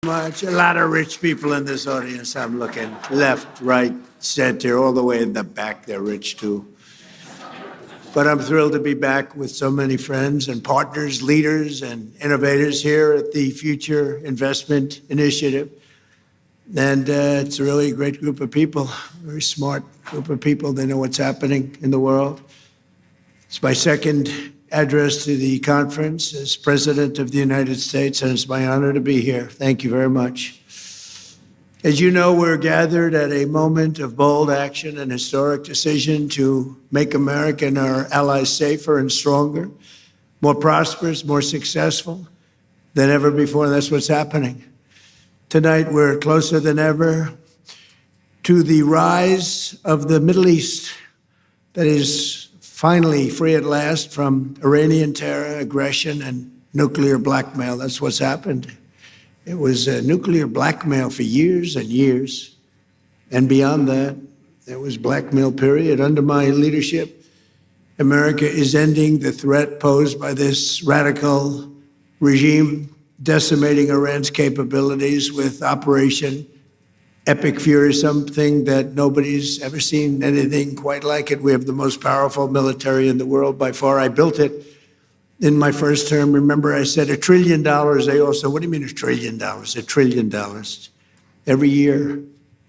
Much. A lot of rich people in this audience. I'm looking left, right, center, all the way in the back. They're rich too. But I'm thrilled to be back with so many friends and partners, leaders and innovators here at the Future Investment Initiative. And it's really a great group of people, very smart group of people. They know what's happening in the world. It's my second address to the conference as President of the United States, and it's my honor to be here. Thank you very much. As you know, we're gathered at a moment of bold action and historic decision to make America and our allies safer and stronger, more prosperous, more successful than ever before. And that's what's happening. Tonight, we're closer than ever to the rise of the Middle East that is finally free at last from Iranian terror, aggression, and nuclear blackmail. That's what's happened. It was nuclear blackmail for years and years. And beyond that, there was blackmail, period. Under my leadership, America is ending the threat posed by this radical regime, decimating Iran's capabilities with Operation Epic Fury, something that nobody's ever seen anything quite like it. We have the most powerful military in the world by far. I built it in my first term. Remember, I said $1 trillion. They all said, what do you mean $1 trillion? $1 trillion. Every year,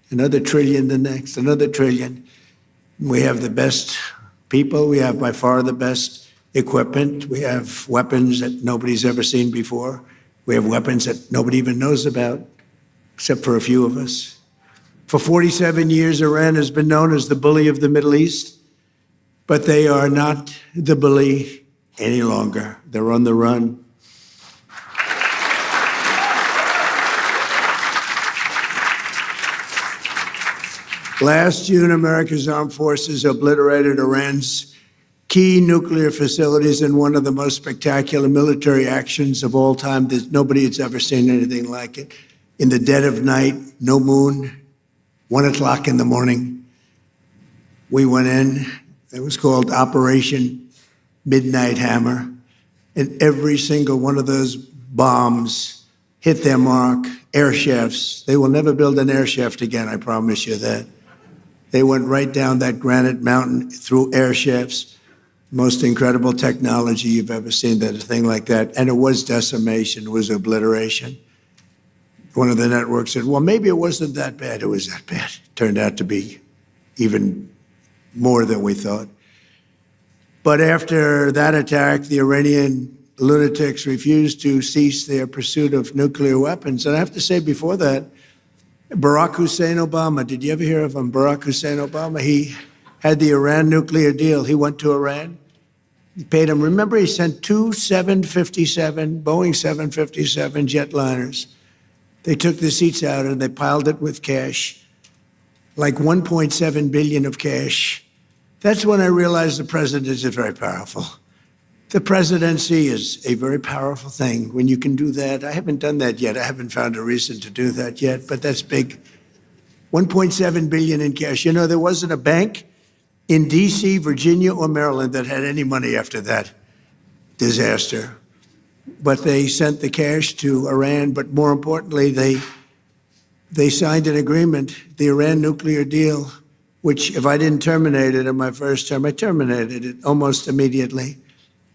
another trillion the next, another trillion. We have the best people. We have by far the best equipment. We have weapons that nobody's ever seen before. We have weapons that nobody even knows about, except for a few of us. For 47 years, Iran has been known as the bully of the Middle East, but they are not the bully any longer. They're on the run. Last June, America's armed forces obliterated Iran's key nuclear facilities in one of the most spectacular military actions of all time. Nobody has ever seen anything like it. In the dead of night, no moon, 1 o'clock in the morning, we went in. It was called Operation Midnight Hammer. And every single one of those bombs hit their mark. Air shafts. They will never build an air shaft again, I promise you that. They went right down that granite mountain through air shafts. Most incredible technology you've ever seen, that a thing like that. And it was decimation, it was obliteration. One of the networks said, well, maybe it wasn't that bad. It was that bad. It turned out to be even more than we thought. But after that attack, the Iranian lunatics refused to cease their pursuit of nuclear weapons. And I have to say, before that, Barack Hussein Obama, did you ever hear of him? Barack Hussein Obama, he had the Iran nuclear deal. He went to Iran. He paid him. Remember, he sent two Boeing 757 jetliners. They took the seats out and they piled it with cash, like 1.7 billion of cash. That's when I realized the president is very powerful. The presidency is a very powerful thing when you can do that. I haven't done that yet. I haven't found a reason to do that yet, but that's big. 1.7 billion in cash. You know, there wasn't a bank in D.C., Virginia, or Maryland that had any money after that disaster. But they sent the cash to Iran. But more importantly, they signed an agreement, the Iran nuclear deal, which if I didn't terminate it in my first term, I terminated it almost immediately.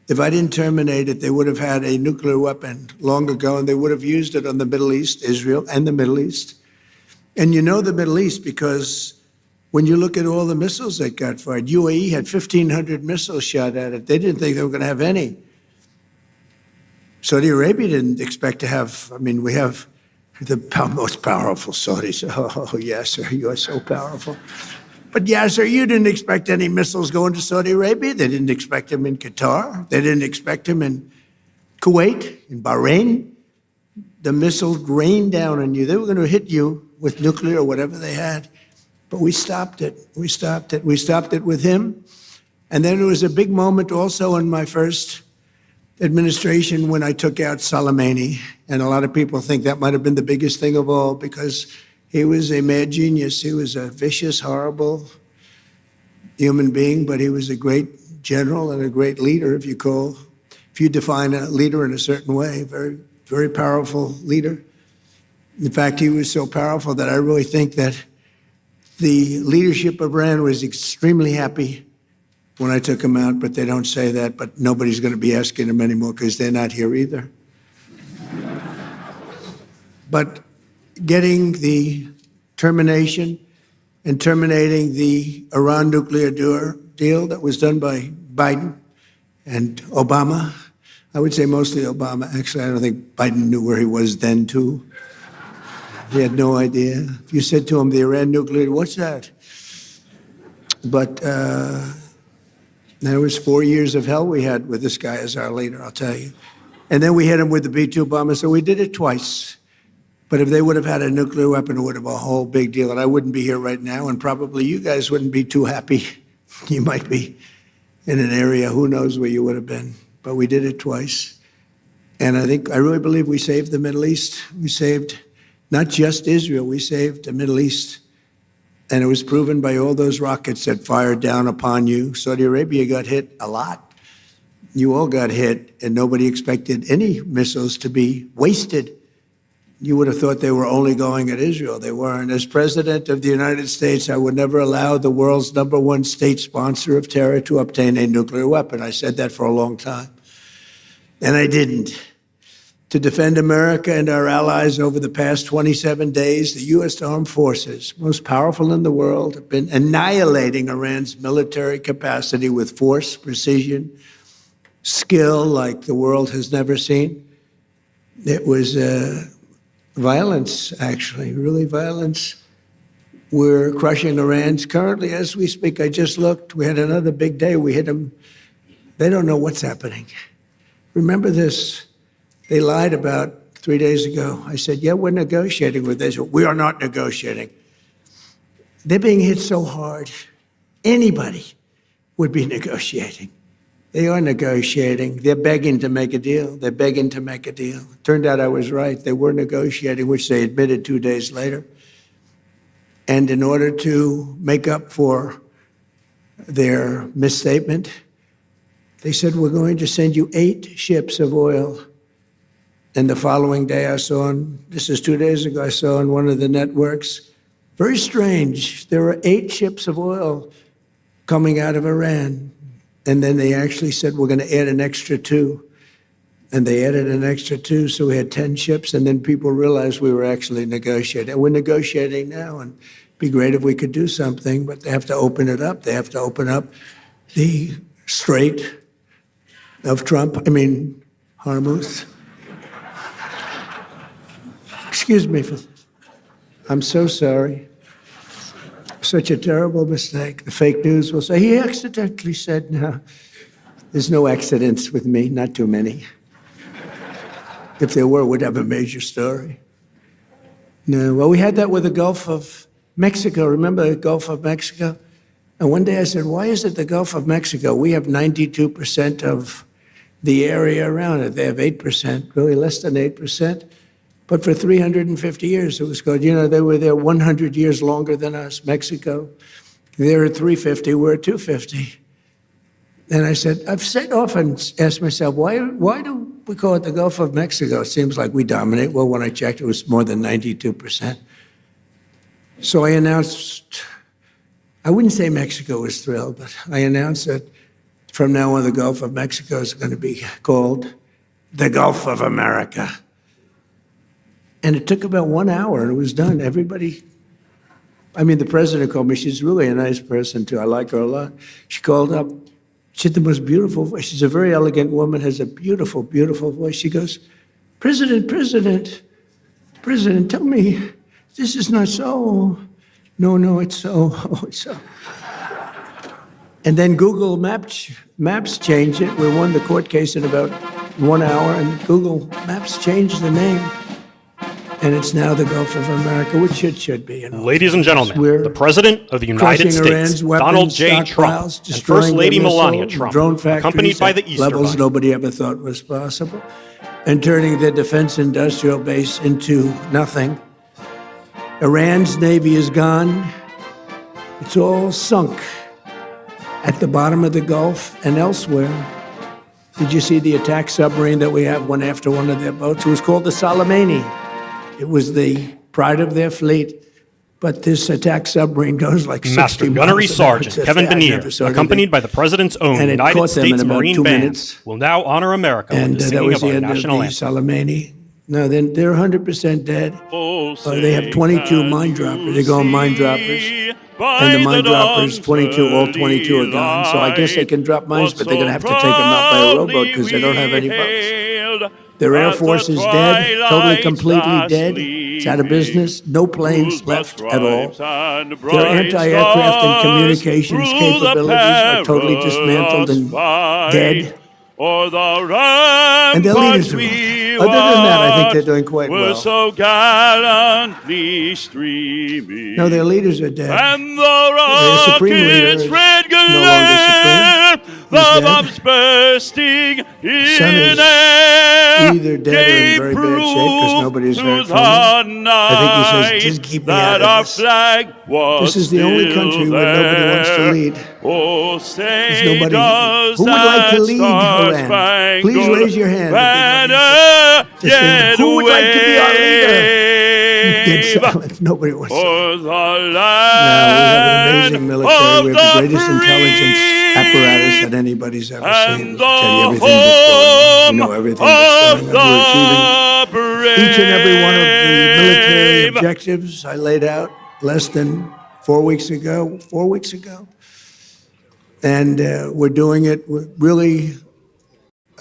If I didn't terminate it, they would have had a nuclear weapon long ago, and they would have used it on the Middle East, Israel and the Middle East. And you know the Middle East because when you look at all the missiles that got fired, UAE had 1,500 missiles shot at it. They didn't think they were going to have any. Saudi Arabia didn't expect to have, we have the most powerful Saudis. Oh, Yasser, you are so powerful. But Yasser, you didn't expect any missiles going to Saudi Arabia. They didn't expect them in Qatar. They didn't expect them in Kuwait, in Bahrain. The missiles rained down on you. They were going to hit you with nuclear or whatever they had. But we stopped it. We stopped it. We stopped it with him. And then there was a big moment also in my first administration when I took out Soleimani. And a lot of people think that might have been the biggest thing of all because he was a mad genius. He was a vicious, horrible human being, but he was a great general and a great leader, if you define a leader in a certain way, very, very powerful leader. In fact, he was so powerful that I really think that the leadership of Iran was extremely happy when I took him out, but they don't say that, but nobody's going to be asking him anymore because they're not here either. But getting the termination and terminating the Iran nuclear deal that was done by Biden and Obama, I would say mostly Obama. Actually, I don't think Biden knew where he was then, too. He had no idea. If you said to him, the Iran nuclear, what's that? But there was 4 years of hell we had with this guy as our leader, I'll tell you. And then we hit him with the B-2 bomber, so we did it twice. But if they would have had a nuclear weapon, it would have been a whole big deal. And I wouldn't be here right now, and probably you guys wouldn't be too happy. You might be in an area, who knows where you would have been. But we did it twice. And I really believe we saved the Middle East. We saved not just Israel, we saved the Middle East. And it was proven by all those rockets that fired down upon you. Saudi Arabia got hit a lot. You all got hit, and nobody expected any missiles to be wasted. You would have thought they were only going at Israel. They weren't. As President of the United States, I would never allow the world's #1 state sponsor of terror to obtain a nuclear weapon. I said that for a long time. And I didn't. To defend America and our allies over the past 27 days, the U.S. Armed Forces, most powerful in the world, have been annihilating Iran's military capacity with force, precision, skill like the world has never seen. It was violence, actually, really violence. We're crushing Iran's currently, as we speak. I just looked. We had another big day. We hit them. They don't know what's happening. Remember this. They lied about 3 days ago. I said, yeah, we're negotiating with Israel. We are not negotiating. They're being hit so hard, anybody would be negotiating. They are negotiating. They're begging to make a deal. They're begging to make a deal. Turned out I was right. They were negotiating, which they admitted 2 days later. And in order to make up for their misstatement, they said, we're going to send you 8 ships of oil. And the following day I saw, this is 2 days ago, I saw on one of the networks, very strange, there were 8 ships of oil coming out of Iran. And then they actually said, we're going to add an extra 2. And they added an extra 2, so we had 10 ships. And then people realized we were actually negotiating. And we're negotiating now, and it'd be great if we could do something, but they have to open it up. They have to open up the Strait of Hormuz. Excuse me for this. I'm so sorry. Such a terrible mistake. The fake news will say, he accidentally said, no. There's no accidents with me, not too many. If there were, we'd have a major story. No, well, we had that with the Gulf of Mexico. Remember the Gulf of Mexico? And one day I said, why is it the Gulf of Mexico? We have 92% of the area around it. They have 8%, really less than 8%. But for 350 years, it was good. You know, they were there 100 years longer than us, Mexico. They're at 350, we're at 250. And I said, often asked myself, why do we call it the Gulf of Mexico? It seems like we dominate. Well, when I checked, it was more than 92%. So I announced, I wouldn't say Mexico was thrilled, but I announced that from now on, the Gulf of Mexico is going to be called the Gulf of America. And it took about 1 hour, and it was done. Everybody, the president called me. She's really a nice person, too. I like her a lot. She called up. She had the most beautiful voice. She's a very elegant woman, has a beautiful, beautiful voice. She goes, President, tell me, this is not so. No, it's so. Oh, it's so. And then Google Maps changed it. We won the court case in about 1 hour, and Google Maps changed the name. And it's now the Gulf of America, which it should be. Ladies and gentlemen, the President of the United States, Donald J. Trump, and First Lady Melania Trump, accompanied by the Easter levels Bunny. Nobody ever thought was possible, and turning their defense industrial base into nothing. Iran's Navy is gone. It's all sunk at the bottom of the Gulf and elsewhere. Did you see the attack submarine that we have, one after one of their boats? It was called the Soleimani. It was the pride of their fleet. But this attack submarine goes like 60 Master miles Gunnery an hour. Sergeant Kevin Benier, accompanied by the President's own And it United caught them in States about Marine 2 Band, minutes. will now honor America with And the that singing was of the our end of national the anthem. Soleimani. No, they're 100% dead. They have 22 mine droppers. They go on mine droppers. And the mine droppers, 22, all 22 are gone. So I guess they can drop mines, but they're going to have to take them out by a rowboat because they don't have any boats. Their Air Force is dead, totally, completely dead. It's out of business. No planes left at all. Their anti-aircraft and communications capabilities are totally dismantled and dead. And their leaders are all dead. Other than that, I think they're doing quite well. So gallantly streaming. No, their leaders are dead. And the Supreme leader is red no longer supreme. the He's dead. bombs bursting Son in is air. either dead or in very bad shape because nobody's heard from him. I think he says, just keep me out of this. This is the only country where nobody wants to lead. Oh, There's nobody. Who would like to lead Iran? Please raise your hand. Who would like to be our leader? Dead silent. Nobody wants to. No, we have an amazing military. We have the greatest intelligence apparatus that anybody's ever seen. We can tell you everything that's going on. We know everything that's going on. We're achieving each and every one of the military objectives I laid out less than 4 weeks ago. 4 weeks ago. And we're doing it really,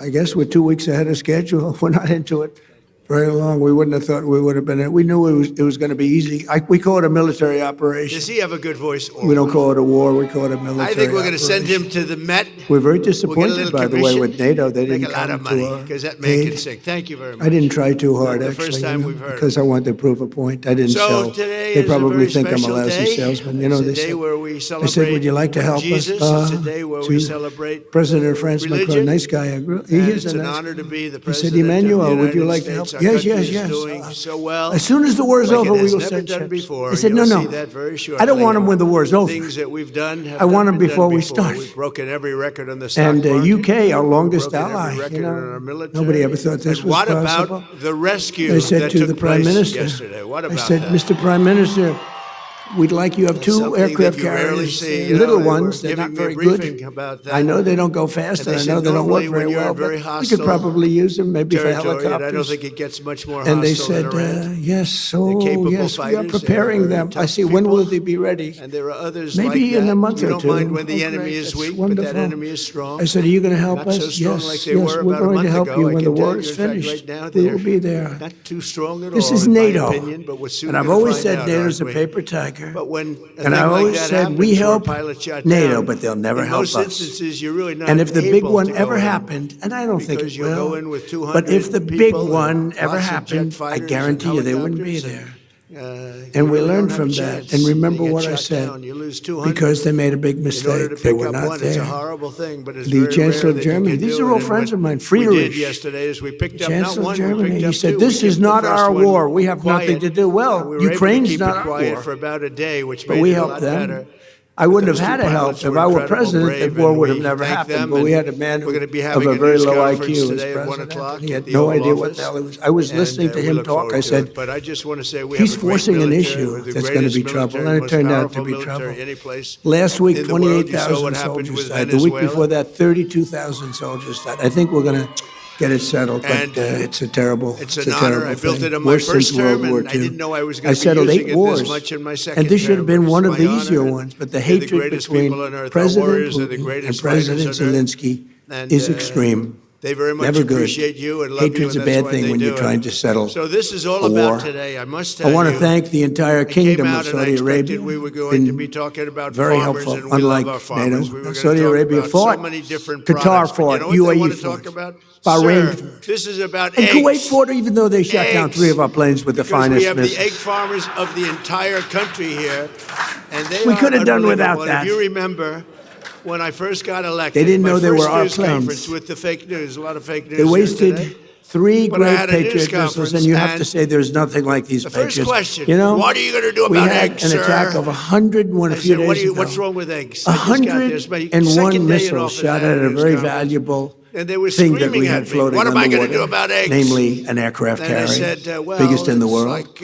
I guess we're 2 weeks ahead of schedule. We're not into it very long. We wouldn't have thought we would have been. We knew it was going to be easy. We call it a military operation. Does he have a good voice? We don't call it a war. We call it a military I think we're going to operation. send him to the Met. We're very We'll get a disappointed, little by the way, commission. with NATO. They Make didn't a lot come of money to our because that man aid. can sing. Thank you very much. I didn't try too hard, The actually. first time we've heard because I wanted to prove a point. I didn't So sell. today They is a probably very think I'm a special lousy day. salesman. You know, It's they a day said, where we they said, celebrate would you like to help Jesus. us? It's a day where to we celebrate President of France, Macron, religion. nice guy. He And is it's a an nice honor to be the He president said, Emmanuel, of the would you United like to help? States. Our Yes, country yes, is yes. doing so well. As soon as the war's like over, it we has will never send done ships. before. I said, You'll no, see no. that very shortly. I don't want them when the war's over. Things that we've done have I want not them been before done we before. start. We've broken every record on the stock And market. UK, our longest Broken every ally, record you in know, our military. nobody ever thought this And was what possible. about the rescue I said that to took the Prime place Minister, yesterday? What I about said, that? Mr. Prime Minister, we'd like you have two Something aircraft that you rarely carriers, see, you little know, ones. they They're were not giving very me a briefing good. about that. I know they don't go fast, And and they I said know they don't normally work when very you're well, in very but we hostile could probably use them maybe for territory, and helicopters. I don't think it gets much more And they hostile said, than Iran. yes, capable yes, we are fighters. They are preparing very them. I tough see, when people. will they be ready? And there are others Maybe like that. in a month you or don't two. mind when the Oh, enemy great. is That's weak, but wonderful. that enemy is strong. I said, are you going to help Not us? so strong Yes, like they yes, were we're about a going to month help ago, you I when can the tell war you. is In fact, finished. right now, We they're will be there. Not too strong at This all, is in my NATO. opinion, but we're soon And I've gonna always find said out, NATO's a aren't we? paper tiger. But when a And thing I've like always that said, happens, we where a help pilot shot NATO, down, but they'll never in help most us. instances, you're really not And if the big able one to ever go in. happened, and I don't think Because it you'll go will, in with 200 but if the big people and one ever lots of jet happened, I fighters guarantee and you they wouldn't be helicopters there. you And we really learned don't have from a that. chance. And remember You get what I shot said. down, you lose 200. Because they made a big In order to mistake. They pick were up not one, it's a there. horrible thing, but it's The very Chancellor rare of that you Germany, can these do are it. all And friends what of mine. we did Friedrich, yesterday is we picked up not Chancellor of one, we Germany, picked he up said, two. this We is kept the not first our one war. We have nothing quiet, to do. and Well, we were able to Ukraine's keep not it our quiet war. for about a day, which But made we it a helped lot them. better. I wouldn't Those have had two to help pilots if were I were incredible, president. brave, That war and would have we never thank happened. them, But we and had a man we're gonna be of having a a very news low IQ conference as today at 1 president. o'clock He at had the no Oval idea what Office. the hell it was. I was listening to we him look talk. forward I to said, it. But I just want to say we he's have a great forcing an military issue with the that's going to be greatest trouble. military, And it most turned out to powerful be military trouble. any place Last week, in the world. You saw 28,000 what happened soldiers with died. The week Venezuela. before that, 32,000 soldiers died. I think we're going to get it settled, but And it's a terrible It's a an honor. terrible I built thing. it in my Worse first since World term, War and I II. didn't know I was I going to be settled using 8 it wars. this much in my second And this should have term, been but one it's of the my easier honor. ones, but the They're hatred greatest between people on earth. Our President warriors are the Putin and greatest President fighters on earth. Zelensky And, is extreme. They very much Never good. appreciate you and love Hatred's you, a and that's bad why thing they when do you're it. trying to settle So this is all a war. about today. I must tell I you. want to thank the entire I came kingdom of out and I Saudi expected Arabia. we were going to Been be talking about very farmers, helpful, and we unlike love our farmers. NATO. We were going Saudi to talk Arabia about fought. so many different Qatar products. But fought. You know what they UAE want to fought. talk about? Bahrain Sir, fought. this is about And eggs. Kuwait fought, even though they shot down Eggs. 3 of our planes with the Because finest we have missiles. the egg farmers of the entire country here, and they We are could have done without unbelievable. that. If you remember, when I first got elected, They didn't my know they first were our news planes. conference with the fake news, a lot of fake news. They here wasted today. 3 But I great had a news Patriot missiles, conference, and you have to and say there's nothing like these The Patriots. first question, You know, what are you going to do we about had eggs, an sir? attack of 101 a I few said, days ago. what's wrong with eggs? I just got this. My 101 second day in missiles office, shot I had at a a news very conference. valuable And they were thing that screaming we had at me, floating what on am I the going to do water, about eggs? namely an aircraft And I carrier, said, well, biggest in the it's world. like,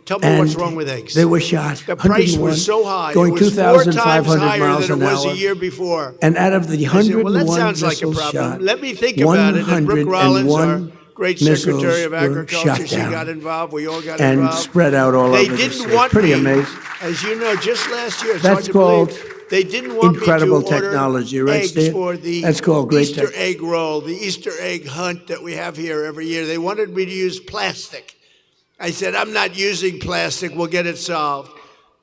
tell me what's wrong with eggs. They were shot. The price 101, was so high. going It was 4 times 2,500 higher miles than an it was hour. a year before. And out of the I said, 101 well, that sounds like a missiles problem. shot, Let me think about it. And Brooke Rollins, our great Secretary of Agriculture, she got involved. We all got and involved. spread out all They over the didn't state. want Pretty me, amazing. as you know, just last year. It's That's hard to called believe. They didn't want incredible me to order technology, right, eggs Steve? for the That's called great Easter egg roll, the Easter egg hunt that we have here every year. They wanted me to use plastic. I said, I'm not using plastic. We'll get it solved.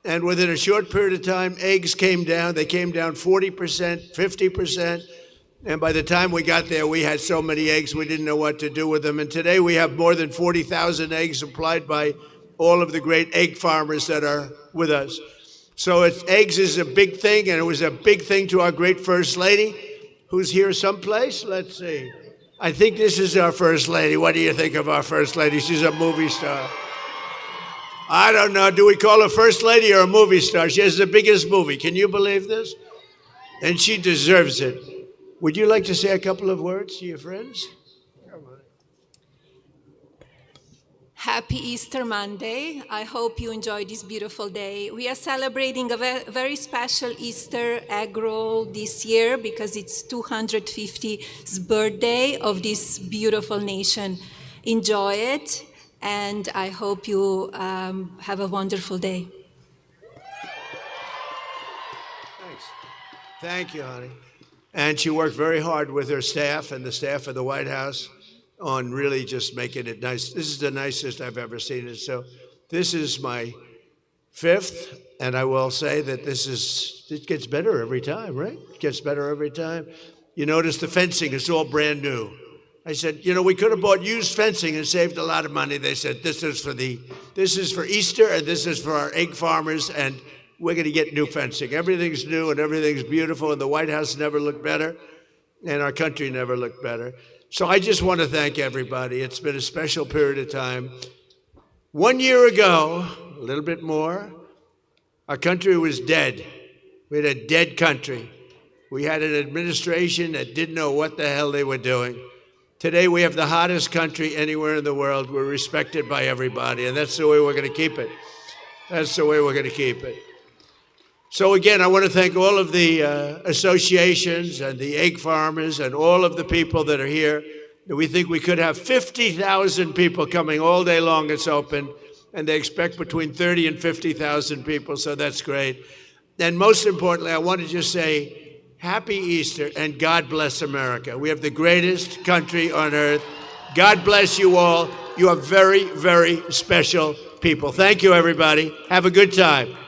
And within a short period of time, eggs came down. They came down 40%, 50%. And by the time we got there, we had so many eggs, we didn't know what to do with them. And today we have more than 40,000 eggs supplied by all of the great egg farmers that are with us. So eggs is a big thing, and it was a big thing to our great First Lady, who's here someplace. Let's see. I think this is our First Lady. What do you think of our First Lady? She's a movie star. I don't know. Do we call her First Lady or a movie star? She has the biggest movie. Can you believe this? And she deserves it. Would you like to say a couple of words to your friends? Happy Easter Monday. I hope you enjoy this beautiful day. We are celebrating a very special Easter egg roll this year because it's 250th birthday of this beautiful nation. Enjoy it, and I hope you have a wonderful day. Thanks. Thank you, honey. And she worked very hard with her staff and the staff of the White House on really just making it nice. This is the nicest I've ever seen it. So this is my 5th, and I will say that it gets better every time, right? It gets better every time. You notice the fencing is all brand new. I said, we could have bought used fencing and saved a lot of money. They said, this is for Easter, and this is for our egg farmers, and we're going to get new fencing. Everything's new and everything's beautiful, and the White House never looked better, and our country never looked better. So I just want to thank everybody. It's been a special period of time. 1 year ago, a little bit more, our country was dead. We had a dead country. We had an administration that didn't know what the hell they were doing. Today, we have the hottest country anywhere in the world. We're respected by everybody, and that's the way we're going to keep it. That's the way we're going to keep it. So again, I want to thank all of the associations and the egg farmers and all of the people that are here. We think we could have 50,000 people coming all day long. It's open, and they expect between 30 and 50,000 people, so that's great. And most importantly, I want to just say Happy Easter and God bless America. We have the greatest country on earth. God bless you all. You are very, very special people. Thank you, everybody. Have a good time.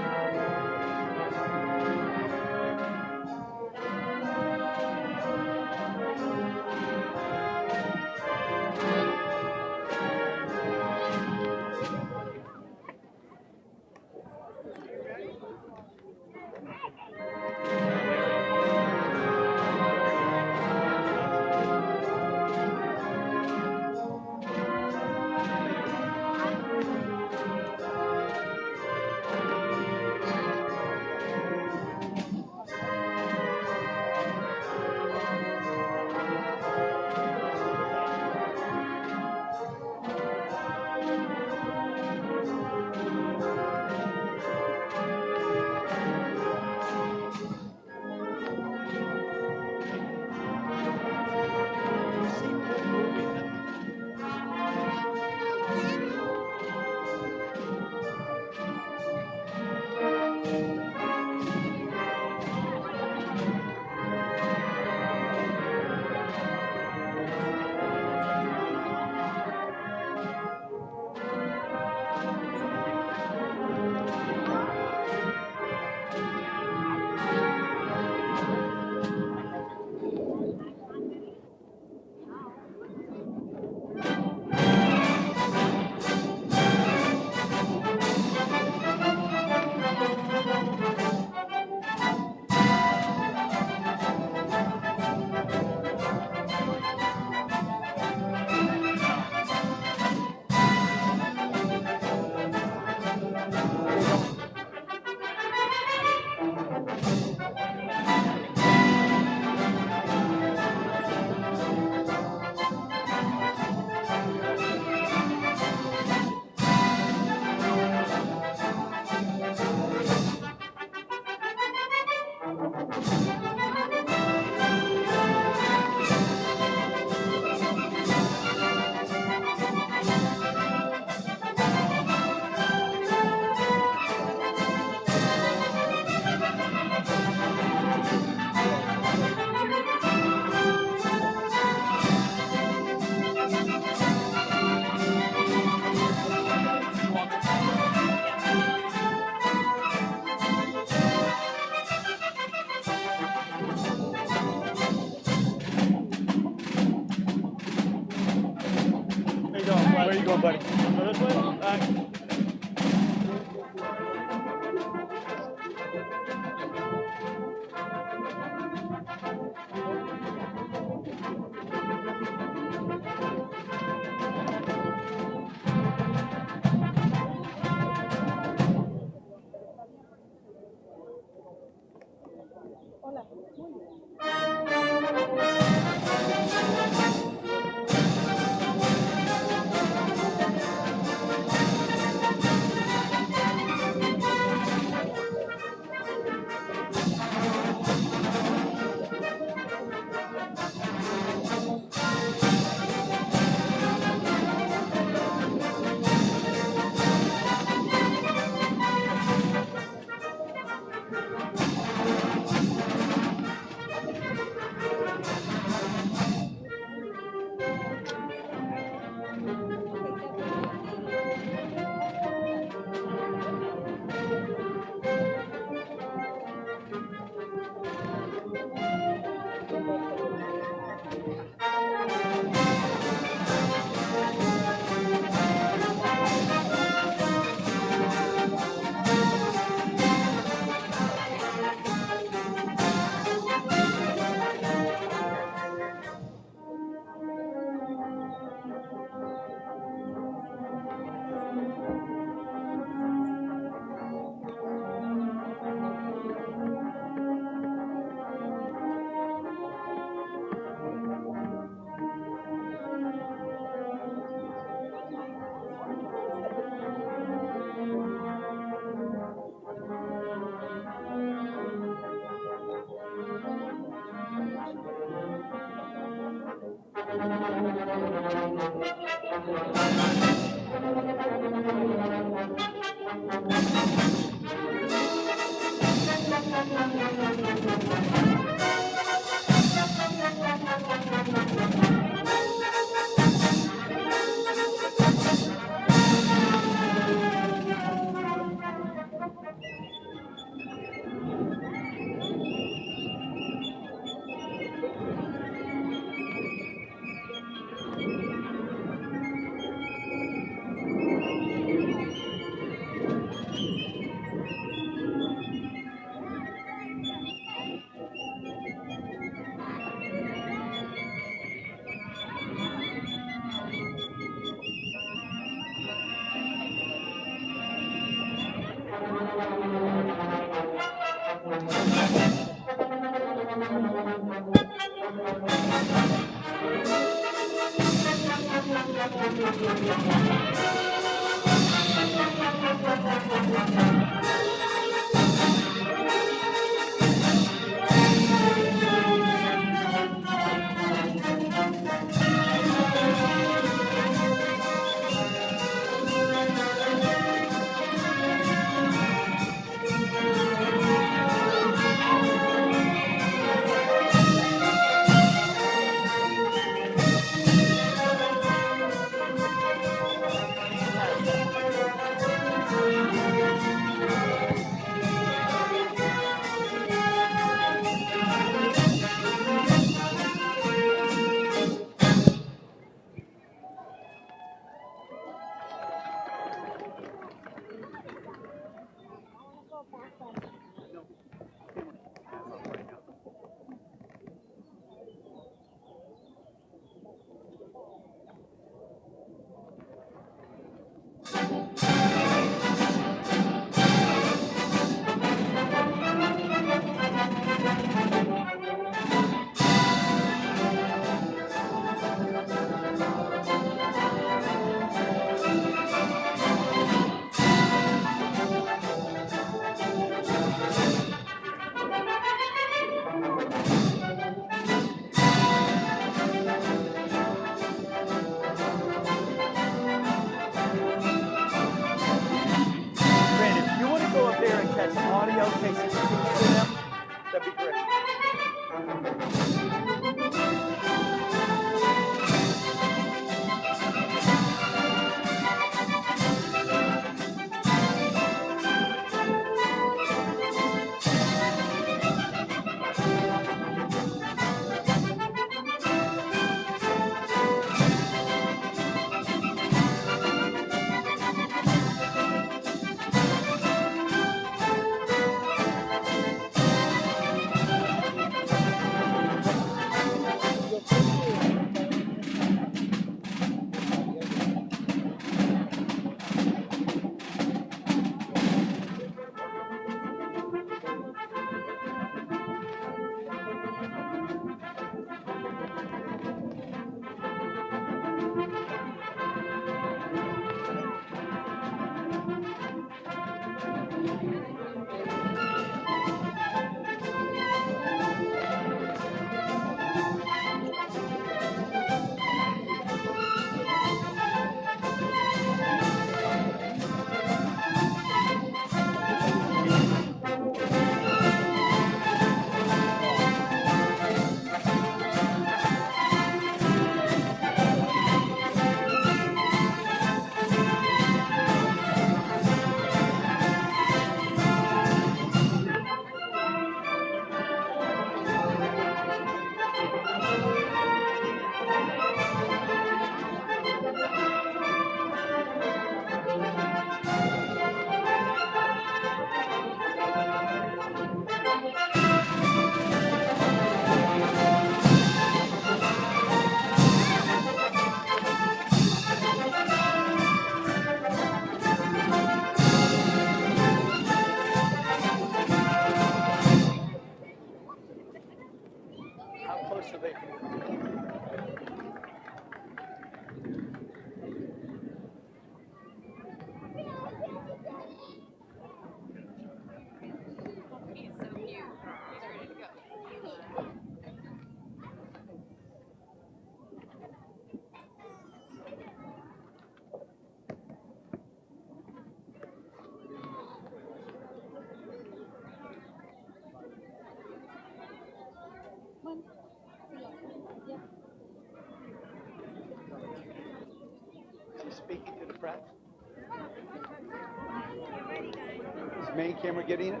main camera getting it?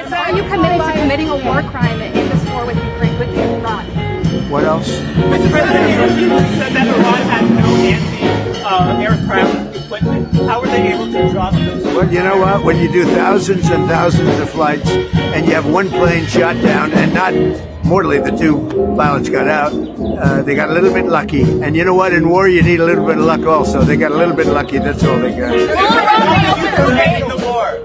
So are you committed to committing a war crime in this war with Ukraine, with Iran? What else? Mr. President, you said that Iran had no anti-aircraft equipment. How were they able to drop those? Well, you know what? When you do thousands and thousands of flights and you have one plane shot down and not mortally, the two pilots got out, they got a little bit lucky. And you know what? In war, you need a little bit of luck also. They got a little bit lucky. That's all they got.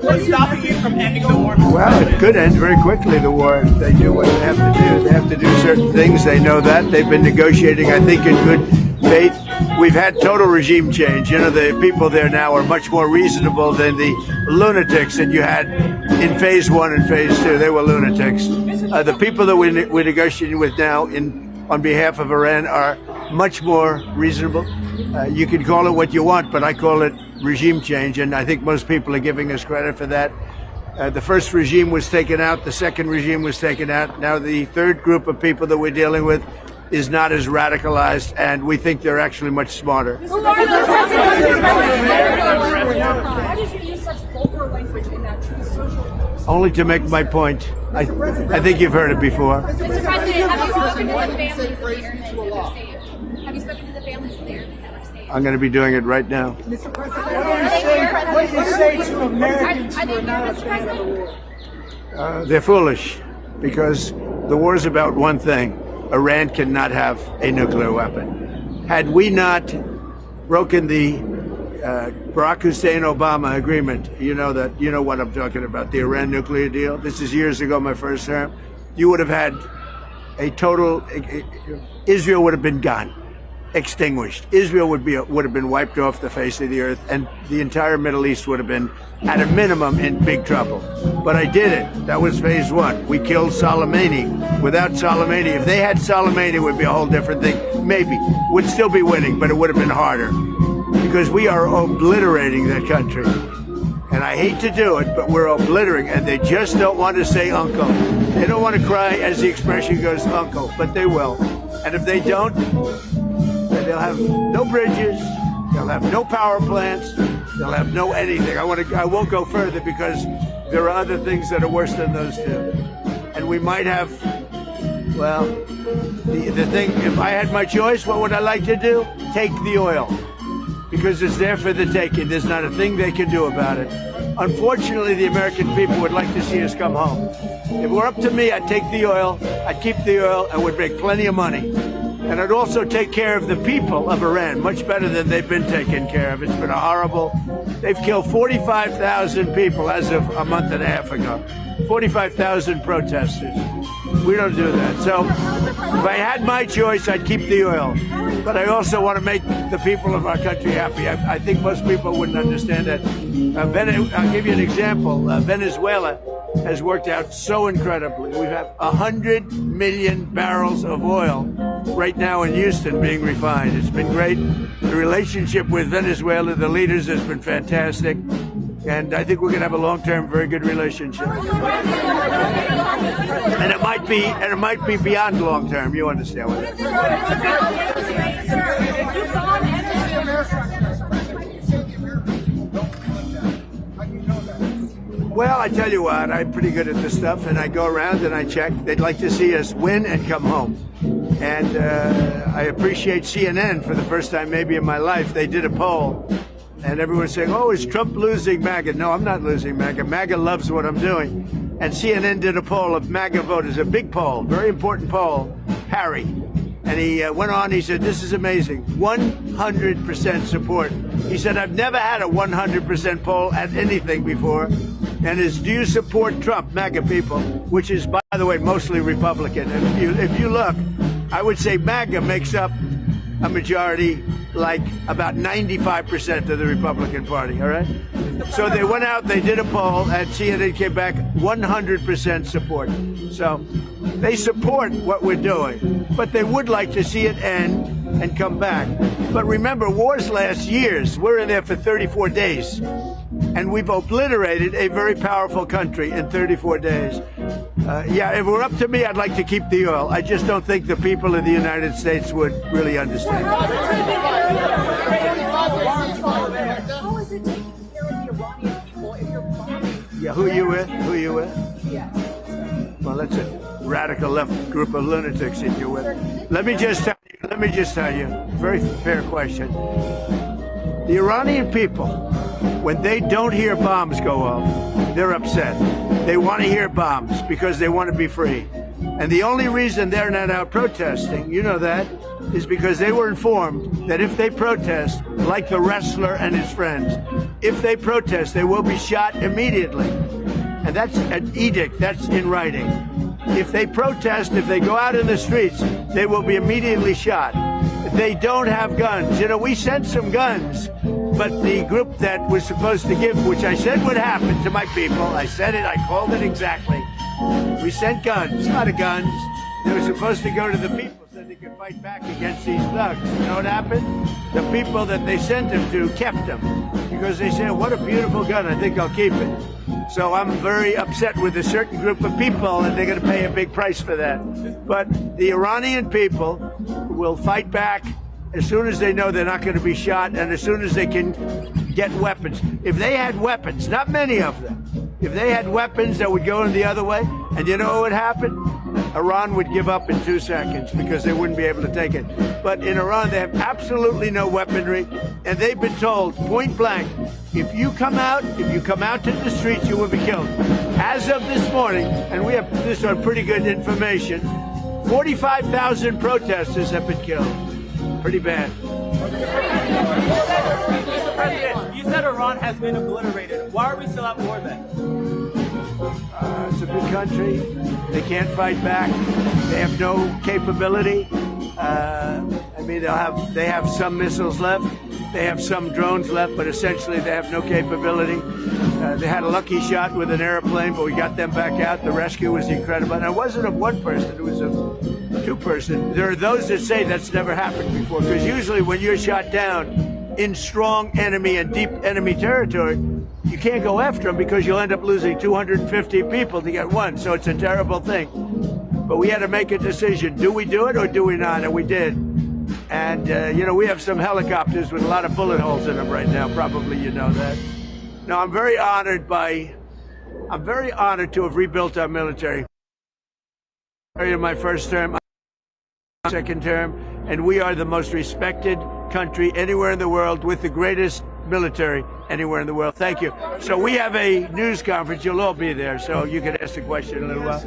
What's stopping you from ending the war? Well, it could end very quickly, the war. They do what they have to do. They have to do certain things. They know that. They've been negotiating, I think, in good faith. We've had total regime change. You know, the people there now are much more reasonable than the lunatics that you had in phase 1 and phase 2. They were lunatics. The people that we're negotiating with now on behalf of Iran are much more reasonable. You can call it what you want, but I call it regime change, and I think most people are giving us credit for that. The first regime was taken out, the second regime was taken out. Now the third group of people that we're dealing with is not as radicalized, and we think they're actually much smarter. Why did you use such vulgar language in that true social? Only to make my point. I think you've heard it before. Mr. President, have you spoken to the families of the airmen that were saved? Have you spoken to the families of the airmen that were saved? I'm going to be doing it right now. Mr. President, what do you say to Americans who are not a fan of the war? They're foolish, because the war is about one thing. Iran cannot have a nuclear weapon. Had we not broken the Barack Hussein Obama agreement, you know what I'm talking about, the Iran nuclear deal. This is years ago, my first term. You would have had a total, Israel would have been gone, extinguished. Israel would have been wiped off the face of the earth, and the entire Middle East would have been, at a minimum, in big trouble. But I did it. That was phase 1. We killed Soleimani. Without Soleimani, if they had Soleimani, it would be a whole different thing. Maybe. Would still be winning, but it would have been harder. Because we are obliterating that country. And I hate to do it, but we're obliterating, and they just don't want to say uncle. They don't want to cry, as the expression goes, uncle, but they will. And if they don't, then they'll have no bridges, they'll have no power plants, they'll have no anything. I won't go further, because there are other things that are worse than those two. And we might have, well, the thing, if I had my choice, what would I like to do? Take the oil. Because it's there for the taking. There's not a thing they can do about it. Unfortunately, the American people would like to see us come home. If it were up to me, I'd take the oil, I'd keep the oil, and would make plenty of money. And I'd also take care of the people of Iran, much better than they've been taken care of. It's been a horrible. They've killed 45,000 people as of a month and a half ago. 45,000 protesters. We don't do that. So if I had my choice, I'd keep the oil. But I also want to make the people of our country happy. I think most people wouldn't understand that. I'll give you an example. Venezuela has worked out so incredibly. We have 100 million barrels of oil right now in Houston being refined. It's been great. The relationship with Venezuela, the leaders, has been fantastic. And I think we're going to have a long-term, very good relationship. And it might be beyond long-term. You understand what I mean? Well, I tell you what, I'm pretty good at this stuff, and I go around and I check. They'd like to see us win and come home. And I appreciate CNN for the first time maybe in my life. They did a poll. And everyone's saying, oh, is Trump losing MAGA? No, I'm not losing MAGA. MAGA loves what I'm doing. And CNN did a poll of MAGA voters, a big poll, very important poll, Harry. And he went on, he said, this is amazing, 100% support. He said, I've never had a 100% poll at anything before. And is, do you support Trump, MAGA people? Which is, by the way, mostly Republican. If you look, I would say MAGA makes up a majority, like about 95% of the Republican Party, all right? So they went out, they did a poll, and CNN came back 100% support. So they support what we're doing, but they would like to see it end and come back. But remember, wars last years. We're in there for 34 days, and we've obliterated a very powerful country in 34 days. Yeah, if it were up to me, I'd like to keep the oil. I just don't think the people of the United States would really understand. How is it taking care of the Iranian people if you're bombing? Yeah, who you with? Who you with? Yes. Well, that's a radical left group of lunatics that you're with. Let me just tell you, very fair question. The Iranian people, when they don't hear bombs go off, they're upset. They want to hear bombs because they want to be free. And the only reason they're not out protesting, you know that, is because they were informed that if they protest, like the wrestler and his friends, if they protest, they will be shot immediately. And that's an edict, that's in writing. If they protest, if they go out in the streets, they will be immediately shot. They don't have guns. You know, we sent some guns, but the group that was supposed to give, which I said would happen to my people, I said it, I called it exactly. We sent guns, a lot of guns. They were supposed to go to the people so they could fight back against these thugs. You know what happened? The people that they sent them to kept them because they said, what a beautiful gun, I think I'll keep it. So I'm very upset with a certain group of people, and they're going to pay a big price for that. But the Iranian people will fight back as soon as they know they're not going to be shot and as soon as they can get weapons. If they had weapons, not many of them, if they had weapons that would go in the other way, and you know what would happen? Iran would give up in 2 seconds because they wouldn't be able to take it. But in Iran, they have absolutely no weaponry, and they've been told point blank, if you come out to the streets, you will be killed. As of this morning, and we have this on pretty good information, 45,000 protesters have been killed. Pretty bad. Mr. President, you said Iran has been obliterated. Why are we still at war then? It's a big country. They can't fight back. They have no capability. They have some missiles left. They have some drones left, but essentially they have no capability. They had a lucky shot with an airplane, but we got them back out. The rescue was incredible. And it wasn't of one person, it was of 2 persons. There are those that say that's never happened before, because usually when you're shot down in strong enemy and deep enemy territory, you can't go after them because you'll end up losing 250 people to get one. So it's a terrible thing. But we had to make a decision. Do we do it or do we not? And we did. And, we have some helicopters with a lot of bullet holes in them right now. Probably you know that. No, I'm very honored to have rebuilt our military. In my first term, second term, and we are the most respected country anywhere in the world with the greatest military anywhere in the world. Thank you. So we have a news conference. You'll all be there, so you can ask the question in a little while.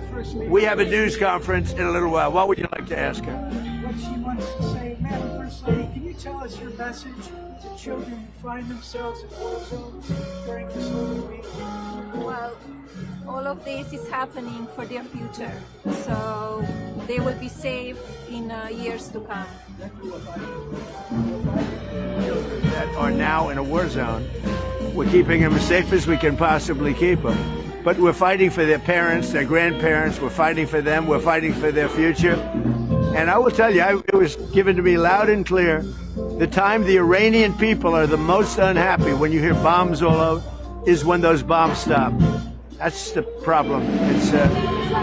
We have a news conference in a little while. What would you like to ask her? What she wants to say, Madam First Lady, can you tell us your message to children who find themselves in war zones during this Holy Week? Well, all of this is happening for their future, so they will be safe in years to come. Children that are now in a war zone, we're keeping them as safe as we can possibly keep them. But we're fighting for their parents, their grandparents, we're fighting for them, we're fighting for their future. And I will tell you, it was given to me loud and clear, the time the Iranian people are the most unhappy when you hear bombs all over, is when those bombs stop. That's the problem. It's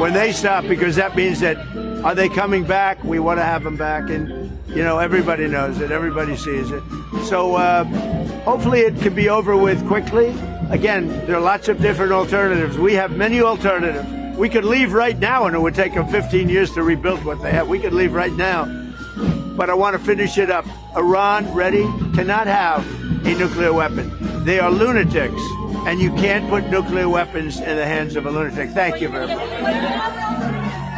when they stop, because that means that are they coming back? We want to have them back, and everybody knows it, everybody sees it. So hopefully it can be over with quickly. Again, there are lots of different alternatives. We have many alternatives. We could leave right now, and it would take them 15 years to rebuild what they have. We could leave right now, but I want to finish it up. Iran, ready, cannot have a nuclear weapon. They are lunatics. And you can't put nuclear weapons in the hands of a lunatic. Thank you very much.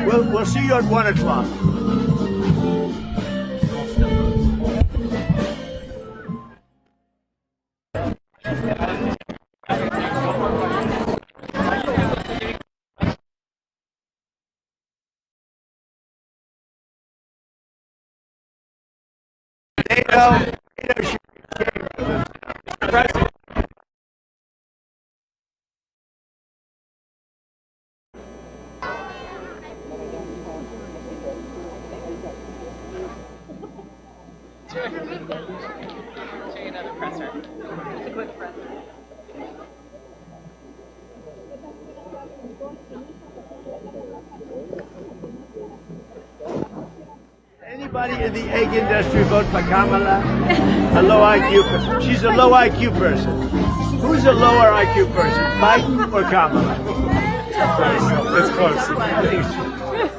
We'll see you at 1 o'clock. Anybody in the egg industry vote for Kamala? A low IQ person. She's a low IQ person. Who's a lower IQ person, Biden or Kamala? That's close.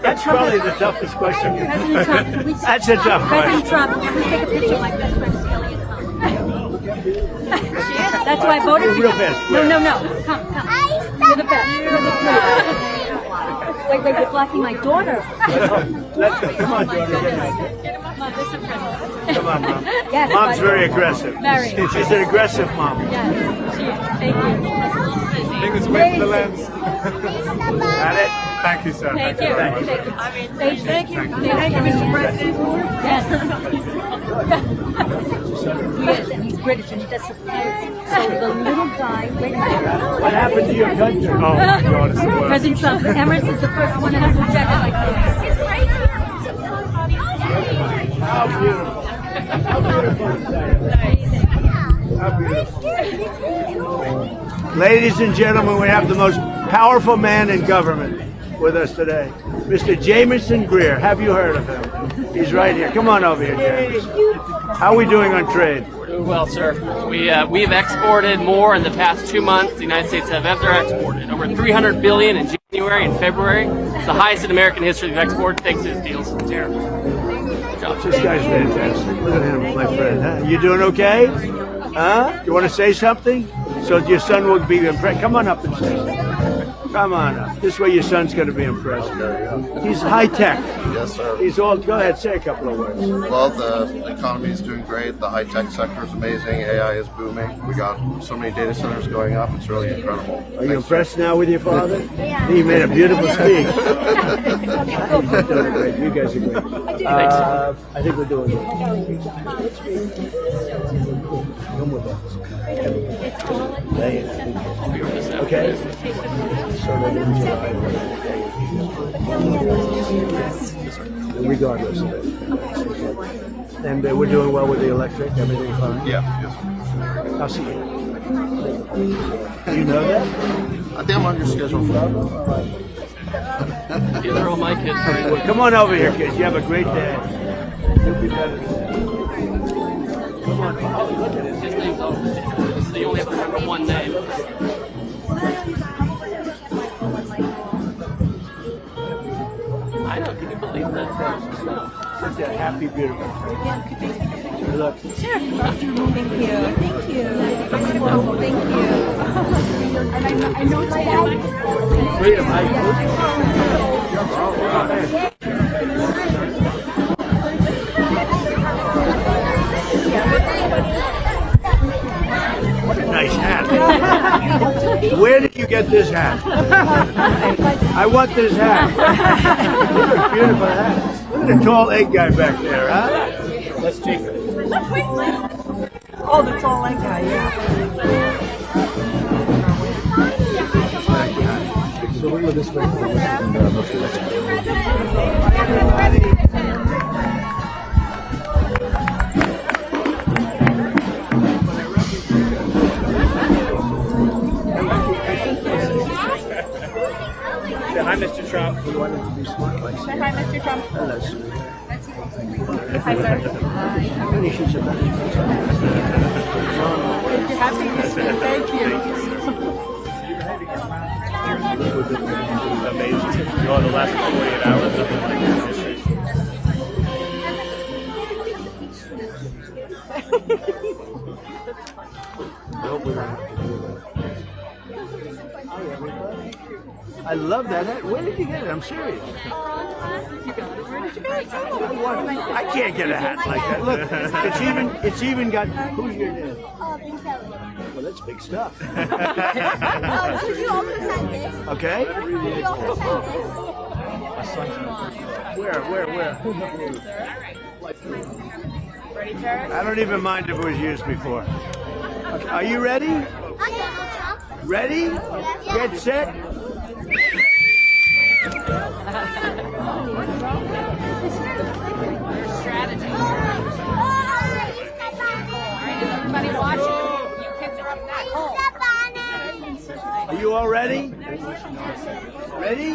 That's probably the toughest question. That's a tough question. President Trump, can we take a picture of my best friend, Elliot? That's why I voted for you. Real fast. No. Come. You're the best. Wait, you're blocking my daughter. Come on, daughter. Mom, listen, Come on, Mom. Yes, Mom's very aggressive. Very. She's an aggressive mom. Yes, she is. Thank you. I think it's way for the lens. Got it? Thank you, sir. Thank you. Thank you, Mr. President. Yes. Yes, and he's British, and he does the flights. So the little guy, wait a minute. What happened to your country? Oh, my God, it's the worst. President Trump, the Emirates is the first one that has a jacket like this. It's right here. How beautiful. How beautiful is that? How beautiful. Ladies and gentlemen, we have the most powerful man in government with us today, Mr. Jameson Greer. Have you heard of him? He's right here. Come on over here, Jameson. How are we doing on trade? Doing well, sir. We've exported more in the past 2 months. The United States have ever exported over $300 billion in January and February. It's the highest in American history we've exported thanks to his deals with tariffs. Good job. This guy's fantastic. Look at him, my friend. Huh? You doing okay? Huh? You want to say something? So your son will be impressed. Come on up and say something. Come on up. This way your son's going to be impressed. He's high tech. Yes, sir. He's all. Go ahead, say a couple of words. Well, the economy is doing great. The high tech sector is amazing. AI is booming. We got so many data centers going up. It's really incredible. Are you impressed now with your father? He made a beautiful speech. He's doing great. You guys are great. I think we're doing good. No more buttons. Okay. Regardless of it. And we're doing well with the electric, everything fine? Yeah, yes. I'll see you. You know that? I think I'm on your schedule for that. These are all my kids. Well, come on over here, kids. You have a great day. You'll be better. Come on. Oh, look at it. His name's off the table, so you only have to remember one name. I know, can you believe that? Such a happy, beautiful face. Look. Sure. Thank you. Thank you. Thank you. And I know it's Freedom, how you What a nice hat. Where did you get this hat? I want this hat. What a beautiful hat. Look at the tall egg guy back there, huh? That's Jacob. Oh, the tall egg guy, yeah. So we'll go this way. Hi, sir. Happy Easter. Thank you. Amazing. You know, the last 48 hours, nothing like this. I love that hat. Where did you get it? I'm serious. Where did you get it? I can't get a hat like that. Look, it's even got. Who's your name? Well, that's big stuff. Could you also send this? Okay. Could you also send this? Where? Ready, Jared? I don't even mind if it was used before. Okay, are you ready? Ready? Get set. Strategy. Everybody watching. You kids are up next. Are you all ready? Ready?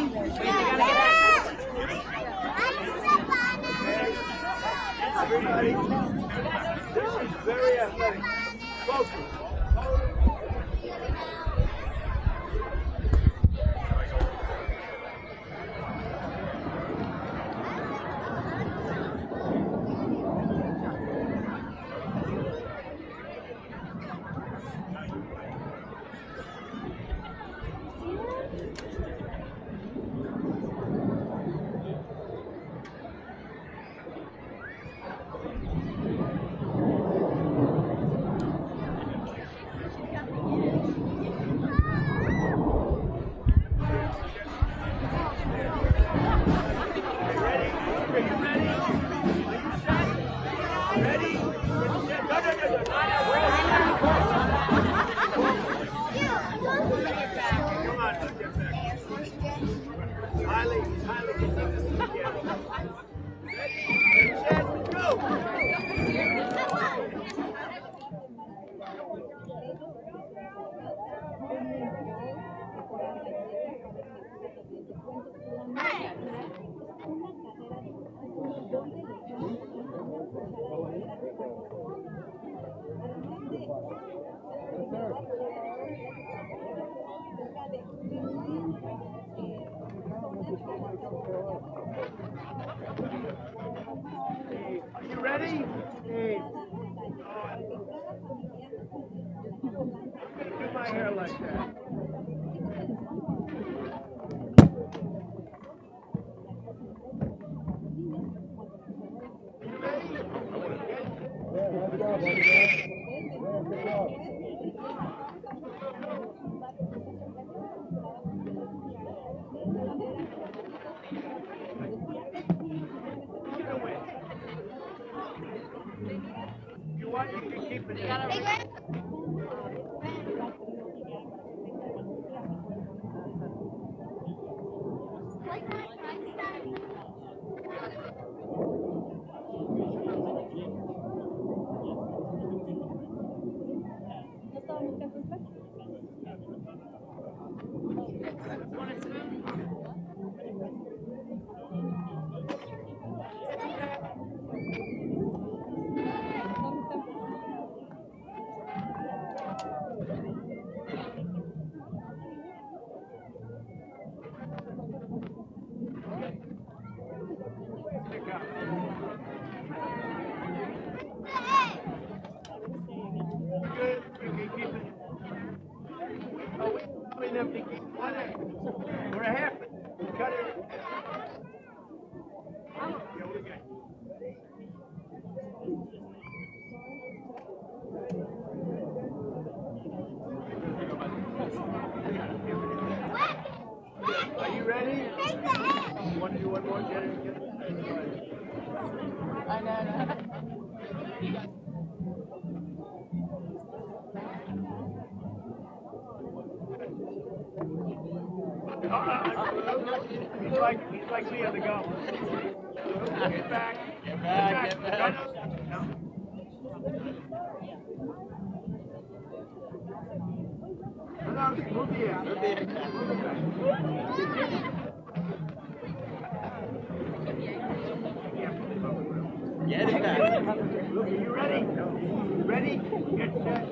Everybody. Very athletic. Focus. Are you ready? Do my hair like that. You want you can keep it. We're a half. Cut it. Are you ready? You want to do one more? Get it. I know. He's like me on the go. Get back. Get back. No. Move the air. Move the air. Get it back. Look, are you ready? You ready? Get set.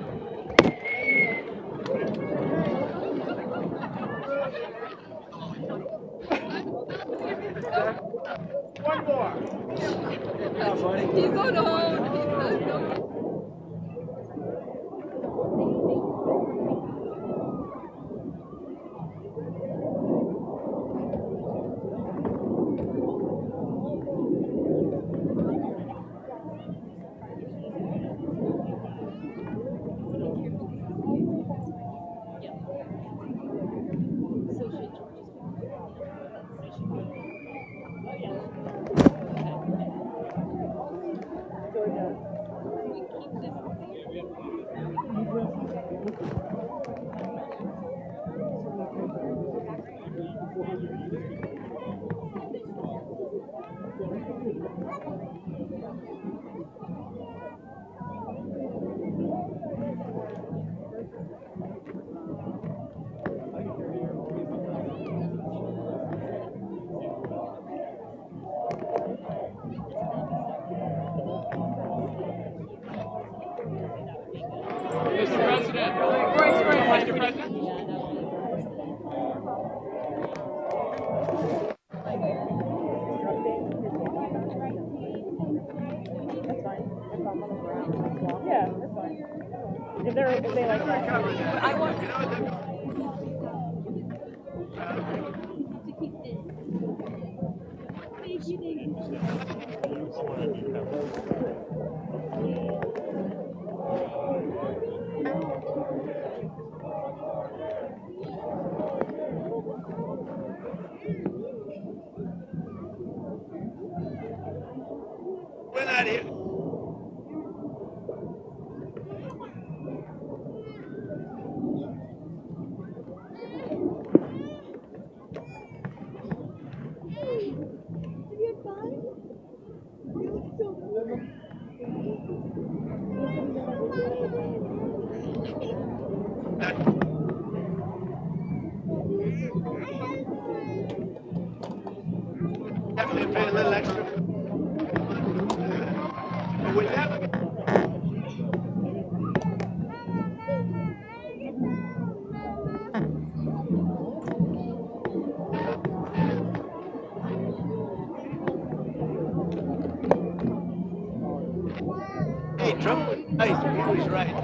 One more. He's on hold. He's on hold. If they like that. I want We're not here. Have to pay a little extra. But with that, hey, Trump was nice. He was right.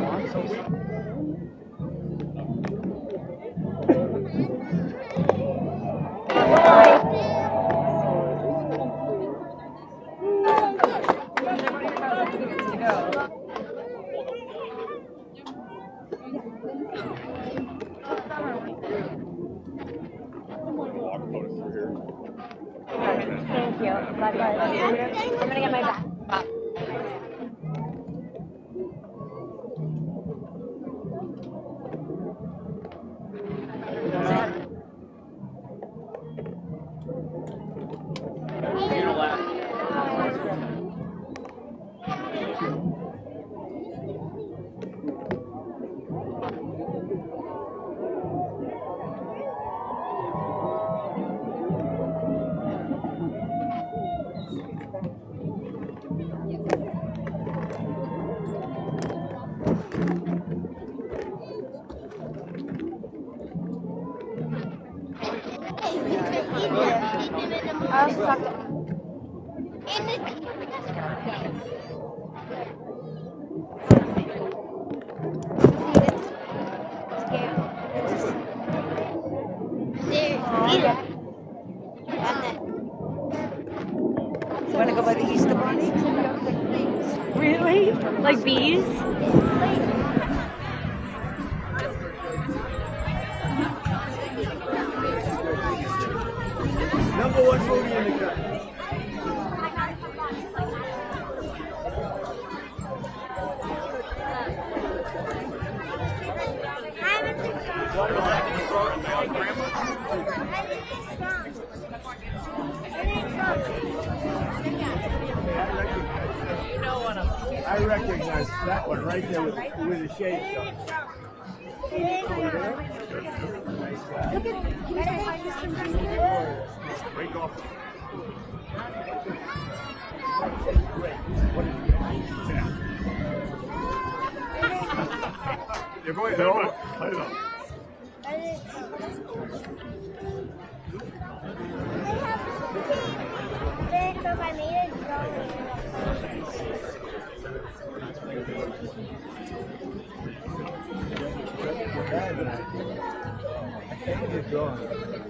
Thank you. Love you. I'm gonna get my back. I'll stop it. You want to go by the Easter Bunny? Really? Like bees? number one foodie in the country. I recognize that one right there with the shades on. Break off. Great.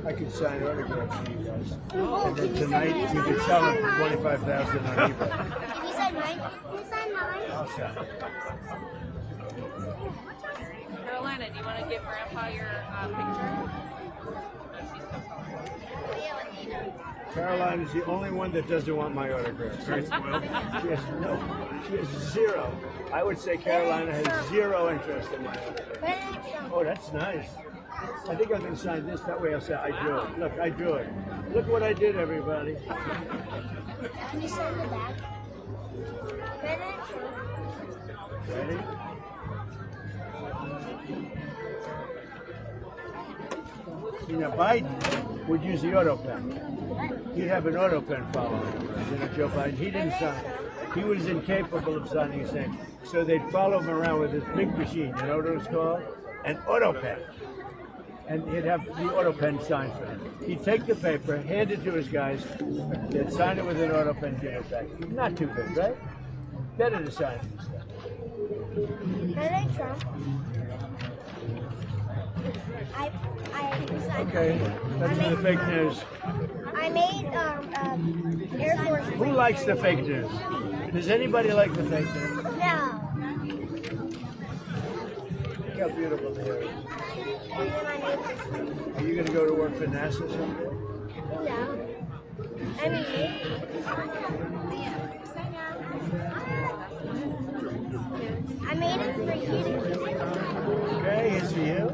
I could sign autographs for you guys. And then tonight you could sell them for $25,000 on eBay. Can you sign mine? Can you sign mine? I'll sign. Carolina, do you want to give Grandpa your picture? Caroline is the only one that doesn't want my autograph. Very spoiled. She has zero. I would say Carolina has zero interest in my autograph. Oh, that's nice. I think I'm going to sign this. That way I'll say I drew it. Look, I drew it. Look what I did, everybody. Can you sign the back? Ready? See, now Biden would use the auto pen. He'd have an auto pen following him. Joe Biden, he didn't sign. He was incapable of signing his name. So they'd follow him around with this big machine. You know what it was called? An auto pen. And he'd have the auto pen signed for him. He'd take the paper, hand it to his guys, they'd sign it with an auto pen, give it back. Not too big, right? Better to sign it instead. President Trump. Okay, that's the fake news. I made Air Force. Who likes the fake news? Does anybody like the fake news? No. Look how beautiful they are. Are you going to go to work for NASA someday? No. I mean, I made it for you. Okay, here's for you.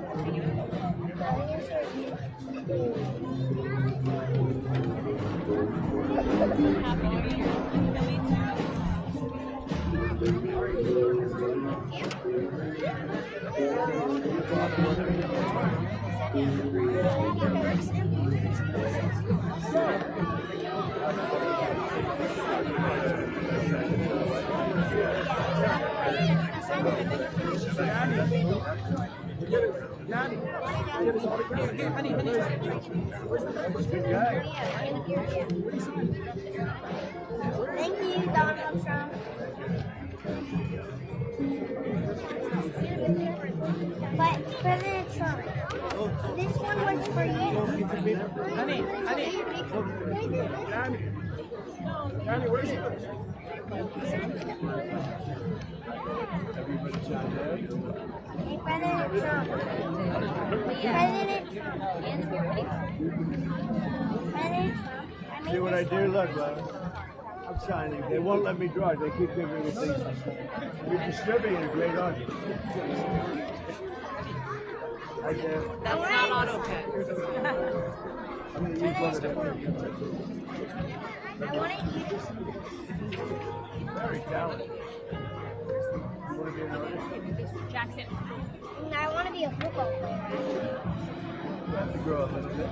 Thank you, Donald Trump. But President Trump, this one was for you. Johnny, where's he? Everybody's on there. Hey, President Trump. President Trump. President Trump. See what I do? Look, I'm signing. They won't let me draw it. They keep giving me things. You're distributing a great audience. I guess. That's not auto pen. I'm going to use one of them. I want to use. Very talented. You want to be an artist? Jackson. I want to be a football player. You have to grow a little bit.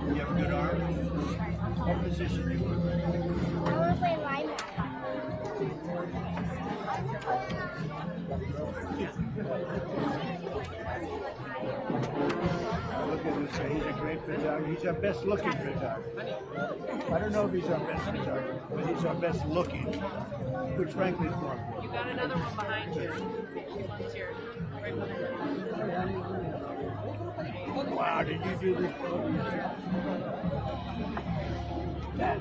You have good arm. What position do you want to play? I want to play linebacker. Look at this guy. He's a great photographer. He's our best looking photographer. I don't know if he's our best photographer, but he's our best looking, which frankly is more important. You got another one behind you. One's here. Right behind you. Wow, did you do this? That.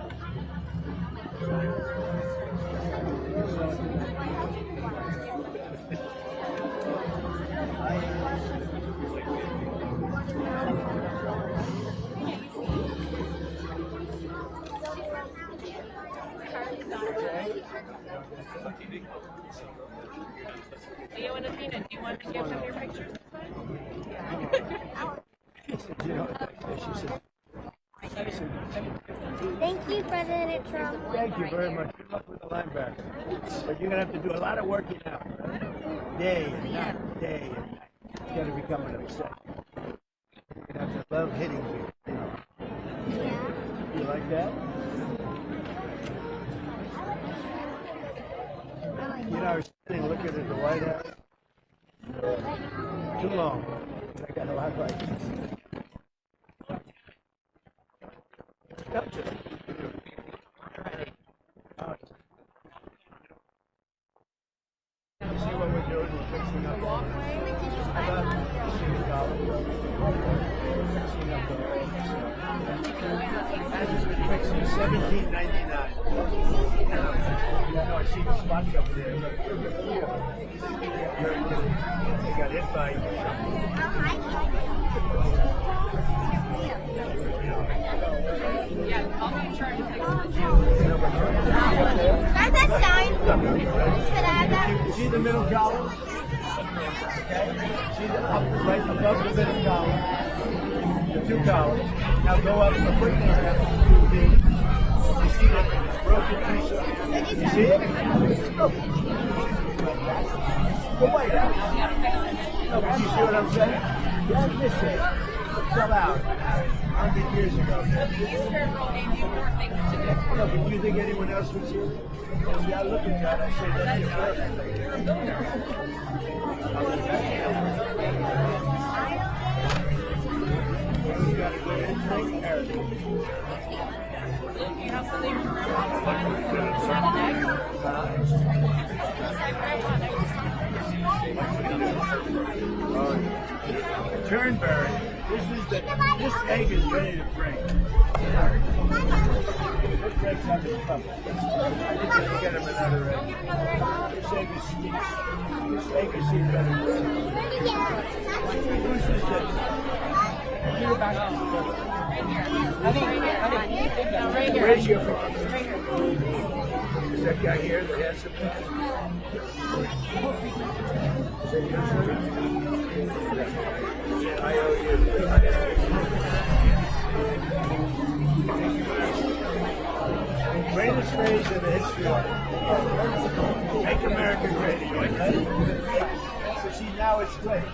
Leo and Athena, do you want to give them your pictures? Thank you, President Trump. Thank you very much. Good luck with the linebacker. But you're going to have to do a lot of working out. Day and night, day and night. It's going to become an obsession. You're going to have to love hitting people. Yeah. You like that? You know, I was sitting looking looking at the White House. Too long. I got a lot of lights. Gotcha. See what we're doing? We're fixing up. As has been fixing $17.99. I see the spots up there. They got hit by. Yeah, I'll be in charge of fixing the show. Can that sign? Can I have that? See the middle column? Okay. See the up right above the middle column. The two columns. Now go up a foot and a half. You see that broken piece of you see it? The White House. No, but you see what I'm saying? That's this thing. It fell out 100 years ago. No, but do you think anyone else would see it? See, I look at that, I say, that's your perfect. You gotta go in and take care of it. You have something for grandma? Turnberry. This egg is ready to break. This breaks up in couple. You get him another egg. This egg is steep. This egg is steep better. Who's this egg? Where's your father? Is that guy here, the handsome man? Is that your son? I owe you. Greatest phrase in the history of Make America Great Again, right? So see, now it's great.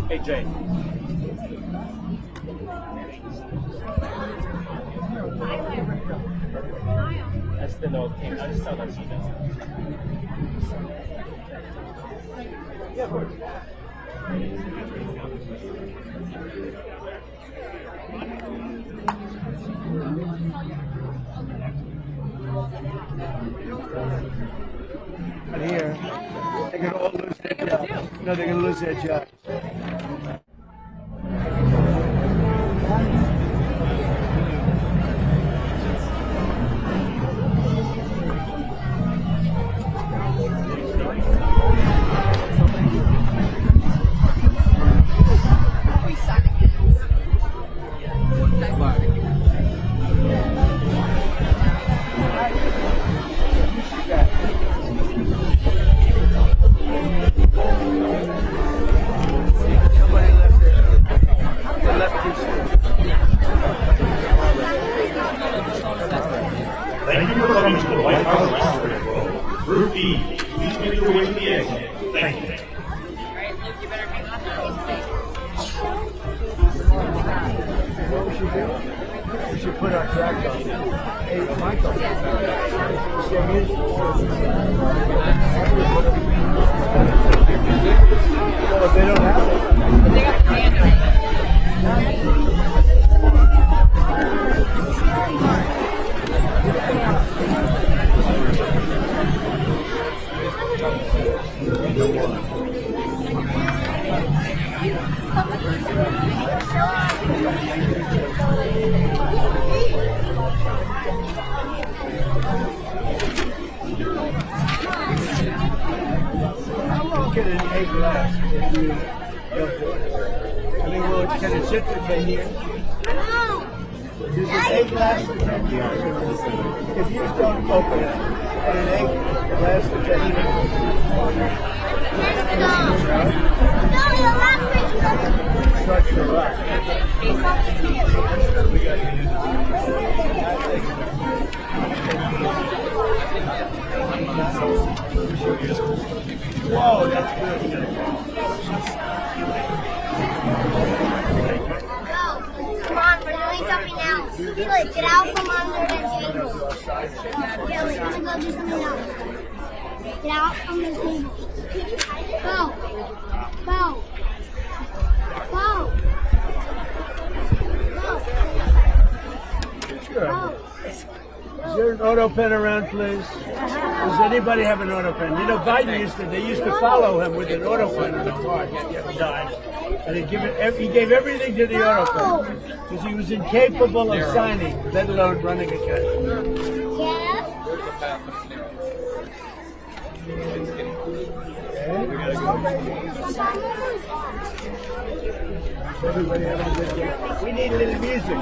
Hey, Jay. That's the North King. I just saw that she does. Yeah, of course. But here, they're going to all lose their job. No, they're going to lose their job. Thank you for coming to the White House Restaurant World. Group B, please make your way to the exit. Thank you. Alright, Luke, you better hang on. What was she doing? We should put our track on. Hey, Michael. Well, they don't have it. They got the band. How long can an egg last if you go for it? I mean, can it sit for 10 years? Does an egg last for 10 years? If you don't open it, can an egg last for 10 years? No, you're laughing. Starts to rot. Whoa, that's good. Come on, we're doing something else. Felix, get out from under the table. Felix, let's go do something else. Get out from the table. Go. Go. Go. Sure. Is there an auto pen around, please? Does anybody have an auto pen? You know, Biden they used to follow him with an auto pen in the car. He died. And he gave everything to the auto pen because he was incapable of signing, let alone running a country. Everybody having a good day? We need a little music.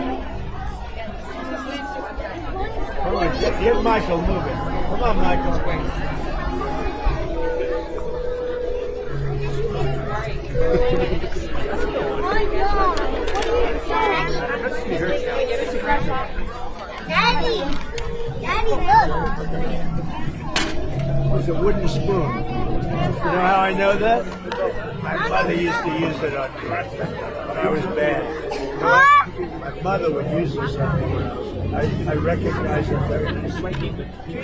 Come on, get Michael moving. Come on, Michael. Daddy, look. It's a wooden spoon. You know how I know that? My mother used to use it on me when I was bad. My mother would use this on me. I recognized her very nicely. She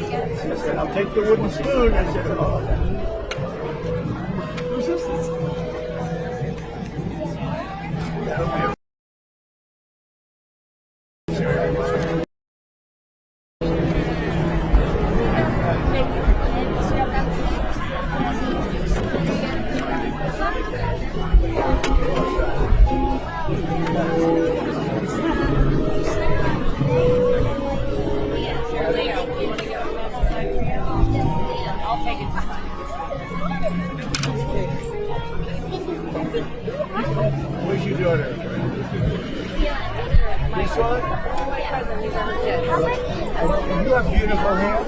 said, I'll take the wooden spoon. I said, oh. I'll take it. Where's your daughter? This one? You have beautiful hair.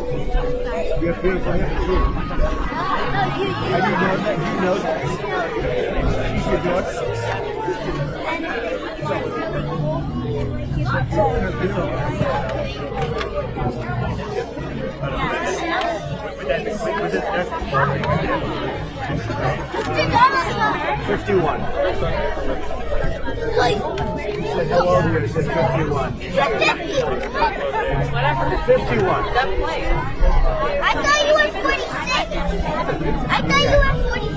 You have beautiful hair too. How do you know that? You know that? She's your daughter? $51. How old are you? It said 51. 51. I thought you were 46. I thought you were 46.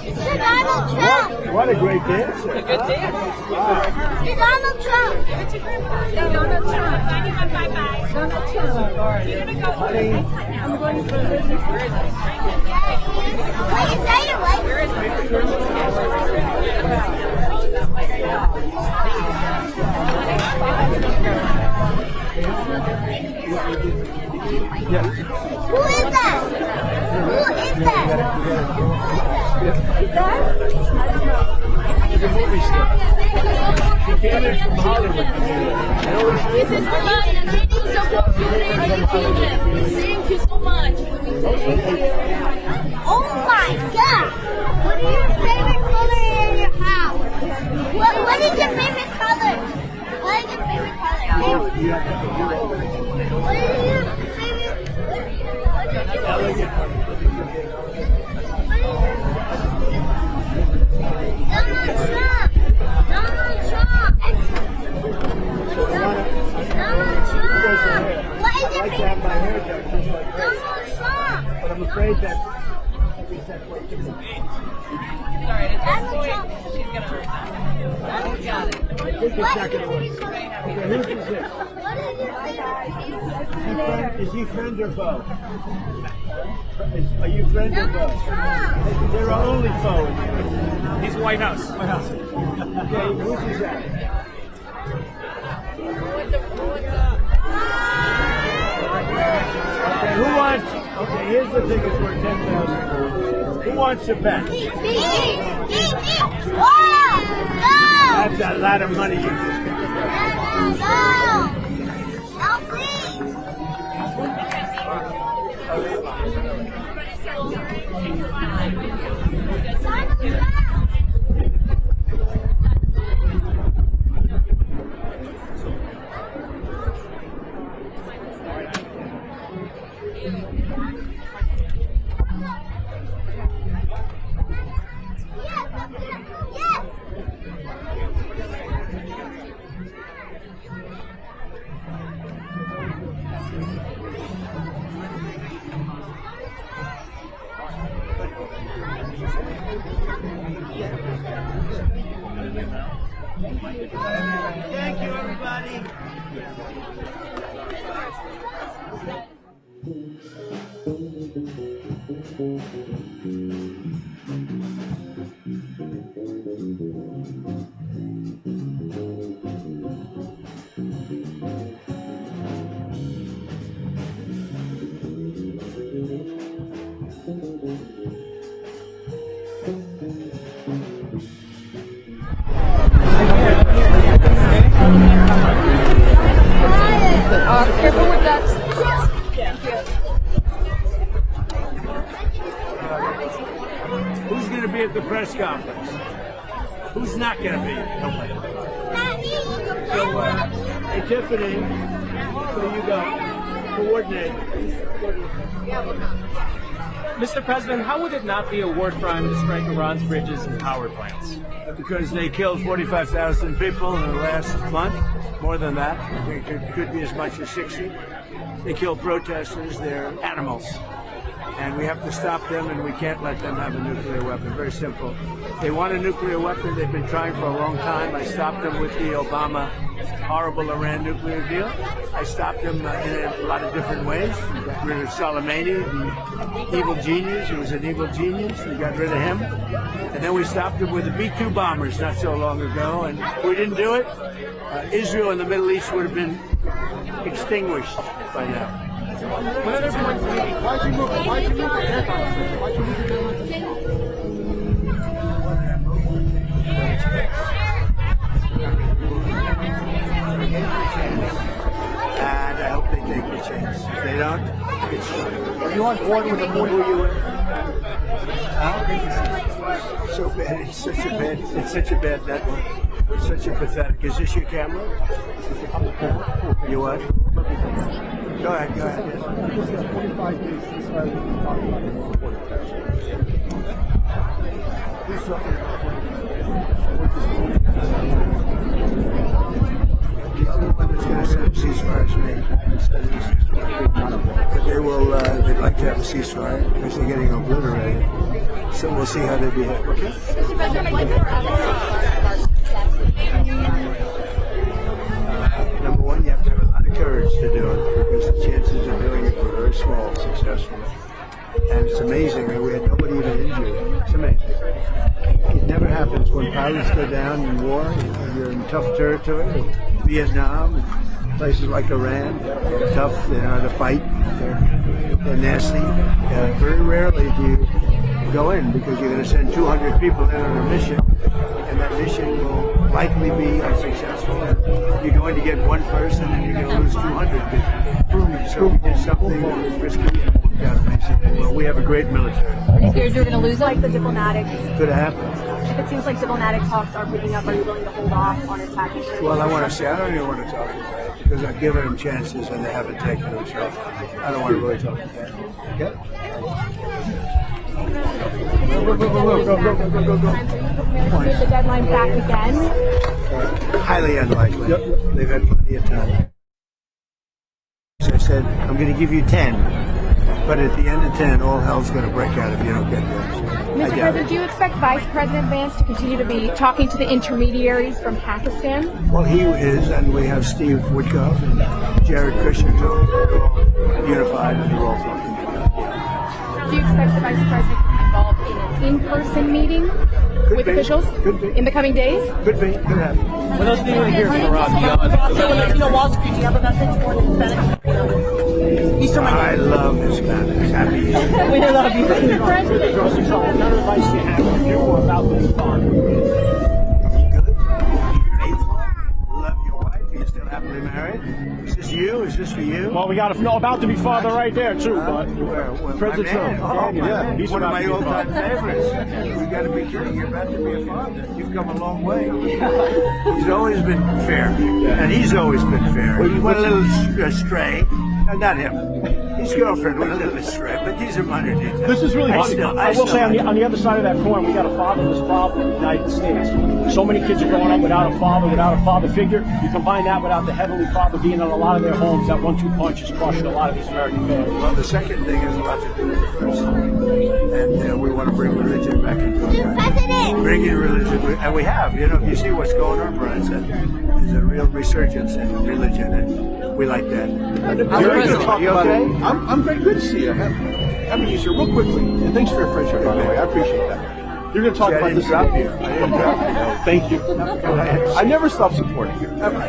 It's Donald Trump. What a great dancer. A good dance. Wow. It's Donald Trump. Give it to Grandpa. Donald Trump. Bye-bye. Donald Trump. You're going to go for it. I'm going to visit. Where is it? What you say it was? Where is it? Yes. Who is that? Who is that? She's a movie star. She came in from Hollywood. This is thank you so much. Oh my God! What is your favorite color in your house? What is your favorite color? What is your favorite color? What is your favorite? Sorry, at this point, she's gonna hurt that. Got it. Take a second away. Okay, whose is this? Is he friend or foe? Are you friend or foe? They're our only foe. He's White House. Okay, whose is that? Okay, who wants? Okay, here's the thing: it's worth 10,000. Who wants a bet? That's a lot of money you just Thank you, everybody. Careful with that. Who's going to be at the press conference? Who's not going to be? Nobody. So, hey, Tiffany, so you go. Coordinate. Mr. President, how would it not be a war crime to strike Iran's bridges and power plants? Because they killed 45,000 people in the last month, more than that. I think it could be as much as 60. They kill protesters, they're animals. And we have to stop them, and we can't let them have a nuclear weapon. Very simple. They want a nuclear weapon. They've been trying for a long time. I stopped them with the Obama horrible Iran nuclear deal. I stopped them in a lot of different ways. We got rid of Soleimani, the evil genius. He was an evil genius. We got rid of him. And then we stopped them with the B-2 bombers not so long ago. And if we didn't do it, Israel and the Middle East would have been extinguished by now. Why'd you move the And I hope they take the chance. If they don't, it's Are you on board with the who you with? So bad. It's such a bad network. It's such a pathetic. Is this your camera? You what? Go ahead. Ceasefires made. But they will. They'd like to have a ceasefire because they're getting obliterated. So we'll see how they behave. Okay. Number one, you have to have a lot of courage to do it because the chances of doing it were very small successfully. And it's amazing that we had nobody even injured. It's amazing. It never happens when pilots go down in war. You're in tough territory. Vietnam, places like Iran, they're tough. They know how to fight. They're nasty. Very rarely do you go in because you're going to send 200 people in on a mission, and that mission will likely be unsuccessful. You're going to get one person, and you're going to lose 200 people. So we did something that was risky. Well, we have a great military. Are you scared you're going to lose like the diplomatic? Could have happened. If it seems like diplomatic talks are picking up, are you willing to hold off on attacking? Well, I want to say I don't even want to talk about it because I've given them chances and they haven't taken them. So I don't want to really talk about it. Okay? Go. Push the deadline back again? Highly unlikely. They've had plenty of time. So I said, I'm going to give you 10. But at the end of 10, all hell's going to break out if you don't get there. So Mr. President, do you expect Vice President Vance to continue to be talking to the intermediaries from Pakistan? Well, he is, and we have Steve Witkoff and Jared Kushner, too. They're all unified, and they're all talking together. Do you expect the Vice President to be involved in an in-person meeting with officials in the coming days? Could be. Could happen. For those of you who are here from Iran, Wall Street, do you have a message for the Hispanics? Easter Monday. I love Hispanics. Happy Easter. We love you. Mr. President, another advice you have for you or about this farm. Love your wife. You're still happily married. Is this you? Is this for you? Well, we got about to be father right there too, but President Trump. Yeah, He's one of about my to be all-time father. favorites. You got to be kidding! You're about to be a father. You've come a long way. He's always been fair, and he's always been fair. He went a little astray. Not him. His girlfriend went a little astray, but these are minor details. This is really. I will say like on the other side of that coin, we got a fatherless problem in the United States. So many kids are growing up without a father figure. You combine that without the Heavenly Father being in a lot of their homes. That 1-2 punch is crushing a lot of these American families. Well, the second thing has a lot to do with the first, and we want to bring religion back into it. Bring in religion, and we have. You know, if you see what's going on, Brian said, there's a real resurgence in religion, and we like that. You okay? I'm very good to see you. Happy Easter. Real quickly, and thanks for your friendship, by the way. I appreciate that. You're going to talk about this. I didn't drop you. Thank you. I never stop supporting you. Ever.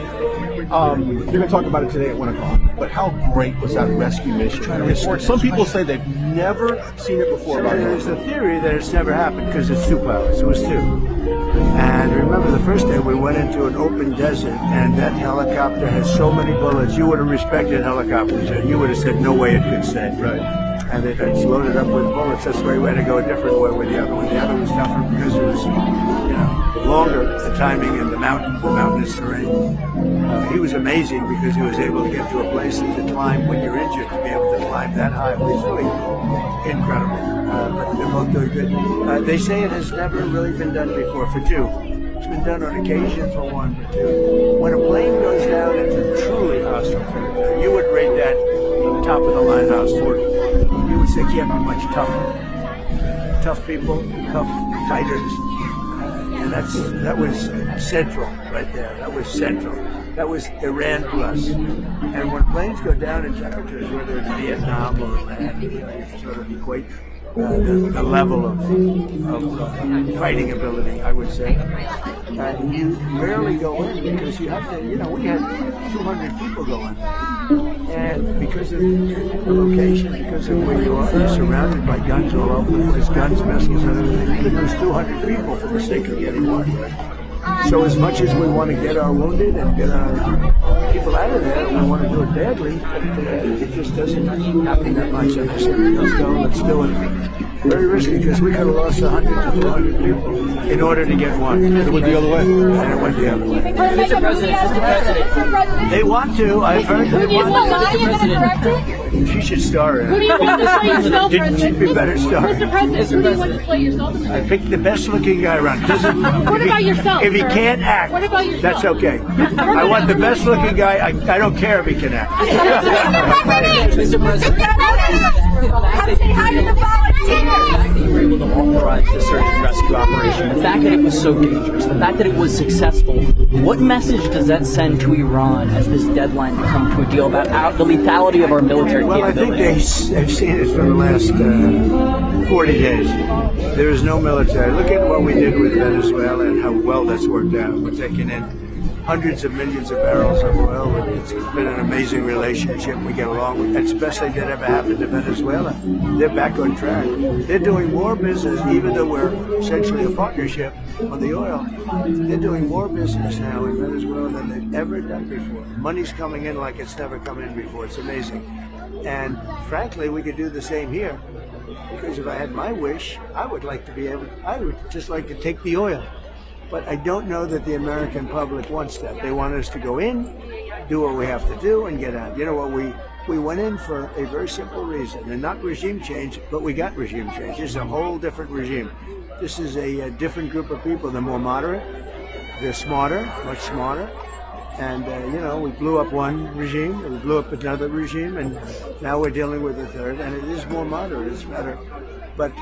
You're going to talk about it today at 1 o'clock. But how great was that rescue mission? Some people say they've never seen it before. There's a theory that it's never happened because it's 2 pilots. It was 2. And remember, the first day we went into an open desert, and that helicopter has so many bullets. You would have respected helicopters, and you would have said, no way it could stay. Right. And it's loaded up with bullets. That's why we had to go a different way with the other one. The other was tougher because it was, longer, the timing and the mountainous terrain. He was amazing because he was able to get to a place and to climb when you're injured, to be able to climb that high. Well, he's really incredible. But they're both doing good. They say it has never really been done before for 2. It's been done on occasion for 1, but 2. When a plane goes down into truly hostile territory, you would rate that top of the line hostile. You would say can't be much tougher. Tough people, tough fighters. And that was central right there. That was central. That was Iran plus. And when planes go down in territories, whether it's Vietnam or Iran, you sort of equate the level of fighting ability, I would say. You rarely go in because you have to, we had 200 people going. And because of the location, because of where you are, you're surrounded by guns all over the place, guns, missiles, and everything. You could lose 200 people for the sake of getting one. So as much as we want to get our wounded and get our people out of there, we want to do it badly, but it just doesn't happen that much. And I said, let's go, let's do it. Very risky because we could have lost 100 to 200 people in order to get one. It went the other way. And it went the other way. Mr. President. They want to. I've heard they want to. She should star in it. Who do you want to play yourself, President? She'd be better starring. Mr. President, who do you want to play yourself? I picked the best looking guy around. What about yourself? If he sir? can't act, What about yourself? that's okay. I want the best looking guy. I don't care if he can act. Mr. President. Come say hi to the volunteers. You were able to authorize the search and rescue operation. The fact that it was so dangerous, the fact that it was successful, what message does that send to Iran as this deadline comes to a deal about the lethality of our military Well, I think capabilities? they've seen it for the last 40 days. There is no military. Look at what we did with Venezuela and how well that's worked out. We're taking in hundreds of millions of barrels of oil. It's been an amazing relationship. We get along. It's the best thing that ever happened to Venezuela. They're back on track. They're doing more business, even though we're essentially a partnership on the oil. They're doing more business now in Venezuela than they've ever done before. Money's coming in like it's never come in before. It's amazing. And frankly, we could do the same here. Because if I had my wish, I would just like to take the oil. But I don't know that the American public wants that. They want us to go in, do what we have to do, and get out. You know what? We went in for a very simple reason, and not regime change, but we got regime change. This is a whole different regime. This is a different group of people. They're more moderate. They're smarter, much smarter. And, we blew up one regime, we blew up another regime, and now we're dealing with a third, and it is more moderate, it's better. But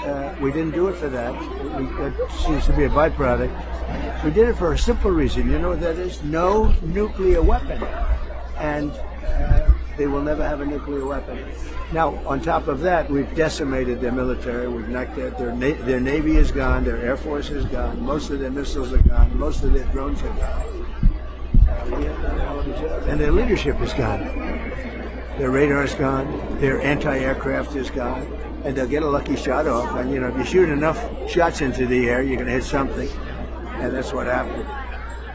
we didn't do it for that. It seems to be a byproduct. We did it for a simple reason. You know what that is? No nuclear weapon. And they will never have a nuclear weapon. Now, on top of that, we've decimated their military. We've knocked out their Navy is gone, their Air Force is gone, most of their missiles are gone, most of their drones are gone. We have done a hell of a job. And their leadership is gone. Their radar is gone, their anti-aircraft is gone, and they'll get a lucky shot off. And, if you shoot enough shots into the air, you're going to hit something. And that's what happened.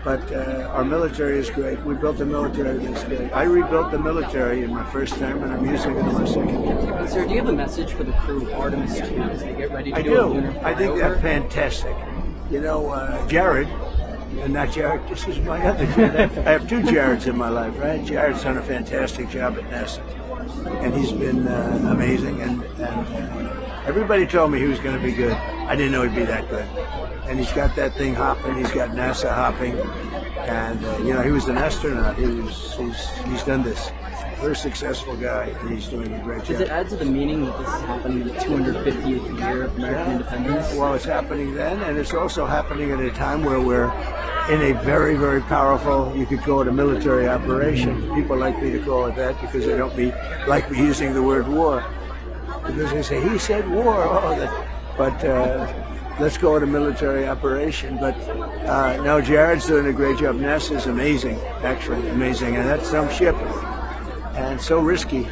But our military is great. We built a military that's great. I rebuilt the military in my first term, and I'm using it in my second term. Sir, do you have a message for the crew of Artemis II as they get ready to do a lunar flyover? I think they're fantastic. Jared, and not Jared, this is my other Jared. I have two Jareds in my life, right? Jared's done a fantastic job at NASA, and he's been amazing. And everybody told me he was going to be good. I didn't know he'd be that good. And he's got that thing hopping. He's got NASA hopping, and he was an astronaut. He's done this. Very successful guy, and he's doing a great job. Does it add to the meaning that this is happening in the 250th year of American independence? Well, it's happening then, and it's also happening at a time where we're in a very, very powerful, you could call it a military operation. People like me to call it that because they don't like me using the word war. Because they say, he said war. Let's go with a military operation. But no, Jared's doing a great job. NASA's amazing, actually amazing, and that's some ship, and so risky.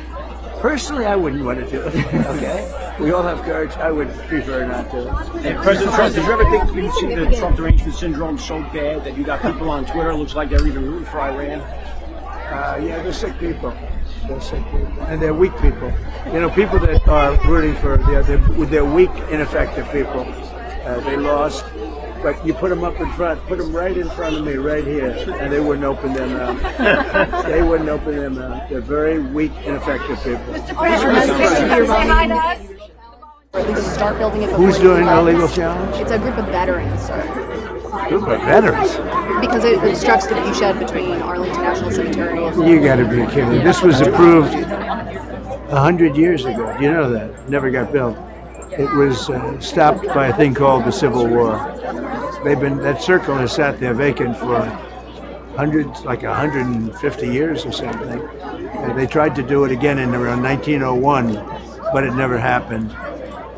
Personally, I wouldn't want to do it. Okay, we all have courage. I would prefer not to. Hey, President Trump, did you ever think you'd see the Trump derangement syndrome so bad that you got people on Twitter? It looks like they're even rooting for Iran. Yeah, they're sick people. They're sick people, and they're weak people. People that are rooting for they're weak, ineffective people. They lost, but you put them up in front, put them right in front of me, right here, and they wouldn't open their mouth. They wouldn't open their mouth. They're very weak, ineffective people. Mr. President, or at least start building it. Who's doing the legal challenge? It's a group of veterans, sir. Group of veterans? Because it obstructs the viewshed between Arlington National Cemetery and... You got to be kidding. This was approved 100 years ago. Do you know that? Never got built. It was stopped by a thing called the Civil War. That circle has sat there vacant for like 150 years or something. And they tried to do it again in around 1901, but it never happened.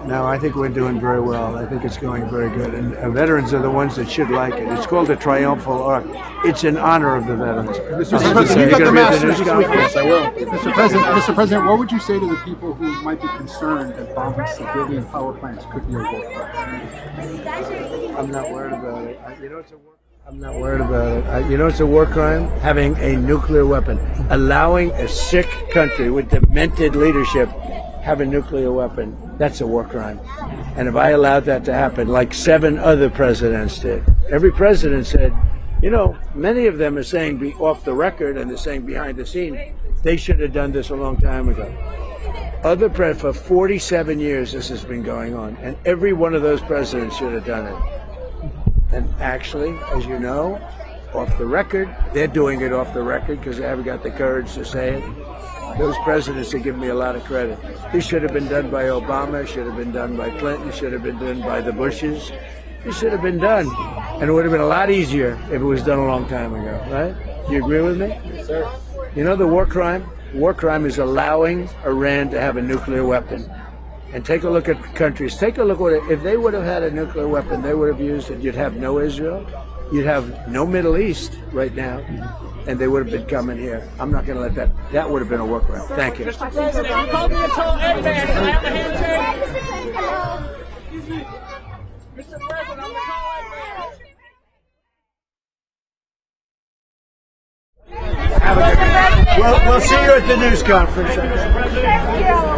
Now, I think we're doing very well. I think it's going very good. And veterans are the ones that should like it. It's called a triumphal arc. It's in honor of the veterans. Mr. President, you got the message this week. Yes, I will. Mr. President, what would you say to the people who might be concerned that bombing civilian power plants could be a war crime? I'm not worried about it. I'm not worried about it. It's a war crime? Having a nuclear weapon. Allowing a sick country with demented leadership have a nuclear weapon. That's a war crime. And if I allowed that to happen, like 7 other presidents did, every president said, many of them are saying off the record and they're saying behind the scene, they should have done this a long time ago. For 47 years this has been going on, and every one of those presidents should have done it. And actually, as you know, off the record, they're doing it off the record because they haven't got the courage to say it. Those presidents are giving me a lot of credit. This should have been done by Obama, should have been done by Clinton, should have been done by the Bushes. This should have been done. And it would have been a lot easier if it was done a long time ago, right? Do you agree with me? Yes, sir. The war crime? War crime is allowing Iran to have a nuclear weapon. And take a look at countries. Take a look if they would have had a nuclear weapon, they would have used it. You'd have no Israel. You'd have no Middle East right now. And they would have been coming here. I'm not going to let that. That would have been a workaround. Thank you. Mr. President, you called me a tall egg man. Can I have a handshake? Excuse me. Mr. President, I'm a tall egg man. We'll see you at the news conference. Thank you.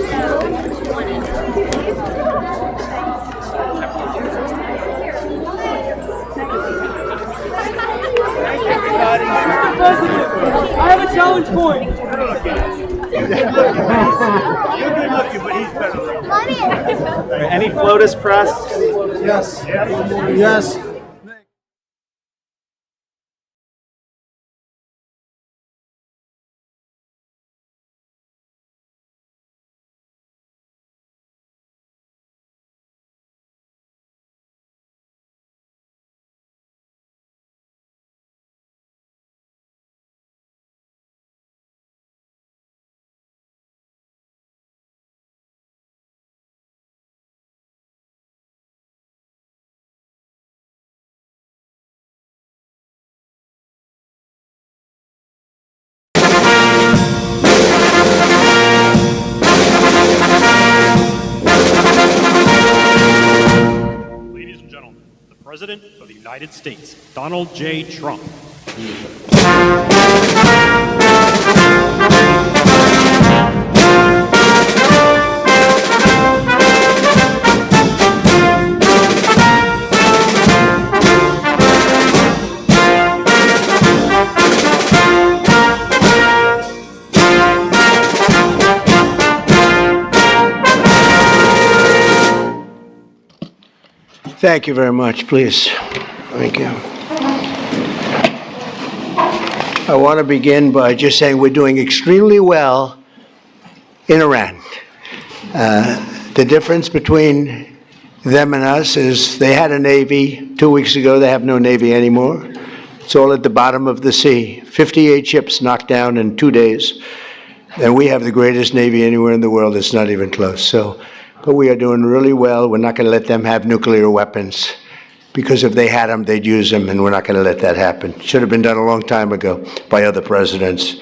I have a challenge point. You're good looking, but he's better looking. Any FLOTUS press? Yes. Yes. Ladies and gentlemen, the President of the United States, Donald J. Trump. Thank you very much, please. Thank you. I want to begin by just saying we're doing extremely well in Iran. The difference between them and us is they had a navy 2 weeks ago. They have no navy anymore. It's all at the bottom of the sea. 58 ships knocked down in 2 days. And we have the greatest navy anywhere in the world. It's not even close. But we are doing really well. We're not going to let them have nuclear weapons, because if they had them, they'd use them, and we're not going to let that happen. Should have been done a long time ago by other presidents.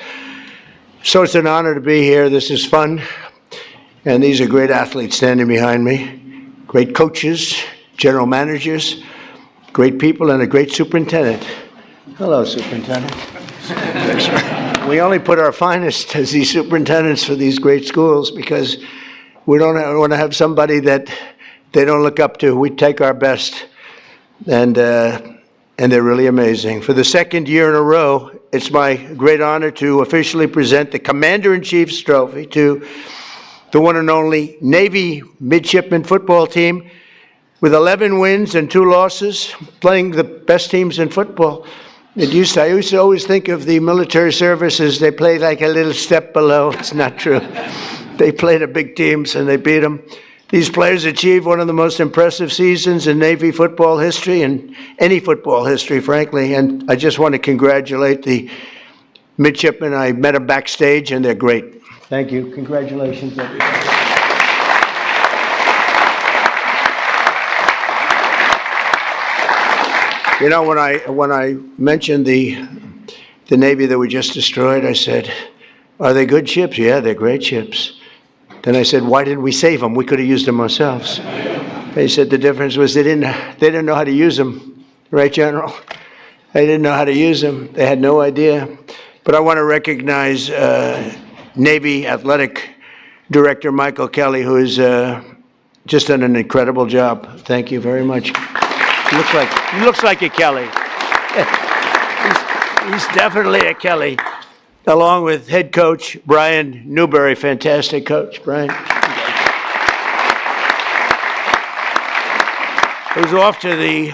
So it's an honor to be here. This is fun. And these are great athletes standing behind me, great coaches, general managers, great people, and a great superintendent. Hello, superintendent. We only put our finest as these superintendents for these great schools because we don't want to have somebody that they don't look up to. We take our best, and they're really amazing. For the second year in a row, it's my great honor to officially present the Commander-in-Chief's Trophy to the one and only Navy Midshipman football team with 11 wins and 2 losses, playing the best teams in football. I used to always think of the military services, they played like a little step below. It's not true. They played the big teams and they beat them. These players achieved one of the most impressive seasons in Navy football history and any football history, frankly. And I just want to congratulate the midshipmen. I met them backstage and they're great. Thank you. Congratulations, everybody. You know, when I mentioned the Navy that we just destroyed, I said, "Are they good ships?" "Yeah, they're great ships." Then I said, "Why didn't we save them? We could have used them ourselves." They said the difference was they didn't know how to use them, right, General? They didn't know how to use them. They had no idea. But I want to recognize Navy Athletic Director Michael Kelly, who has just done an incredible job. Thank you very much. He looks like a Kelly. He's definitely a Kelly. Along with head coach Brian Newberry, fantastic coach, Brian. Who's off to the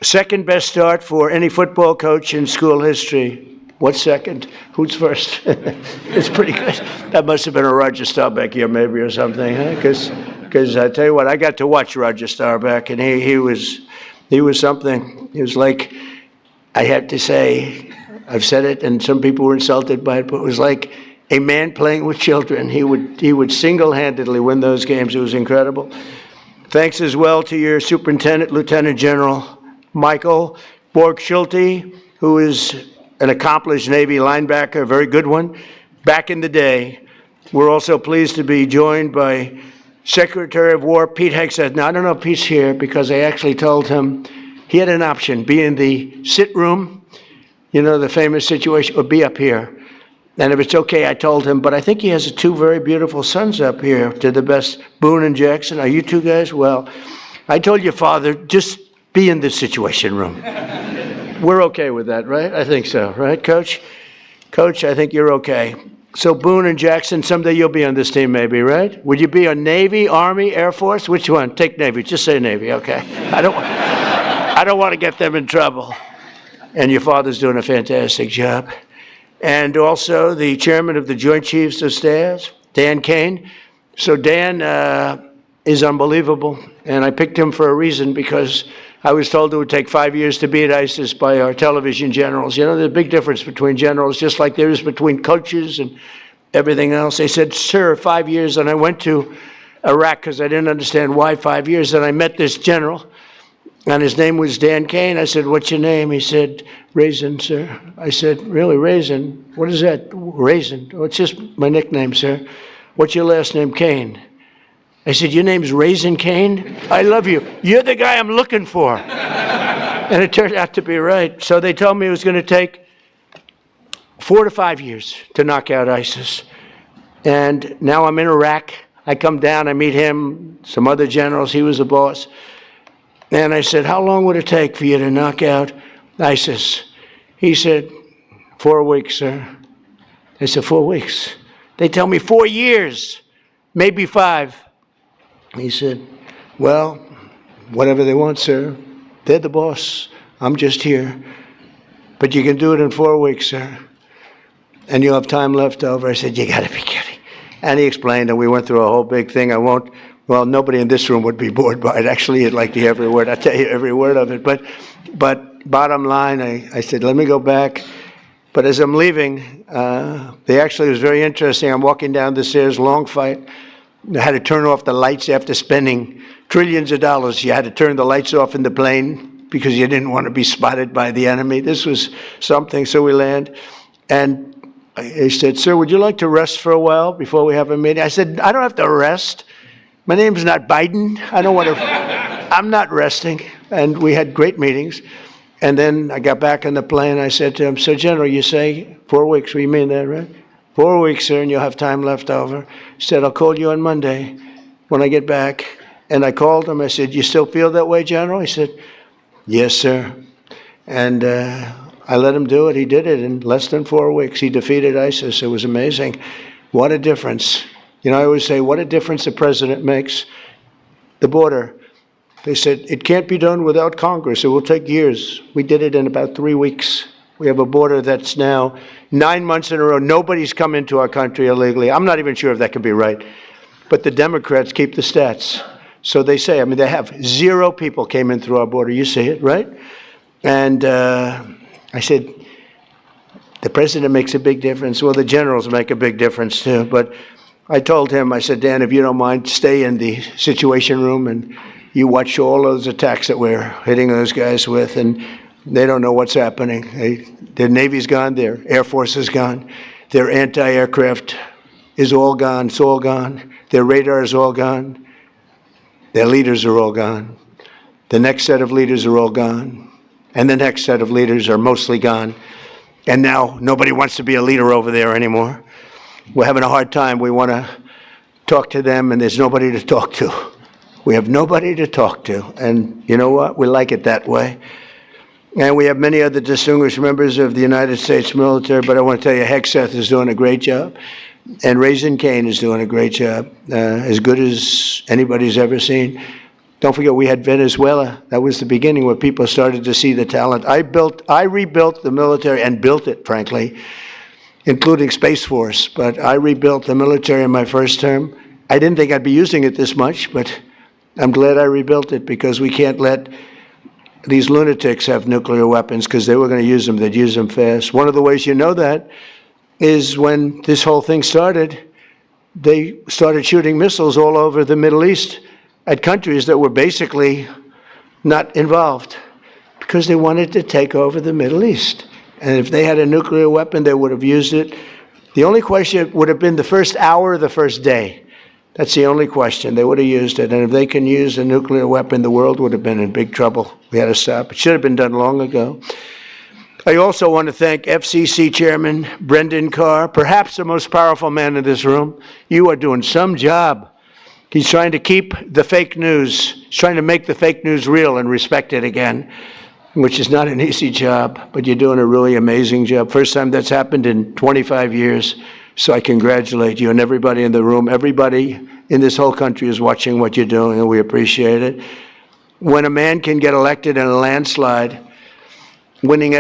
second best start for any football coach in school history. What's second? Who's first? It's pretty good. That must have been a Roger Staubach year maybe or something, huh? Because I tell you what, I got to watch Roger Staubach, and he was something. He was like, I have to say, I've said it, and some people were insulted by it, but it was like a man playing with children. He would single-handedly win those games. It was incredible. Thanks as well to your superintendent, Lieutenant General Michael Borg-Schulte, who is an accomplished Navy linebacker, a very good one, back in the day. We're also pleased to be joined by Secretary of War Pete Hegseth. Now, I don't know if Pete's here because I actually told him he had an option, be in the sit room, you know, the famous situation, or be up here. And if it's okay, I told him, but I think he has two very beautiful sons up here, to the best, Boone and Jackson. Are you two guys? Well, I told your father, just be in the Situation Room. We're okay with that, right? I think so, right, Coach? Coach, I think you're okay. So Boone and Jackson, someday you'll be on this team maybe, right? Would you be on Navy, Army, Air Force? Which one? Take Navy. Just say Navy, okay? I don't want to get them in trouble. And your father's doing a fantastic job. And also the chairman of the Joint Chiefs of Staff, Dan Kane. So Dan is unbelievable, and I picked him for a reason, because I was told it would take 5 years to beat ISIS by our television generals. You know, there's a big difference between generals, just like there is between coaches and everything else. They said, sir, 5 years, and I went to Iraq because I didn't understand why 5 years, and I met this general, and his name was Dan Kane. I said, what's your name? He said, Raisin, sir. I said, really, Raisin? What is that? Raisin? Oh, it's just my nickname, sir. What's your last name? Kane. I said, your name's Raisin Kane? I love you. You're the guy I'm looking for. And it turned out to be right. So they told me it was going to take 4 to 5 years to knock out ISIS. And now I'm in Iraq. I come down, I meet him, some other generals. He was the boss. And I said, how long would it take for you to knock out ISIS? He said, 4 weeks, sir. I said, 4 weeks. They tell me 4 years, maybe 5. He said, well, whatever they want, sir. They're the boss. I'm just here. But you can do it in 4 weeks, sir. And you'll have time left over. I said, you got to be kidding. And he explained, and we went through a whole big thing. Well, nobody in this room would be bored by it. Actually, you'd like to hear every word. I'll tell you every word of it. But bottom line, I said, let me go back. But as I'm leaving, it was very interesting. I'm walking down the stairs, long fight. I had to turn off the lights after spending trillions of dollars. You had to turn the lights off in the plane because you didn't want to be spotted by the enemy. This was something. So we land. And he said, sir, would you like to rest for a while before we have a meeting? I said, I don't have to rest. My name's not Biden. I don't want to, I'm not resting. And we had great meetings. And then I got back on the plane. I said to him, so General, you say 4 weeks. We mean that, right? 4 weeks, sir, and you'll have time left over. He said, I'll call you on Monday when I get back. And I called him. I said, you still feel that way, General? He said, yes, sir. And I let him do it. He did it in less than 4 weeks. He defeated ISIS. It was amazing. What a difference. You know, I always say, what a difference the president makes. The border. They said, it can't be done without Congress. It will take years. We did it in about 3 weeks. We have a border that's now 9 months in a row. Nobody's come into our country illegally. I'm not even sure if that could be right. But the Democrats keep the stats. So they say, I mean, they have 0 people came in through our border. You see it, right? And I said, the president makes a big difference. Well, the generals make a big difference too. But I told him, I said, Dan, if you don't mind, stay in the Situation Room and you watch all those attacks that we're hitting those guys with, and they don't know what's happening. Their Navy's gone, their Air Force is gone, their anti-aircraft is all gone, it's all gone, their radar is all gone, their leaders are all gone, the next set of leaders are all gone, and the next set of leaders are mostly gone, and now nobody wants to be a leader over there anymore. We're having a hard time. We want to talk to them, and there's nobody to talk to. We have nobody to talk to, and you know what? We like it that way. And we have many other distinguished members of the United States military, but I want to tell you, Hexeth is doing a great job, and Raisin Kane is doing a great job, as good as anybody's ever seen. Don't forget, we had Venezuela. That was the beginning where people started to see the talent. I rebuilt the military and built it, frankly, including Space Force, but I rebuilt the military in my first term. I didn't think I'd be using it this much, but I'm glad I rebuilt it, because we can't let these lunatics have nuclear weapons, because they were going to use them. They'd use them fast. One of the ways you know that is when this whole thing started, they started shooting missiles all over the Middle East at countries that were basically not involved, because they wanted to take over the Middle East. And if they had a nuclear weapon, they would have used it. The only question would have been the first hour or the first day. That's the only question. They would have used it. And if they can use a nuclear weapon, the world would have been in big trouble. We had to stop. It should have been done long ago. I also want to thank FCC Chairman Brendan Carr, perhaps the most powerful man in this room. You are doing some job. He's trying to keep the fake news, he's trying to make the fake news real and respected again, which is not an easy job, but you're doing a really amazing job. First time that's happened in 25 years, so I congratulate you and everybody in the room. Everybody in this whole country is watching what you're doing, and we appreciate it. When a man can get elected in a landslide, winning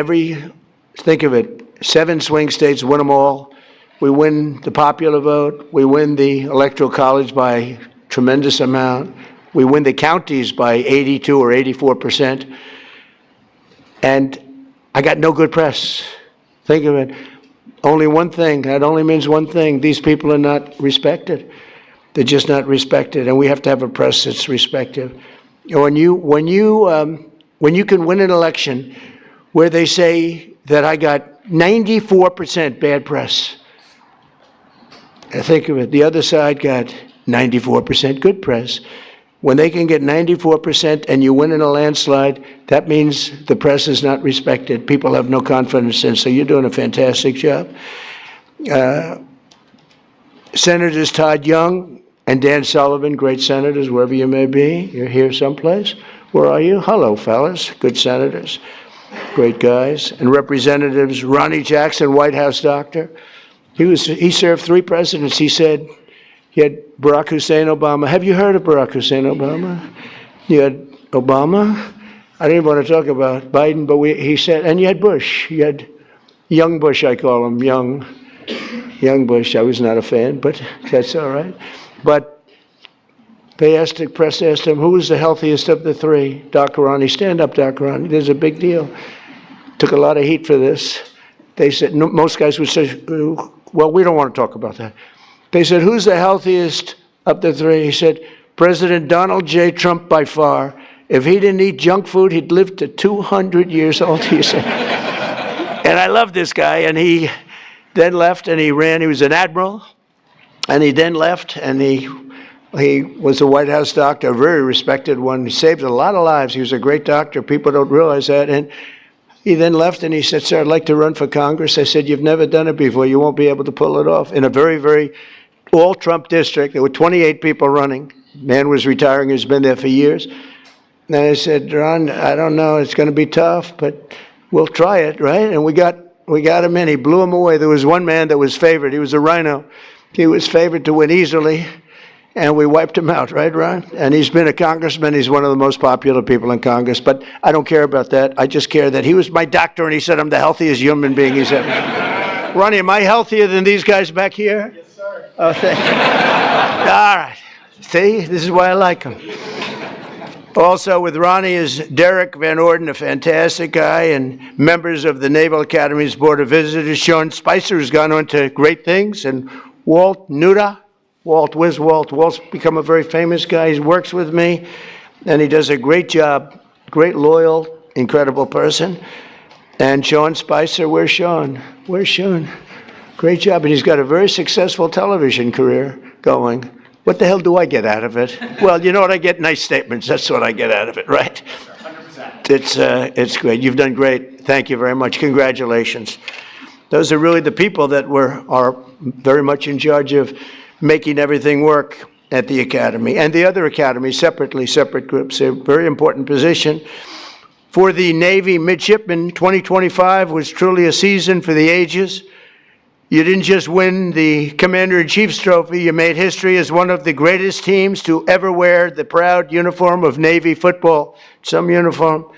think of it, 7 swing states, win them all. We win the popular vote. We win the electoral college by a tremendous amount. We win the counties by 82 or 84%. And I got no good press. Think of it. Only one thing. That only means one thing. These people are not respected. They're just not respected. And we have to have a press that's respected. When you can win an election where they say that I got 94% bad press. Think of it. The other side got 94% good press. When they can get 94% and you win in a landslide, that means the press is not respected. People have no confidence in. So you're doing a fantastic job. Senators Todd Young and Dan Sullivan, great senators, wherever you may be. You're here someplace. Where are you? Hello, fellas. Good senators. Great guys. And Representatives Ronnie Jackson, White House doctor. He served 3 presidents. He said he had Barack Hussein Obama. Have you heard of Barack Hussein Obama? You had Obama. I didn't want to talk about Biden, but he said, and you had Bush. You had young Bush, I call him, young Bush. I was not a fan, but that's all right. But the press asked him, who was the healthiest of the 3? Doc Ronnie. Stand up, Doc Ronnie. There's a big deal. Took a lot of heat for this. They said, no, most guys would say, well, we don't want to talk about that. They said, who's the healthiest of the 3? He said, President Donald J. Trump by far. If he didn't eat junk food, he'd live to 200 years old, he said. And I love this guy. And he then left and he ran. He was an admiral. And he then left and he was a White House doctor, a very respected one. He saved a lot of lives. He was a great doctor. People don't realize that. And he then left and he said, sir, I'd like to run for Congress. I said, you've never done it before. You won't be able to pull it off. In a very, very all-Trump district, there were 28 people running. Man was retiring. He's been there for years. And I said, Ron, I don't know. It's going to be tough, but we'll try it, right? And we got him in. He blew him away. There was one man that was favored. He was a rhino. He was favored to win easily. And we wiped him out, right, Ron? And he's been a congressman. He's one of the most popular people in Congress. But I don't care about that. I just care that he was my doctor, and he said I'm the healthiest human being he's ever. Ronnie, am I healthier than these guys back here? Yes, sir. Oh, thank you. All right. See, this is why I like him. Also with Ronnie is Derek Van Orden, a fantastic guy, and members of the Naval Academy's Board of Visitors. Sean Spicer has gone on to great things, and Walt Nuda. Where's Walt? Walt's become a very famous guy. He works with me, and he does a great job. Great, loyal, incredible person. And Sean Spicer, where's Sean? Where's Sean? Great job. And he's got a very successful television career going. What the hell do I get out of it? Well, you know what I get? Nice statements. That's what I get out of it, right? 100%. It's great. You've done great. Thank you very much. Congratulations. Those are really the people that are very much in charge of making everything work at the Academy. And the other academies, separate groups, a very important position. For the Navy midshipmen, 2025 was truly a season for the ages. You didn't just win the Commander-in-Chief's trophy, you made history as one of the greatest teams to ever wear the proud uniform of Navy football. Some uniform.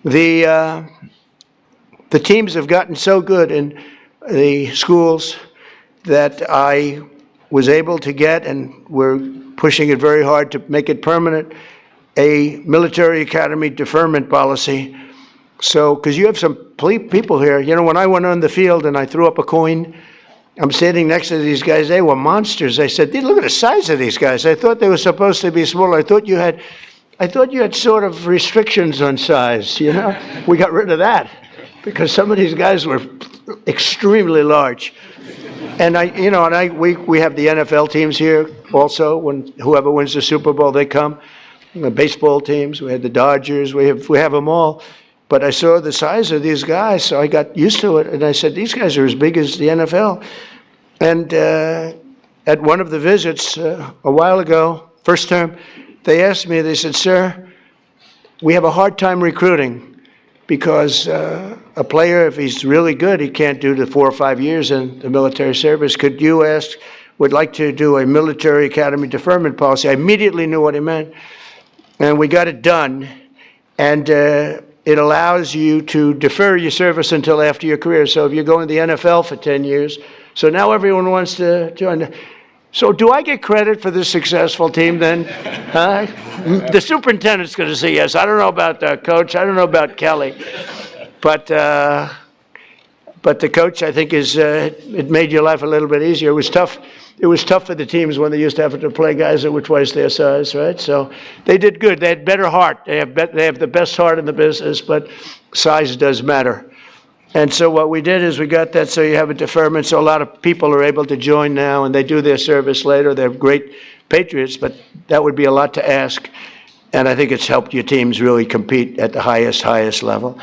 The teams have gotten so good in the schools that I was able to get, and we're pushing it very hard to make it permanent, a military academy deferment policy. So, because you have some people here, you know, when I went on the field and I threw up a coin, I'm standing next to these guys, they were monsters. I said, look at the size of these guys. I thought they were supposed to be smaller. I thought you had sort of restrictions on size, you know? We got rid of that because some of these guys were extremely large. And we have the NFL teams here also. When whoever wins the Super Bowl, they come. The baseball teams, we had the Dodgers, we have them all. But I saw the size of these guys, so I got used to it. And I said, these guys are as big as the NFL. And at one of the visits a while ago, first term, they asked me, they said, sir, we have a hard time recruiting because a player, if he's really good, he can't do the 4 or 5 years in the military service. Could you would like to do a military academy deferment policy? I immediately knew what he meant. And we got it done. And it allows you to defer your service until after your career. So if you're going to the NFL for 10 years, so now everyone wants to join. So do I get credit for this successful team then? The superintendent's going to say yes. I don't know about the coach. I don't know about Kelly. But the coach, I think, it made your life a little bit easier. It was tough. It was tough for the teams when they used to have to play guys that were twice their size, right? So they did good. They had better heart. They have the best heart in the business, but size does matter. And so what we did is we got that so you have a deferment, so a lot of people are able to join now, and they do their service later. They're great patriots, but that would be a lot to ask. And I think it's helped your teams really compete at the highest level.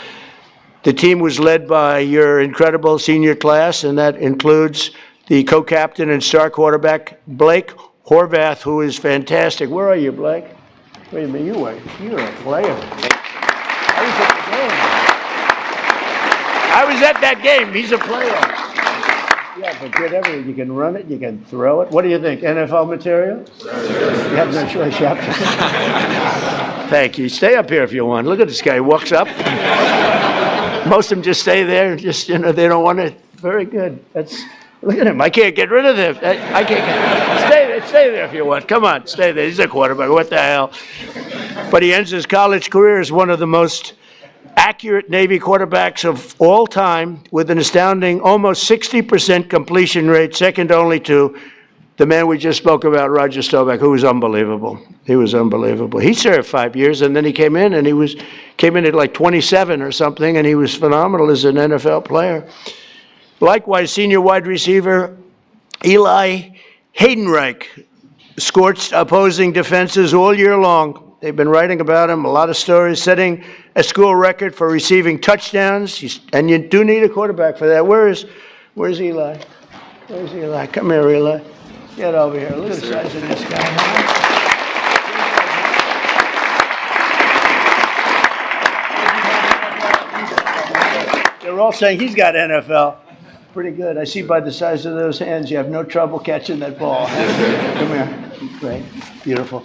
The team was led by your incredible senior class, and that includes the co-captain and star quarterback, Blake Horvath, who is fantastic. Where are you, Blake? Wait a minute, you're a player. I was at that game. He's a player. Yeah, but good everything. You can run it, you can throw it. What do you think, NFL material? You have no choice, you have to. Thank you. Stay up here if you want. Look at this guy. He walks up. Most of them just stay there. Just, they don't want it. Very good. Look at him. I can't get rid of him. I can't stay there if you want. Come on, stay there. He's a quarterback. What the hell? But he ends his college career as one of the most accurate Navy quarterbacks of all time with an astounding almost 60% completion rate, second only to the man we just spoke about, Roger Staubach, who was unbelievable. He was unbelievable. He served 5 years, and then he came in, and came in at like 27 or something, and he was phenomenal as an NFL player. Likewise, senior wide receiver Eli Haydenreich scorched opposing defenses all year long. They've been writing about him, a lot of stories, setting a school record for receiving touchdowns. And you do need a quarterback for that. Where's Eli? Where's Eli? Come here, Eli. Get over here. Look at the size of this guy. They're all saying he's got NFL. Pretty good. I see by the size of those hands, you have no trouble catching that ball. Come here. Great. Beautiful.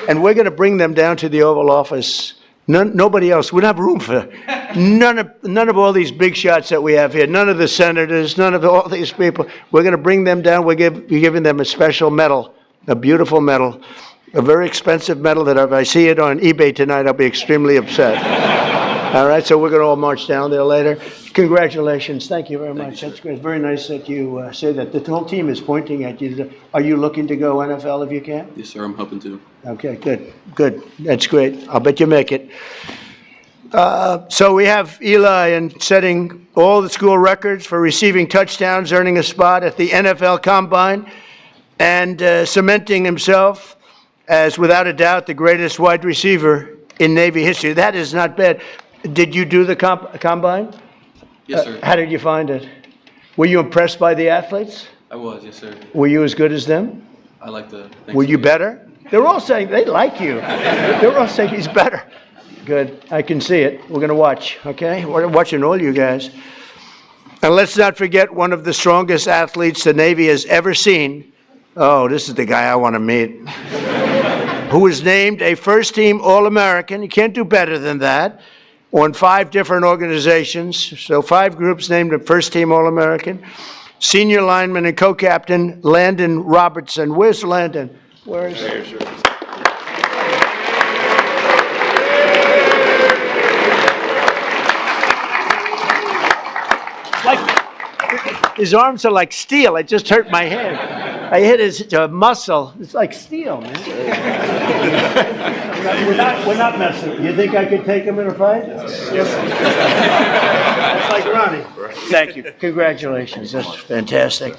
And we're going to bring them down to the Oval Office. Nobody else. We don't have room for none of all these big shots that we have here. None of the senators, none of all these people. We're going to bring them down. We're giving them a special medal, a beautiful medal, a very expensive medal that if I see it on eBay tonight, I'll be extremely upset. All right, so we're going to all march down there later. Congratulations. Thank you very much. That's great. Very nice that you say that. The whole team is pointing at you. Are you looking to go NFL if you can? Yes, sir. I'm hoping to. Okay, good. That's great. I'll bet you make it. So we have Eli and setting all the school records for receiving touchdowns, earning a spot at the NFL Combine, and cementing himself as, without a doubt, the greatest wide receiver in Navy history. That is not bad. Did you do the Combine? Yes, sir. How did you find it? Were you impressed by the athletes? I was, yes, sir. Were you as good as them? I like the... Were you better? They're all saying they like you. They're all saying he's better. Good. I can see it. We're going to watch, okay? We're watching all you guys. And let's not forget one of the strongest athletes the Navy has ever seen. Oh, this is the guy I want to meet. Who was named a first-team All-American. You can't do better than that. On 5 different organizations. So 5 groups named a first-team All-American. Senior lineman and co-captain Landon Robertson. Where's Landon? Where is he? His arms are like steel. It just hurt my hand. I hit his muscle. It's like steel, man. We're not messing. You think I could take him in a fight? Yes. That's like Ronnie. Thank you. Congratulations. That's fantastic.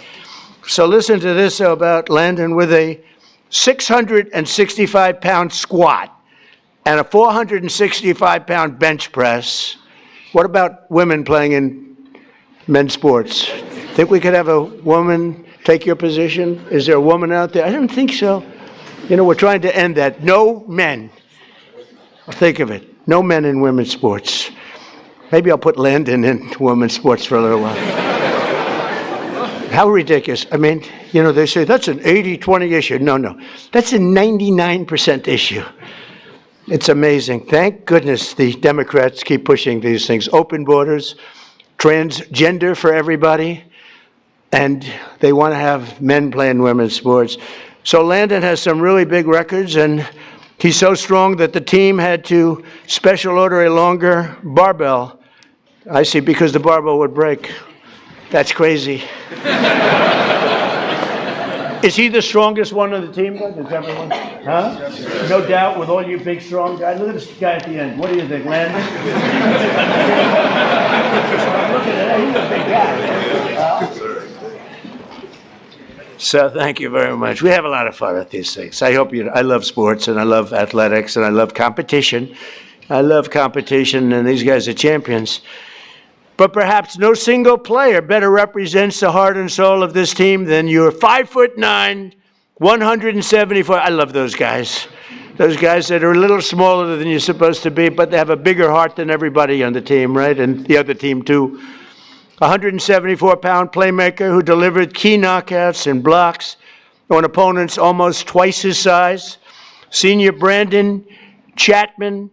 So listen to this about Landon with a 665-pound squat and a 465-pound bench press. What about women playing in men's sports? Think we could have a woman take your position? Is there a woman out there? I don't think so. You know, we're trying to end that. No men. Think of it. No men in women's sports. Maybe I'll put Landon in women's sports for a little while. How ridiculous. I mean, you know, they say that's an 80-20 issue. No. That's a 99% issue. It's amazing. Thank goodness the Democrats keep pushing these things. Open borders, transgender for everybody, and they want to have men playing women's sports. So Landon has some really big records, and he's so strong that the team had to special order a longer barbell. I see, because the barbell would break. That's crazy. Is he the strongest one on the team? Is everyone? Huh? No doubt, with all you big, strong guys. Look at this guy at the end. What do you think, Landon? Look at that. He's a big guy. So thank you very much. We have a lot of fun at these things. I hope you. I love sports, and I love athletics, and I love competition. I love competition, and these guys are champions. But perhaps no single player better represents the heart and soul of this team than your 5'9", 174. I love those guys. Those guys that are a little smaller than you're supposed to be, but they have a bigger heart than everybody on the team, right? And the other team, too. 174-pound playmaker who delivered key knockouts and blocks on opponents almost twice his size. Senior Brandon Chapman.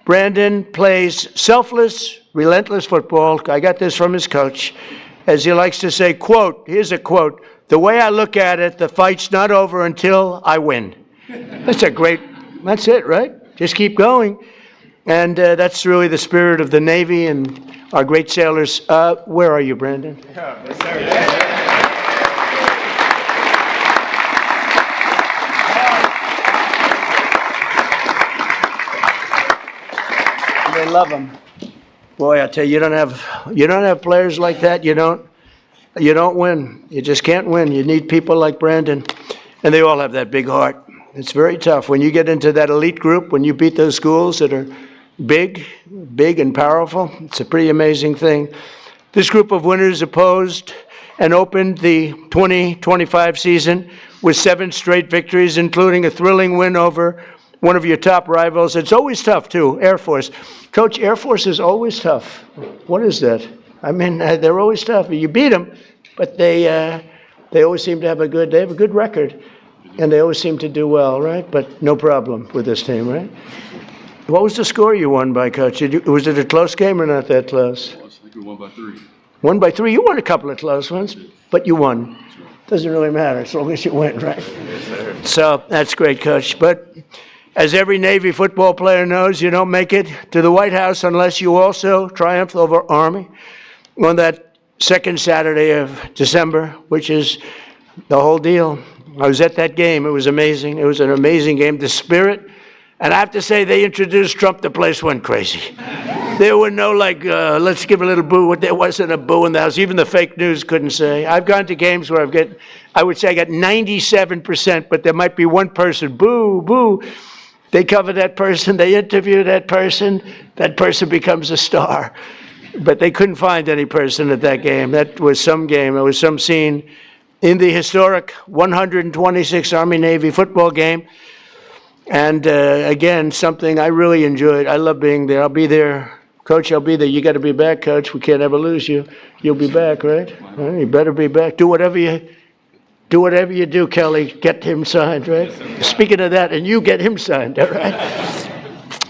Brandon plays selfless, relentless football. I got this from his coach. As he likes to say, quote, here's a quote, "The way I look at it, the fight's not over until I win." That's it, right? Just keep going. And that's really the spirit of the Navy and our great sailors. Where are you, Brandon? They love them. Boy, I tell you, you don't have players like that. You don't win. You just can't win. You need people like Brandon, and they all have that big heart. It's very tough when you get into that elite group. When you beat those schools that are big and powerful, it's a pretty amazing thing. This group of winners opposed and opened the 2025 season with 7 straight victories, including a thrilling win over one of your top rivals. It's always tough, too, Air Force. Coach, Air Force is always tough. What is that? I mean, they're always tough. You beat them, but they always seem to have a good record, and they always seem to do well, right? But no problem with this team, right? What was the score you won by, Coach? Was it a close game or not that close? I think we won by 3. 1 by 3. You won a couple of close ones, but you won. Doesn't really matter as long as you win, right? Yes, sir. So that's great, Coach. But as every Navy football player knows, you don't make it to the White House unless you also triumph over Army on that second Saturday of December, which is the whole deal. I was at that game. It was amazing. It was an amazing game. The spirit, and I have to say, they introduced Trump. The place went crazy. There were no, let's give a little boo. There wasn't a boo in the house. Even the fake news couldn't say. I've gone to games where I would say I got 97%, but there might be one person, boo, boo. They cover that person, they interview that person becomes a star. But they couldn't find any person at that game. That was some game. It was some scene in the historic 126 Army-Navy football game. And again, something I really enjoyed. I love being there. I'll be there. Coach, I'll be there. You got to be back, Coach. We can't ever lose you. You'll be back, right? You better be back. Do whatever you do, Kelly. Get him signed, right? Yes, speaking of that, and you get him signed, all right?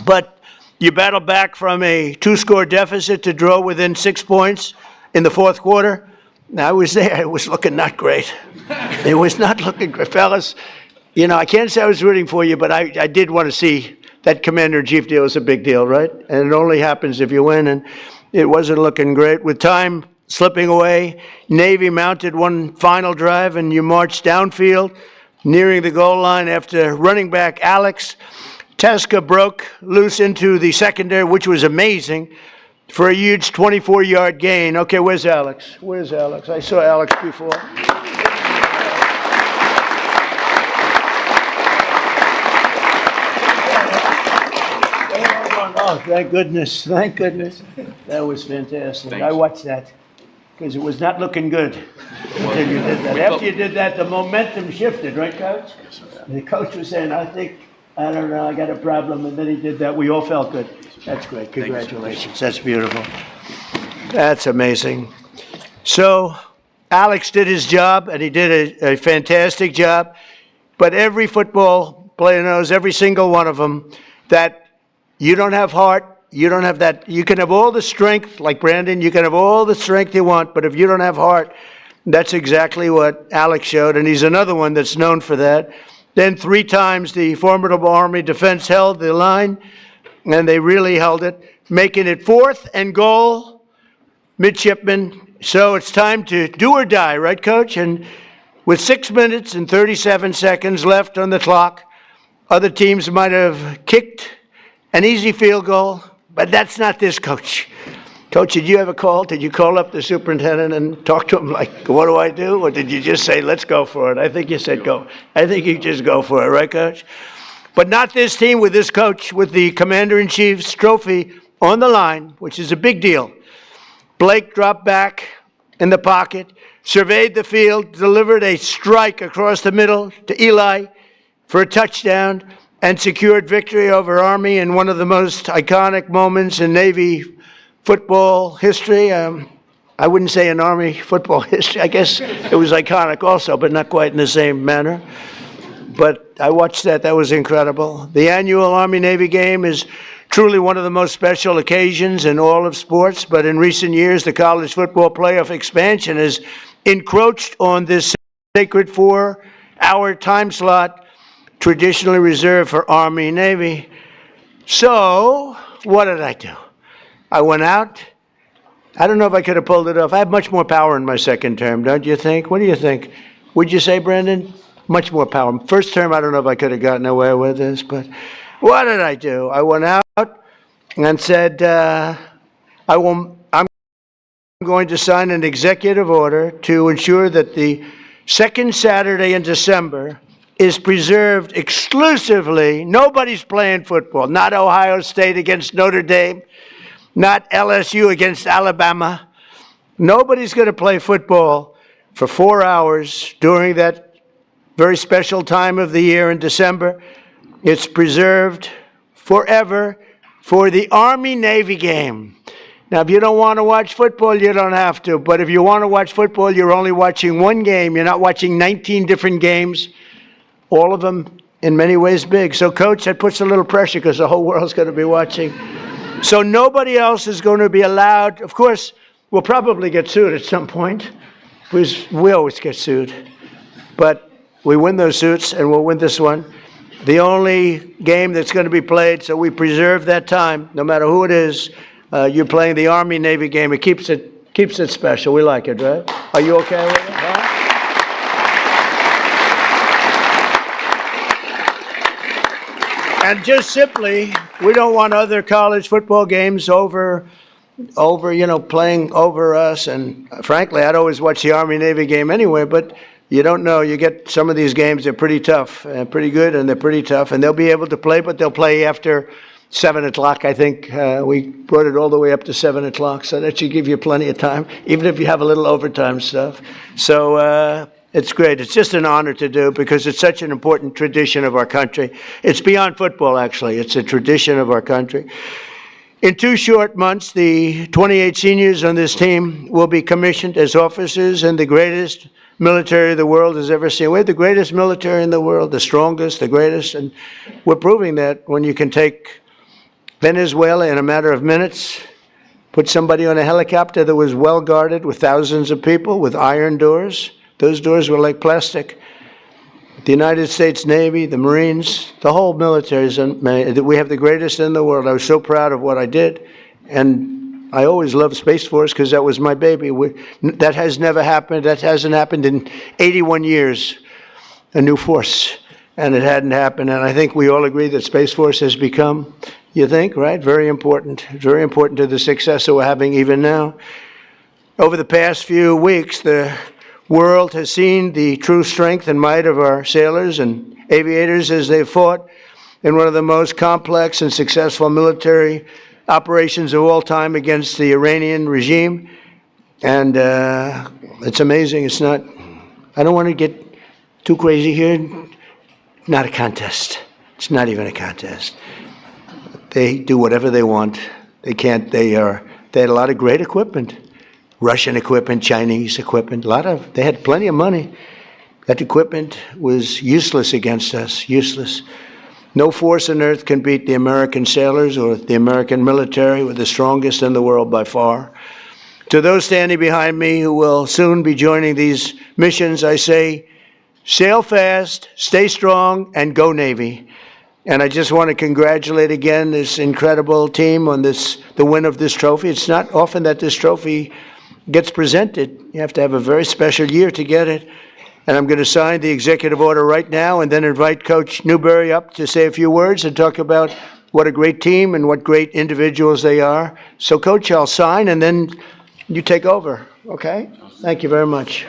But you battled back from a 2-score deficit to draw within 6 points in the fourth quarter. Now, I was there. It was looking not great. It was not looking great. Fellas, you know, I can't say I was rooting for you, but I did want to see that commander-in-chief deal. Is a big deal, right? And it only happens if you win, and it wasn't looking great. With time slipping away, Navy mounted one final drive, and you marched downfield, nearing the goal line after running back Alex Teska broke loose into the secondary, which was amazing, for a huge 24-yard gain. Okay, where's Alex? Where's Alex? I saw Alex before. Oh, thank goodness. Thank goodness. That was fantastic. I watched that because it was not looking good until you did that. After you did that, the momentum shifted, right, Coach? The coach was saying, I don't know, I got a problem. And then he did that. We all felt good. That's great. Congratulations. That's beautiful. That's amazing. So Alex did his job, and he did a fantastic job. But every football player knows, every single one of them, that you don't have heart, you don't have that. You can have all the strength, like Brandon, you can have all the strength you want, but if you don't have heart, that's exactly what Alex showed, and he's another one that's known for that. Then 3 times the formidable Army defense held the line, and they really held it, making it 4th and goal, midshipmen. So it's time to do or die, right, Coach? And with 6 minutes and 37 seconds left on the clock, other teams might have kicked an easy field goal, but that's not this, Coach. Coach, did you have a call? Did you call up the superintendent and talk to him like, what do I do? Or did you just say, let's go for it? I think you said go. I think you just go for it, right, Coach? But not this team with this coach, with the Commander-in-Chief's trophy on the line, which is a big deal. Blake dropped back in the pocket, surveyed the field, delivered a strike across the middle to Eli for a touchdown, and secured victory over Army in one of the most iconic moments in Navy football history. I wouldn't say in Army football history. I guess it was iconic also, but not quite in the same manner. But I watched that. That was incredible. The annual Army-Navy game is truly one of the most special occasions in all of sports, but in recent years, the college football playoff expansion has encroached on this sacred 4-hour time slot traditionally reserved for Army-Navy. So, what did I do? I went out. I don't know if I could have pulled it off. I have much more power in my second term, don't you think? What do you think? Would you say, Brandon? Much more power. First term, I don't know if I could have gotten away with this, but what did I do? I went out and said, I'm going to sign an executive order to ensure that the second Saturday in December is preserved exclusively. Nobody's playing football. Not Ohio State against Notre Dame. Not LSU against Alabama. Nobody's going to play football for 4 hours during that very special time of the year in December. It's preserved forever for the Army-Navy game. Now, if you don't want to watch football, you don't have to. But if you want to watch football, you're only watching one game. You're not watching 19 different games, all of them in many ways big. So, Coach, that puts a little pressure because the whole world's going to be watching. So nobody else is going to be allowed. Of course, we'll probably get sued at some point, because we always get sued. But we win those suits, and we'll win this one. The only game that's going to be played, so we preserve that time, no matter who it is. You're playing the Army-Navy game. It keeps it special. We like it, right? Are you okay with it? Huh? And just simply, we don't want other college football games over, playing over us. And frankly, I'd always watch the Army-Navy game anyway, but you don't know. You get some of these games, they're pretty tough, and pretty good, and they're pretty tough. And they'll be able to play, but they'll play after 7 o'clock, I think. We brought it all the way up to 7 o'clock, so that should give you plenty of time, even if you have a little overtime stuff. So it's great. It's just an honor to do, because it's such an important tradition of our country. It's beyond football, actually. It's a tradition of our country. In 2 short months, the 28 seniors on this team will be commissioned as officers in the greatest military the world has ever seen. We're the greatest military in the world, the strongest, the greatest, and we're proving that when you can take Venezuela in a matter of minutes, put somebody on a helicopter that was well guarded with thousands of people with iron doors. Those doors were like plastic. The United States Navy, the Marines, the whole military, we have the greatest in the world. I was so proud of what I did, and I always loved Space Force because that was my baby. That has never happened. That hasn't happened in 81 years, a new force, and it hadn't happened. And I think we all agree that Space Force has become, you think, right, very important to the success that we're having even now. Over the past few weeks, the world has seen the true strength and might of our sailors and aviators as they've fought in one of the most complex and successful military operations of all time against the Iranian regime. And it's amazing. It's not, I don't want to get too crazy here. Not a contest. It's not even a contest. They do whatever they want. They can't, they had a lot of great equipment. Russian equipment, Chinese equipment, they had plenty of money. That equipment was useless against us, useless. No force on earth can beat the American sailors or the American military. We're the strongest in the world by far. To those standing behind me who will soon be joining these missions, I say, sail fast, stay strong, and go Navy. And I just want to congratulate again this incredible team on the win of this trophy. It's not often that this trophy gets presented. You have to have a very special year to get it. And I'm going to sign the executive order right now and then invite Coach Newberry up to say a few words and talk about what a great team and what great individuals they are. So, Coach, I'll sign and then you take over, okay? Thank you very much.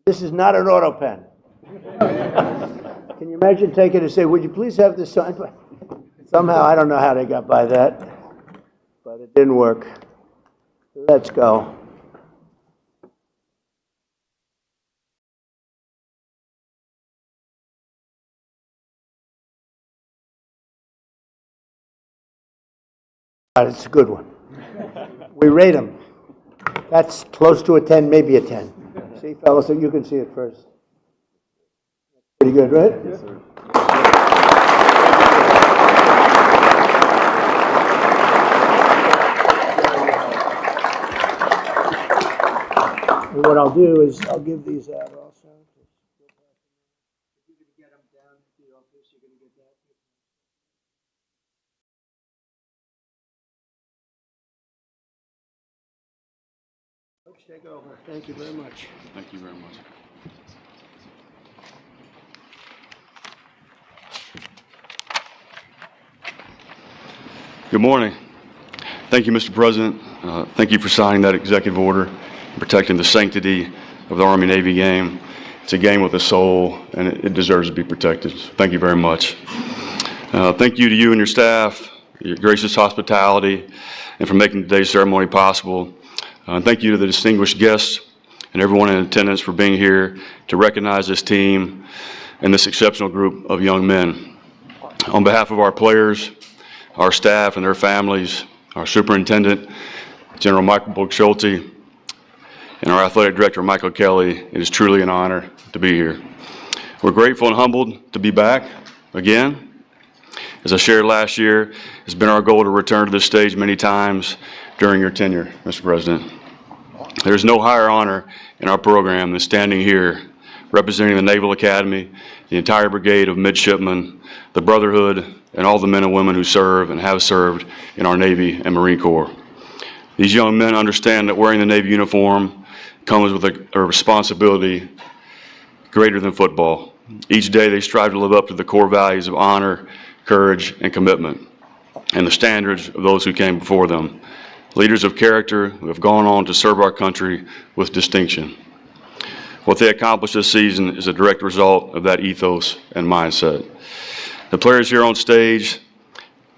This is not an auto pen. Can you imagine taking it and say, would you please have this signed? Somehow, I don't know how they got by that, but it didn't work. Let's go. It's a good one. We rate them. That's close to a 10, maybe a 10. See, fellas, so you can see it first. Pretty good, right? Yes, sir. And what I'll do is I'll give these out also. If you can get them down to the office, you're going to get that. Coach, take over. Thank you very much. Thank you very much. Good morning. Thank you, Mr. President. Thank you for signing that executive order and protecting the sanctity of the Army-Navy game. It's a game with a soul, and it deserves to be protected. Thank you very much. Thank you to you and your staff, your gracious hospitality, and for making today's ceremony possible. And thank you to the distinguished guests and everyone in attendance for being here to recognize this team and this exceptional group of young men. On behalf of our players, our staff and their families, our superintendent, General Michael Book-Schulte, and our athletic director, Michael Kelly, it is truly an honor to be here. We're grateful and humbled to be back again. As I shared last year, it's been our goal to return to this stage many times during your tenure, Mr. President. There's no higher honor in our program than standing here representing the Naval Academy, the entire brigade of midshipmen, the Brotherhood, and all the men and women who serve and have served in our Navy and Marine Corps. These young men understand that wearing the Navy uniform comes with a responsibility greater than football. Each day they strive to live up to the core values of honor, courage, and commitment, and the standards of those who came before them. Leaders of character who have gone on to serve our country with distinction. What they accomplished this season is a direct result of that ethos and mindset. The players here on stage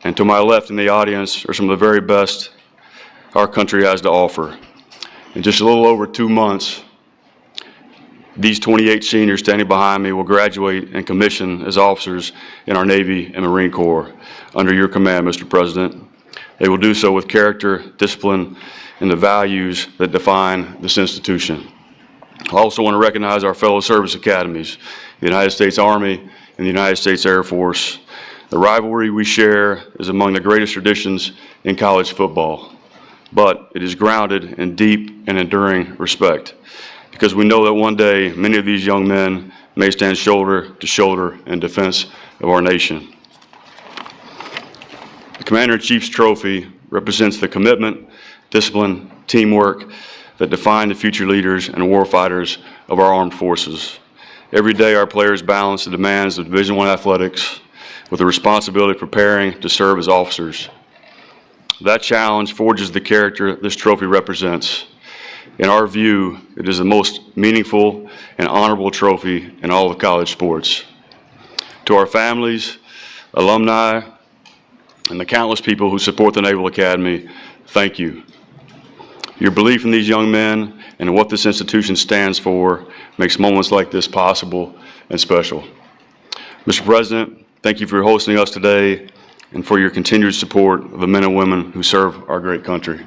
and to my left in the audience are some of the very best our country has to offer. In just a little over 2 months, these 28 seniors standing behind me will graduate and commission as officers in our Navy and Marine Corps under your command, Mr. President. They will do so with character, discipline, and the values that define this institution. I also want to recognize our fellow service academies, the United States Army and the United States Air Force. The rivalry we share is among the greatest traditions in college football, but it is grounded in deep and enduring respect, because we know that one day many of these young men may stand shoulder to shoulder in defense of our nation. The Commander-in-Chief's trophy represents the commitment, discipline, teamwork that define the future leaders and warfighters of our armed forces. Every day our players balance the demands of Division I athletics with the responsibility of preparing to serve as officers. That challenge forges the character this trophy represents. In our view, it is the most meaningful and honorable trophy in all of college sports. To our families, alumni, and the countless people who support the Naval Academy, thank you. Your belief in these young men and what this institution stands for makes moments like this possible and special. Mr. President, thank you for hosting us today and for your continued support of the men and women who serve our great country.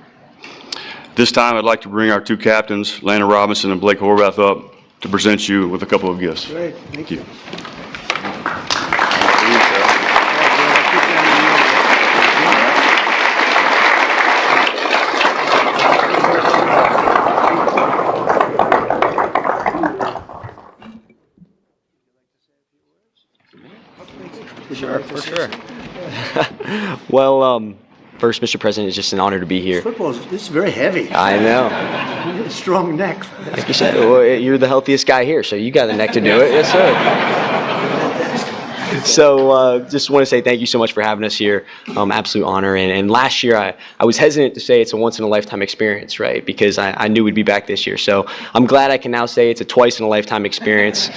This time, I'd like to bring our two captains, Lana Robinson and Blake Horvath, up to present you with a couple of gifts. Great, thank you. Sure, for sure. Well, first, Mr. President, it's just an honor to be here. This is very heavy. I know. You have a strong neck. Like you said, well, you're the healthiest guy here, so you got the neck to do it. Yes, sir. So just want to say thank you so much for having us here. Absolute honor. And last year, I was hesitant to say it's a once-in-a-lifetime experience, right? Because I knew we'd be back this year. So I'm glad I can now say it's a twice-in-a-lifetime experience.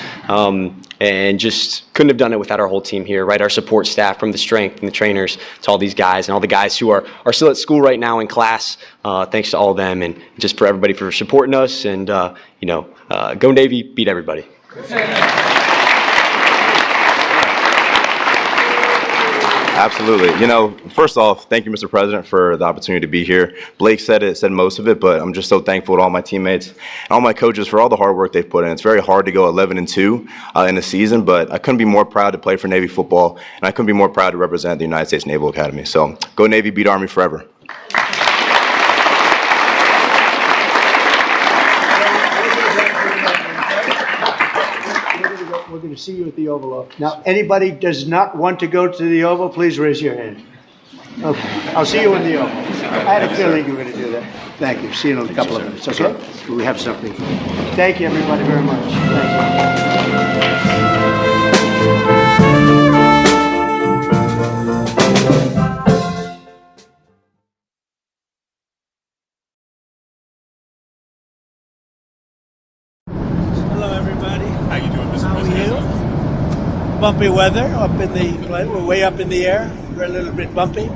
And just couldn't have done it without our whole team here, right? Our support staff, from the strength and the trainers to all these guys and all the guys who are still at school right now in class. Thanks to all of them, and just for everybody for supporting us. And, go Navy, beat everybody. Absolutely. First off, thank you, Mr. President, for the opportunity to be here. Blake said most of it, but I'm just so thankful to all my teammates and all my coaches for all the hard work they've put in. It's very hard to go 11-2 in the season, but I couldn't be more proud to play for Navy football, and I couldn't be more proud to represent the United States Naval Academy. So go Navy, beat Army forever. We're going to see you at the Oval. Now, anybody does not want to go to the Oval, please raise your hand. Okay, I'll see you in the Oval. I had a feeling you were going to do that. Thank you. See you in a couple of minutes, okay? We have something for you. Thank you, everybody, very much. Thank you. Bumpy weather up in the, we're way up in the air. We're a little bit bumpy.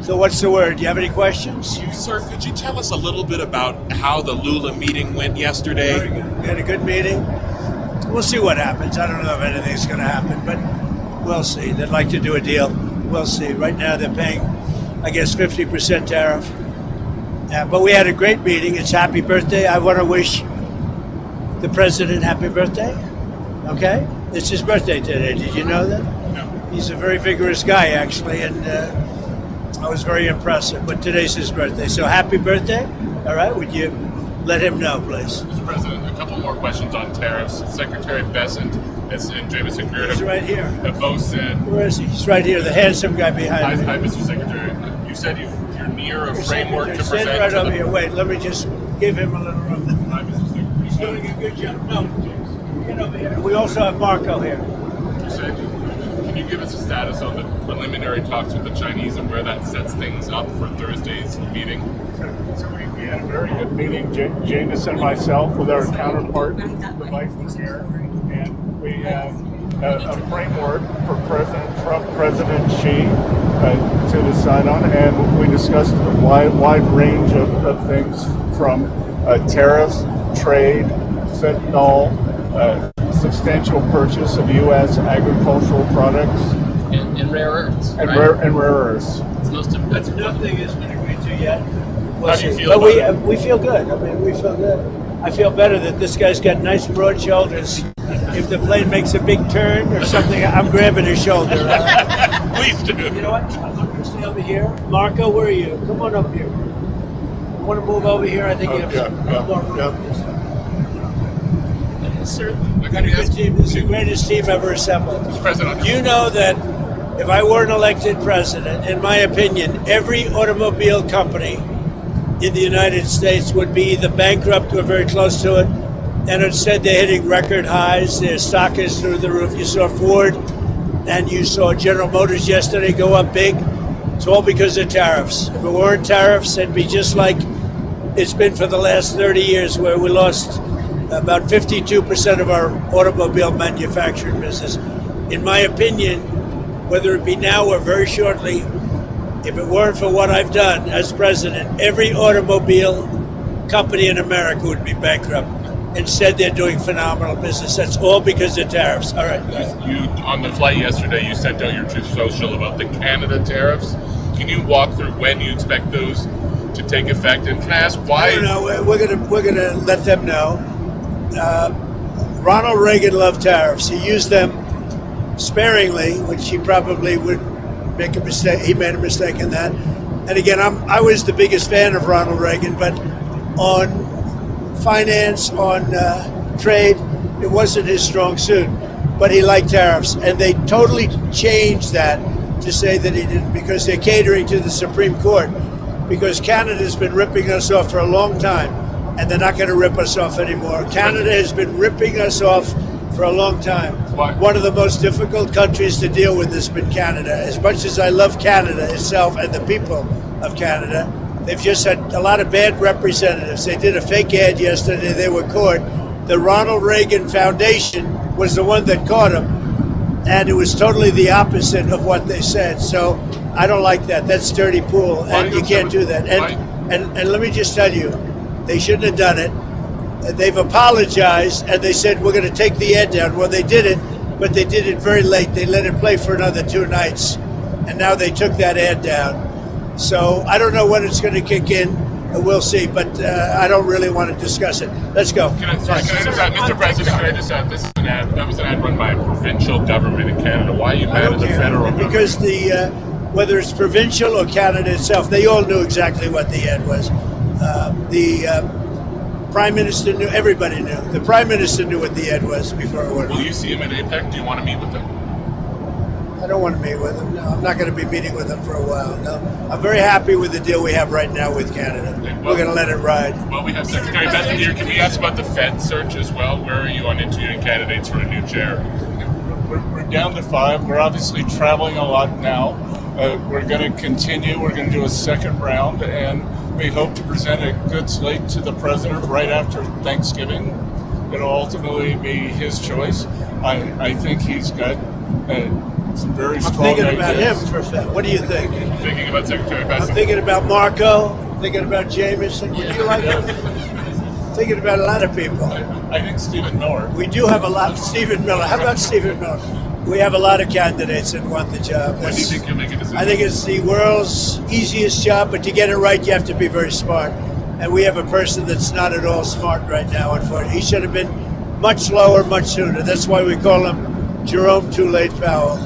So what's the word? Do you have any questions? Sir, could you tell us a little bit about how the Lula meeting went yesterday? Very good. We had a good meeting. We'll see what happens. I don't know if anything's going to happen, but we'll see. They'd like to do a deal. We'll see. Right now they're paying, I guess, 50% tariff. But we had a great meeting. It's happy birthday. I want to wish the president happy birthday. Okay? It's his birthday today. Did you know that? No. He's a very vigorous guy, actually, and I was very impressive. But today's his birthday, so happy birthday. All right, would you let him know, please? Mr. President, a couple more questions on tariffs. Secretary Bessent and Jameson Greer He's right here. have both said... Where is he? He's right here, the handsome guy behind me. Hi, Mr. Secretary. You said you're near a framework to present... Stand right to over the... here. Wait, let me just give him a little room. Hi, Mr. Secretary. He's doing a good job. No. Get over here. We also have Marco here. Can you give us a status on the preliminary talks with the Chinese and where that sets things up for Thursday's meeting? So we had a very good meeting, Jameson and myself, with our counterpart, the Vice Premier, and we have a framework for President Trump, President Xi to decide on, and we discussed a wide range of things from tariffs, trade, fentanyl, substantial purchase of U.S. agricultural products. And rare earths. And, right? rare earths. That's nothing has been agreed to yet. How do you feel but we feel good. I mean, we feel good. I feel better that this guy's got nice broad shoulders. If the plane makes a big turn or something, I'm grabbing his shoulder. Please do. You know what? I'm going to stay over here. Marco, where are you? Come on up here. You want to move over here? I think you have more room. Sir, This is the greatest team ever assembled. President, you know that if I weren't elected president, in my opinion, every automobile company in the United States would be either bankrupt or very close to it. And instead, they're hitting record highs. Their stock is through the roof. You saw Ford and you saw General Motors yesterday go up big. It's all because of tariffs. If it weren't tariffs, it'd be just like it's been for the last 30 years, where we lost about 52% of our automobile manufacturing business. In my opinion, whether it be now or very shortly, if it weren't for what I've done as president, every automobile company in America would be bankrupt. Instead, they're doing phenomenal business. That's all because of tariffs. All right. You on the flight yesterday, you sent out your Truth Social about the Canada tariffs. Can you walk through when you expect those to take effect? And can I ask why? I don't know. We're gonna let them know. Ronald Reagan loved tariffs. He used them sparingly, which he probably would make a mistake. He made a mistake in that. And again, I was the biggest fan of Ronald Reagan, but on finance, on trade, it wasn't his strong suit. But he liked tariffs, and they totally changed that to say that he didn't, because they're catering to the Supreme Court. Because Canada's been ripping us off for a long time, and they're not going to rip us off anymore. Canada has been ripping us off for a long time. One of the most difficult countries to deal with has been Canada. As much as I love Canada itself and the people of Canada, they've just had a lot of bad representatives. They did a fake ad yesterday. They were caught. The Ronald Reagan Foundation was the one that caught them, and it was totally the opposite of what they said. So I don't like that. That's dirty pool, and you can't do that. And let me just tell you, they shouldn't have done it. They've apologized, and they said, we're going to take the ad down. Well, they did it, but they did it very late. They let it play for another 2 nights, and now they took that ad down. So I don't know when it's going to kick in. We'll see, but I don't really want to discuss it. Let's go. Can I just add, Mr. President, can I just add, this is an ad, that was an ad run by a provincial government in Canada. Why are you mad at the federal government? Because whether it's provincial or Canada itself, they all knew exactly what the ad was. The Prime Minister knew, everybody knew. The Prime Minister knew what the ad was before it went. Will you see him at APEC? Do you want to meet with him? I don't want to meet with him. No, I'm not going to be meeting with him for a while. No, I'm very happy with the deal we have right now with Canada. We're going to let it ride. Well, we have Secretary Benson here. Can we ask about the Fed search as well? Where are you on interviewing candidates for a new chair? We're down to 5. We're obviously traveling a lot now. We're going to continue. We're going to do a second round, and we hope to present a good slate to the president right after Thanksgiving. It'll ultimately be his choice. I think he's got some very strong I'm thinking ideas. about him for a fact. What do you think? Thinking about Secretary Benson. I'm thinking about Marco. I'm thinking about Jameson. Would you like him? Thinking about a lot of people. I think Stephen Miller. We do have a lot. Stephen Miller. How about Stephen Miller? We have a lot of candidates that want the job. When do you think you'll make a decision? I think it's the world's easiest job, but to get it right, you have to be very smart. And we have a person that's not at all smart right now, unfortunately. He should have been much slower, much sooner. That's why we call him Jerome Too Late Powell.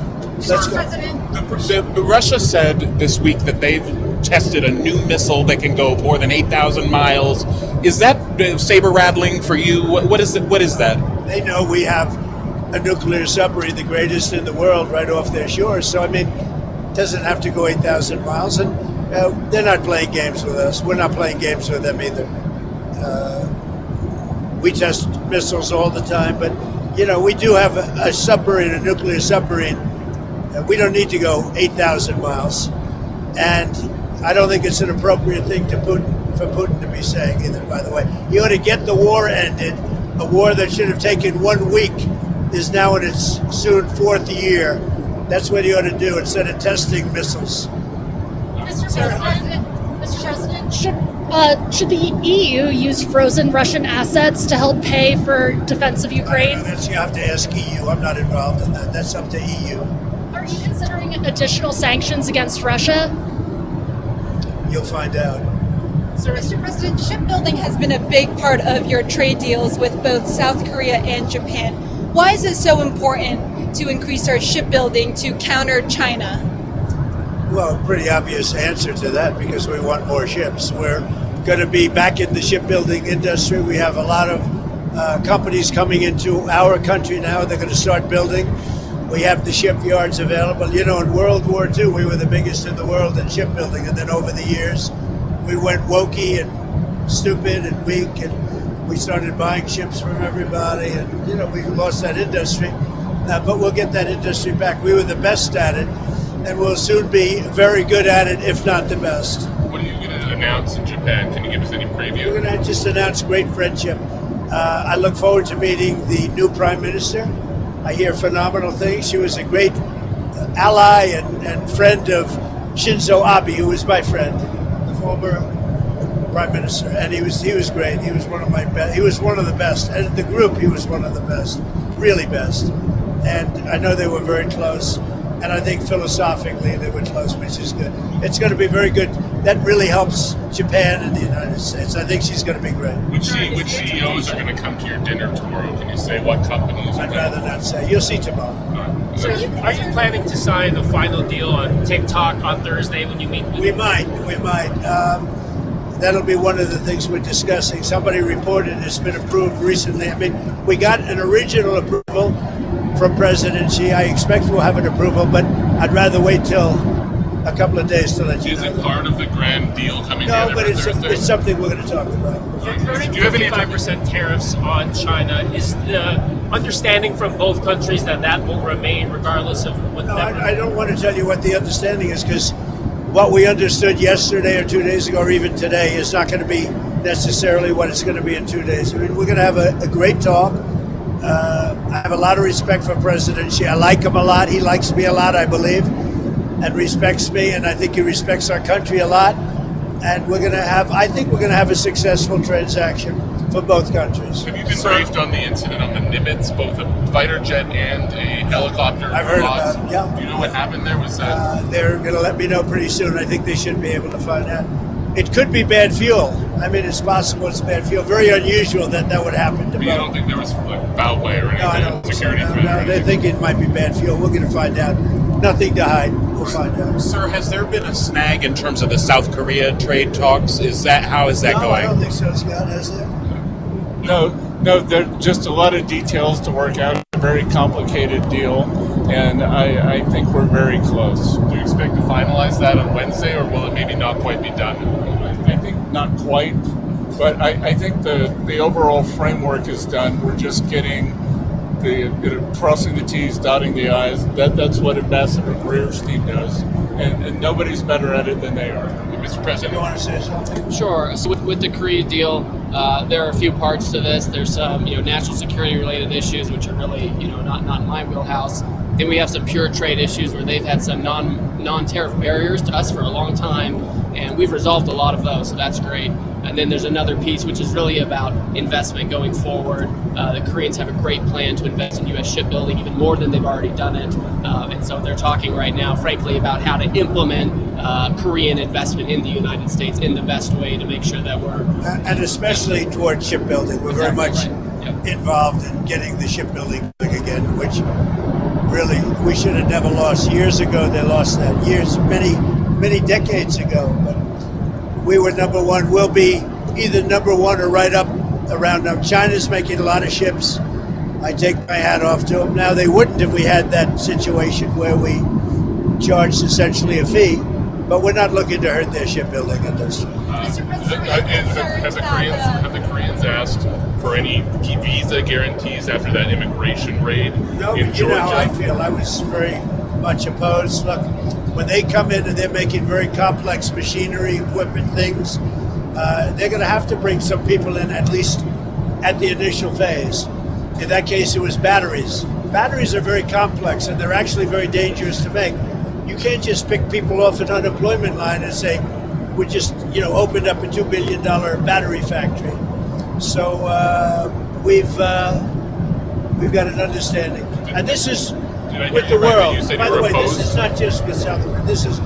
Let's go. Russia said this week that they've tested a new missile that can go more than 8,000 miles. Is that saber rattling for you? What is that? They know we have a nuclear submarine, the greatest in the world, right off their shores. So, I mean, it doesn't have to go 8,000 miles. And they're not playing games with us. We're not playing games with them either. We test missiles all the time. But, you know, we do have a submarine, a nuclear submarine. We don't need to go 8,000 miles. And I don't think it's an appropriate thing for Putin to be saying either, by the way. You ought to get the war ended. A war that should have taken 1 week is now in its soon 4th year. That's what you ought to do instead of testing missiles. Mr. President, should the EU use frozen Russian assets to help pay for defense of Ukraine? You have to ask EU. I'm not involved in that. That's up to EU. Are you considering additional sanctions against Russia? You'll find out. So, Mr. President, shipbuilding has been a big part of your trade deals with both South Korea and Japan. Why is it so important to increase our shipbuilding to counter China? Well, pretty obvious answer to that, because we want more ships. We're going to be back in the shipbuilding industry. We have a lot of companies coming into our country now. They're going to start building. We have the shipyards available. You know, in World War II, we were the biggest in the world in shipbuilding. And then over the years, we went wokey and stupid and weak, and we started buying ships from everybody. And, you know, we lost that industry. But we'll get that industry back. We were the best at it. and we'll soon be very good at it, if not the best. What are you going to announce in Japan? Can you give us any preview? We're going to just announce great friendship. I look forward to meeting the new prime minister. I hear phenomenal things. She was a great ally and friend of Shinzo Abe, who was my friend, the former prime minister, and he was great. He was one of my best. He was one of the best, and the group he was one of the best, really best. And I know they were very close, and I think philosophically they were close, which is good. It's going to be very good. That really helps Japan and the United States. I think she's going to be great. Which CEOs are going to come to your dinner tomorrow? Can you say what companies? I'd rather not say. You'll see tomorrow. So are you planning to sign the final deal on TikTok on Thursday when you meet with We might. That'll be one of the things we're discussing. Somebody reported it's been approved recently. I mean, we got an original approval from President Xi. I expect we'll have an approval, but I'd rather wait till a couple of days to let you know. Is it part of the grand deal coming No, together? but it's something we're going to talk about. Current 55% tariffs on China, is the understanding from both countries that will remain regardless of what? No, I don't want to tell you what the understanding is, because what we understood yesterday or 2 days ago or even today is not going to be necessarily what it's going to be in 2 days. I mean, we're going to have a great talk. I have a lot of respect for President Xi. I like him a lot. He likes me a lot, I believe, and respects me, and I think he respects our country a lot. And I think we're going to have a successful transaction for both countries. Have you been briefed on the incident on the Nimitz, both a fighter jet and a helicopter? I've heard about it, yeah. Do you know what happened there? Was that? They're going to let me know pretty soon. I think they should be able to find out. It could be bad fuel. I mean, it's possible it's bad fuel. Very unusual that would happen to But you don't think there was foul play or anything? No, I don't. Security threat? No, they think it might be bad fuel. We're going to find out. Nothing to hide. We'll find out. Sir, has there been a snag in terms of the South Korea trade talks? How is that No, going? I don't think so, Scott. Has there? No, there are just a lot of details to work out. A very complicated deal, and I think we're very close. Do you expect to finalize that on Wednesday, or will it maybe not quite be done? I think not quite, but I think the overall framework is done. We're just getting crossing the T's, dotting the I's. That's what Ambassador Greer's team does, and nobody's better at it than they are. Mr. President, you want to say something? Sure. So with the Korea deal, there are a few parts to this. There's some, national security related issues, which are really, not my wheelhouse. Then we have some pure trade issues where they've had some non-tariff barriers to us for a long time, and we've resolved a lot of those, so that's great. And then there's another piece which is really about investment going forward. The Koreans have a great plan to invest in U.S. shipbuilding, even more than they've already done it. And so they're talking right now, frankly, about how to implement Korean investment in the United States in the best way to make sure that we're... And especially towards shipbuilding. We're very much involved in getting the shipbuilding again, which really we should have never lost. Years ago, they lost that. Many decades ago. But we were number one. We'll be either number one or right up around them. China's making a lot of ships. I take my hat off to them. Now, they wouldn't if we had that situation where we charged essentially a fee, but we're not looking to hurt their shipbuilding industry. Have the Koreans asked for any visa guarantees after that immigration raid in Georgia? You know how I feel. I was very much opposed. Look, when they come in and they're making very complex machinery, equipment, things, they're going to have to bring some people in, at least at the initial phase. In that case, it was batteries. Batteries are very complex, and they're actually very dangerous to make. You can't just pick people off an unemployment line and say, we just, opened up a $2 billion battery factory. So we've got an understanding. And this is with the world. By the way, this is not just with South Korea. This is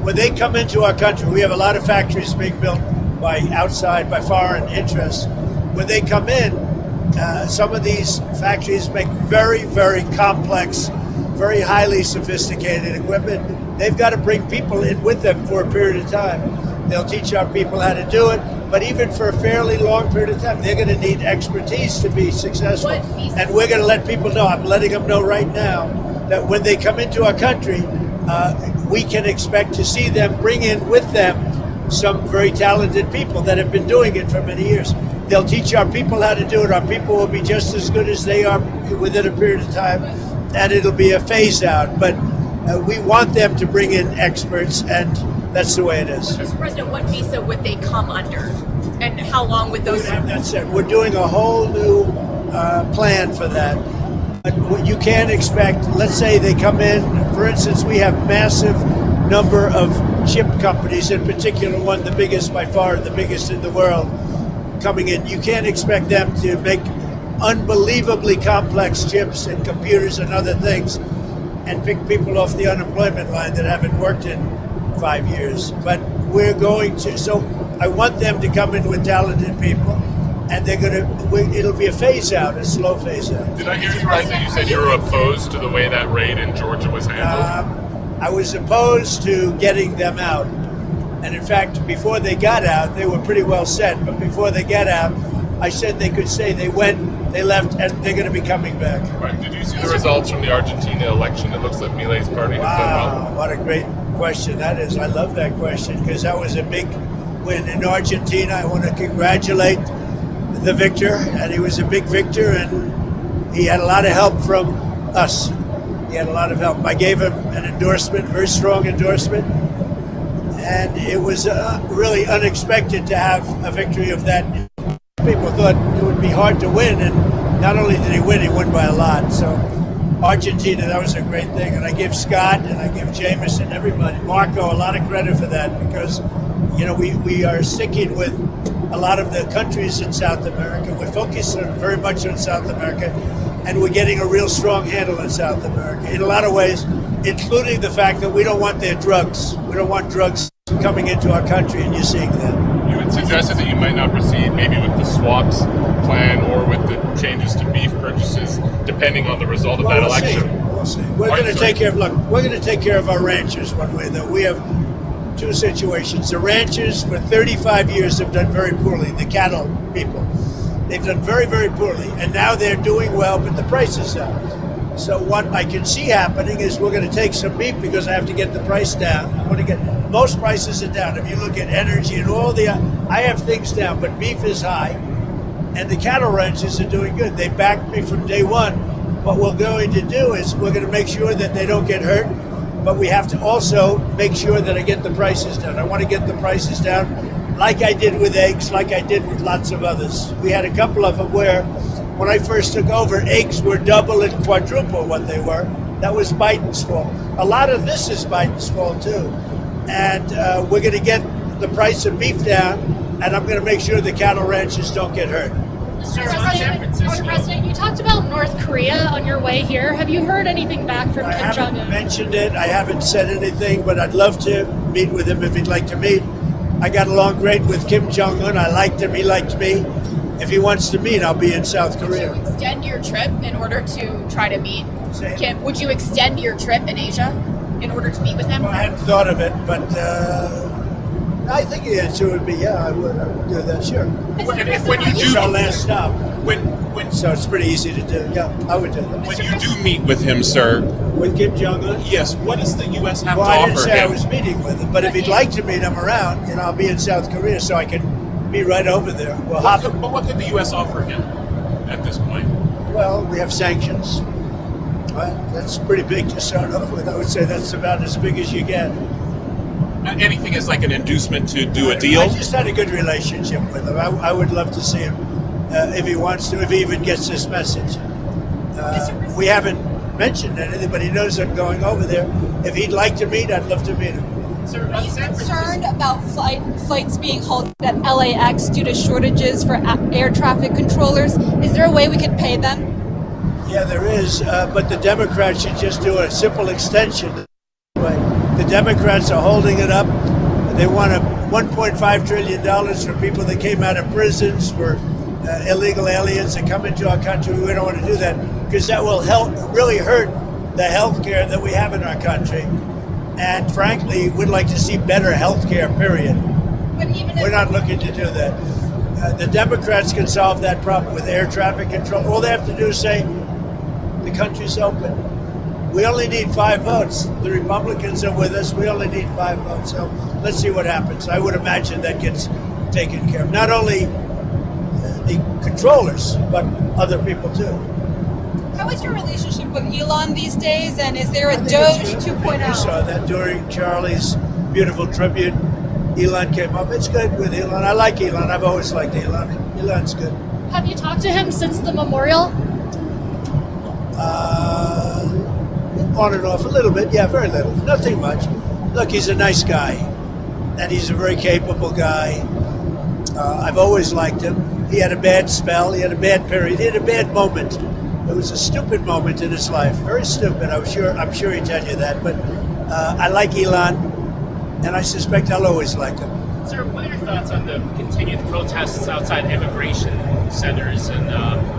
when they come into our country. We have a lot of factories being built by foreign interests. When they come in, some of these factories make very, very complex, very highly sophisticated equipment. They've got to bring people in with them for a period of time. They'll teach our people how to do it, but even for a fairly long period of time, they're going to need expertise to be successful. And we're going to let people know, I'm letting them know right now, that when they come into our country, we can expect to see them bring in with them some very talented people that have been doing it for many years. They'll teach our people how to do it. Our people will be just as good as they are within a period of time, and it'll be a phase out. But We want them to bring in experts, and that's the way it is. Mr. President, what visa would they come under? And how long would those... That's it. We're doing a whole new plan for that. But what you can't expect, let's say they come in, for instance, we have massive number of chip companies, in particular one, the biggest by far, the biggest in the world, coming in. You can't expect them to make unbelievably complex chips and computers and other things and pick people off the unemployment line that haven't worked in 5 years. But we're going to, so I want them to come in with talented people, and they're going to, it'll be a phase out, a slow phase out. Did I hear you right that you said you were opposed to the way that raid in Georgia was handled? I was opposed to getting them out. And in fact, before they got out, they were pretty well set. But before they got out, I said they could say they went, they left, and they're going to be coming back. Right. Did you see the results from the Argentina election? It looks like Milei's party has done well. What a great question that is. I love that question because that was a big win in Argentina. I want to congratulate the victor, and he was a big victor, and he had a lot of help from us. He had a lot of help. I gave him an endorsement, very strong endorsement, and it was really unexpected to have a victory of that. People thought it would be hard to win, and not only did he won by a lot. So Argentina, that was a great thing, and I give Scott and I give Jameson, everybody, Marco, a lot of credit for that because, you know, we are sticking with a lot of the countries in South America. We're focused very much on South America, and we're getting a real strong handle in South America in a lot of ways, including the fact that we don't want their drugs. We don't want drugs coming into our country, and you're seeing that. You had suggested that you might not proceed maybe with the swaps plan or with the changes to beef purchases, depending on the result of that election. We'll see. We're going to take care of, look, we're going to take care of our ranchers one way, though. We have two situations. The ranchers for 35 years have done very poorly, the cattle people. They've done very, very poorly, and now they're doing well, but the price is up. So what I can see happening is we're going to take some beef because I have to get the price down. I want to get, most prices are down. If you look at energy and all the, I have things down, but beef is high, and the cattle ranchers are doing good. They backed me from day one. What we're going to do is we're going to make sure that they don't get hurt, but we have to also make sure that I get the prices down. I want to get the prices down like I did with eggs, like I did with lots of others. We had a couple of them where when I first took over, eggs were double and quadruple what they were. That was Biden's fault. A lot of this is Biden's fault too. And we're going to get the price of beef down, and I'm going to make sure the cattle ranchers don't get hurt. Mr. President, you talked about North Korea on your way here. Have you heard anything back from Kim Jong-un? I haven't mentioned it. I haven't said anything, but I'd love to meet with him if he'd like to meet. I got along great with Kim Jong-un. I liked him. He liked me. If he wants to meet, I'll be in South Korea. Would you extend your trip in order to try to meet Kim? Would you extend your trip in Asia in order to meet with him? Well, I hadn't thought of it, but I think the answer would be yeah, I would do that, sure. When you do, our last stop. When so it's pretty easy to do. Yeah, I would do that. When you do meet with him, sir, with Kim Jong-un, yes. What does the U.S. have to offer him? I didn't say him? I was meeting with him, but if he'd like to meet him around, you know, I'll be in South Korea, so I can be right over there. But what could the U.S. offer him at this point? Well, we have sanctions. Right? That's pretty big to start off with. I would say that's about as big as you get. Anything is like an inducement to do a deal? I just had a good relationship with him. I would love to see him if he wants to, if he even gets this message. We haven't mentioned anything, but he knows I'm going over there. If he'd like to meet, I'd love to meet him. Are you concerned about flights being halted at LAX due to shortages for air traffic controllers? Is there a way we could pay them? Yeah, there is, but the Democrats should just do a simple extension. The Democrats are holding it up. They want $1.5 trillion for people that came out of prisons, for illegal aliens that come into our country. We don't want to do that because that will really hurt the health care that we have in our country. And frankly, we'd like to see better health care, period. We're not looking to do that. The Democrats can solve that problem with air traffic control. All they have to do is say, the country's open. We only need 5 votes. The Republicans are with us. We only need 5 votes. So let's see what happens. I would imagine that gets taken care of. Not only the controllers, but other people too. How is your relationship with Elon these days, and is there a Doge 2.0? You saw that during Charlie's beautiful tribute. Elon came up. It's good with Elon. I like Elon. I've always liked Elon. Elon's good. Have you talked to him since the memorial? On and off a little bit. Yeah, very little. Nothing much. Look, he's a nice guy, and he's a very capable guy. I've always liked him. He had a bad spell. He had a bad period. He had a bad moment. It was a stupid moment in his life. Very stupid. I'm sure he'd tell you that. But I like Elon, and I suspect I'll always like him. Sir, what are your thoughts on the continued protests outside immigration centers in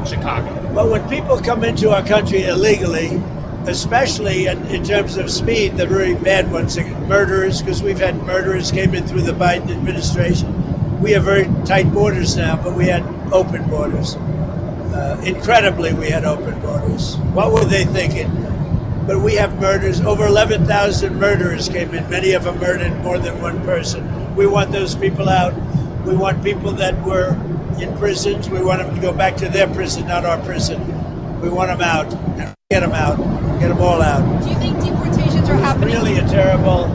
Chicago? Well, when people come into our country illegally, especially in terms of speed, the very bad ones, murderers, because we've had murderers came in through the Biden administration. We have very tight borders now, but we had open borders. Incredibly, we had open borders. What were they thinking? But we have murders. Over 11,000 murderers came in. Many of them murdered more than one person. We want those people out. We want people that were in prisons. We want them to go back to their prison, not our prison. We want them out. And get them out. Get them all out. Do you think deportations are happening? Really a terrible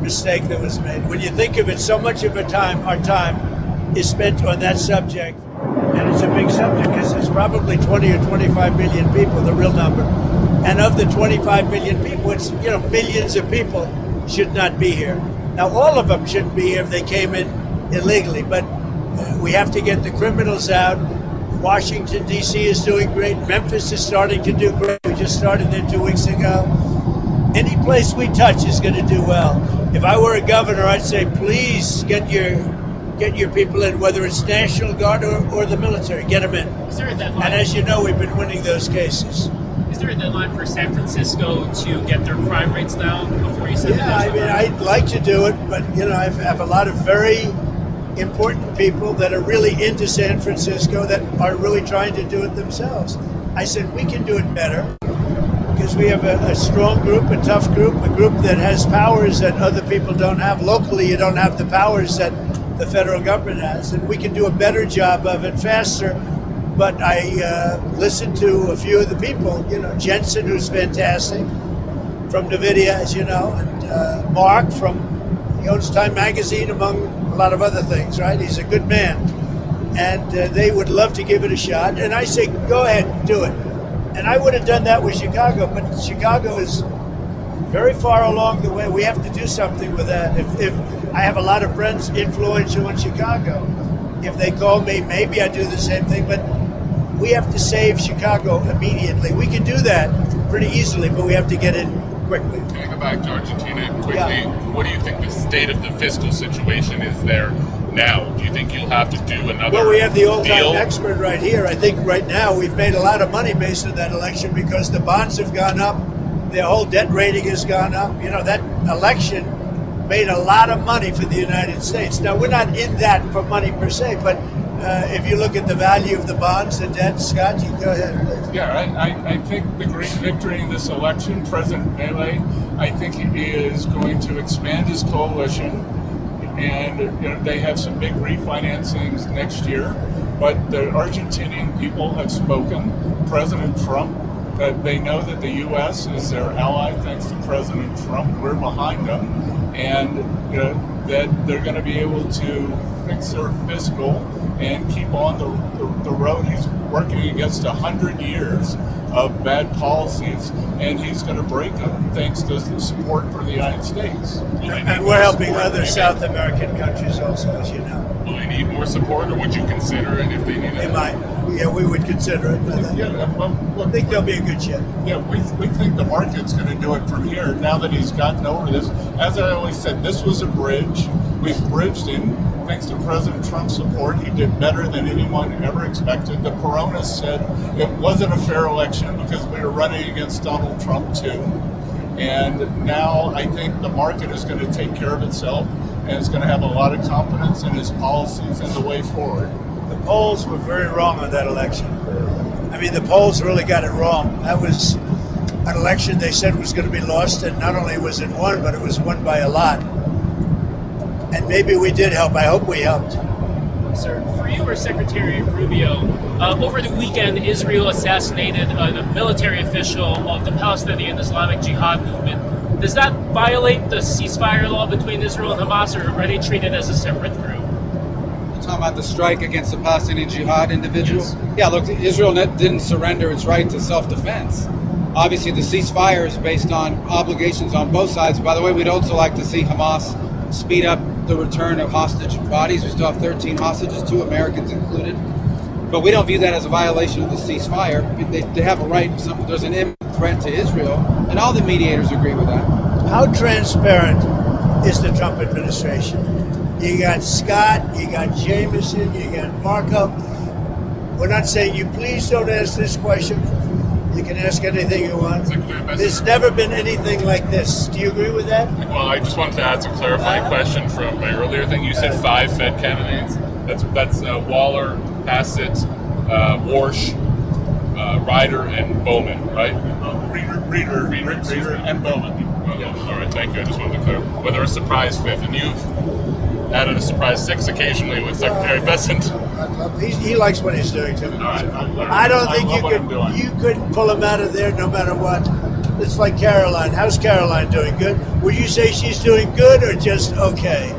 mistake that was made. When you think of it, so much of our time is spent on that subject. And it's a big subject because there's probably 20 or 25 million people, the real number. And of the 25 million people, it's, millions of people should not be here. Now, all of them shouldn't be here if they came in illegally, but we have to get the criminals out. Washington, D.C. is doing great. Memphis is starting to do great. We just started there 2 weeks ago. Any place we touch is going to do well. If I were a governor, I'd say, please get your people in, whether it's National Guard or the military. Get them in. Is there a deadline? And as you know, we've been winning those cases. Is there a deadline for San Francisco to get their crime rates down before you send Yeah, I mean, I'd like to do it, but, I have a lot of very important people that are really into San Francisco that are really trying to do it themselves. I said, we can do it better because we have a strong group, a tough group, a group that has powers that other people don't have. Locally, you don't have the powers that the federal government has, and we can do a better job of it faster. But I listened to a few of the people, Jensen, who's fantastic, from NVIDIA, as you know, and Mark he owns Time Magazine, among a lot of other things, right? He's a good man. And they would love to give it a shot. And I say, go ahead, do it. And I would have done that with Chicago, but Chicago is very far along the way. We have to do something with that. If I have a lot of friends influential in Chicago, if they call me, maybe I do the same thing, but we have to save Chicago immediately. We can do that pretty easily, but we have to get in quickly. Can I go back to Argentina quickly? Yeah. What do you think the state of the fiscal situation is there now? Do you think you'll have to do another Well, we have the all-time deal? expert right here. I think right now we've made a lot of money based on that election because the bonds have gone up, their whole debt rating has gone up. That election made a lot of money for the United States. Now, we're not in that for money per se, but if you look at the value of the bonds, the debt, Scott, you go ahead, please. Yeah, I think the great victory in this election, President Milei, I think he is going to expand his coalition, and they have some big refinancings next year. But the Argentinian people have spoken. President Trump, that they know that the U.S. is their ally. Thanks to President Trump, we're behind them, and that they're going to be able to fix their fiscal and keep on the road. He's working against 100 years of bad policies, and he's going to break them thanks to the support for the United States. And we're helping other South American countries also, as you know. Will they need more support, or would you consider it if they need it? They might. Yeah, we would consider it. I think there'll be a good shot. Yeah, we think the market's going to do it from here now that he's gotten over this. As I always said, this was a bridge. We've bridged him. Thanks to President Trump's support, he did better than anyone ever expected. The Coronas said it wasn't a fair election because we were running against Donald Trump too. And now I think the market is going to take care of itself, and it's going to have a lot of confidence in his policies and the way forward. The polls were very wrong on that election. I mean, the polls really got it wrong. That was an election they said was going to be lost, and not only was it won, but it was won by a lot. And maybe we did help. I hope we helped. Sir, for you or Secretary Rubio, over the weekend, Israel assassinated the military official of the Palestinian Islamic Jihad movement. Does that violate the ceasefire law between Israel and Hamas, or are they treated as a separate group? You're talking about the strike against the Palestinian Jihad individuals? Yes. Yeah, look, Israel didn't surrender its right to self-defense. Obviously, the ceasefire is based on obligations on both sides. By the way, we'd also like to see Hamas speed up the return of hostage bodies. We still have 13 hostages, 2 Americans included. But we don't view that as a violation of the ceasefire. They have a right. There's an imminent threat to Israel, and all the mediators agree with that. How transparent is the Trump administration? You got Scott, you got Jameson, you got Marco. We're not saying you please don't ask this question. You can ask anything you want. There's never been anything like this. Do you agree with that? Well, I just wanted to ask a clarifying question from my earlier thing. You said 5 Fed candidates. That's Waller, Hassett, Warsh, Ryder, and Bowman, right? Reader, and Bowman. All right, thank you. I just wanted to clarify. Whether a surprise 5th, and you've added a surprise 6th occasionally with Secretary Bessent. He likes what he's doing too. I don't think you couldn't pull him out of there no matter what. It's like Caroline. How's Caroline doing? Good? Would you say she's doing good or just okay?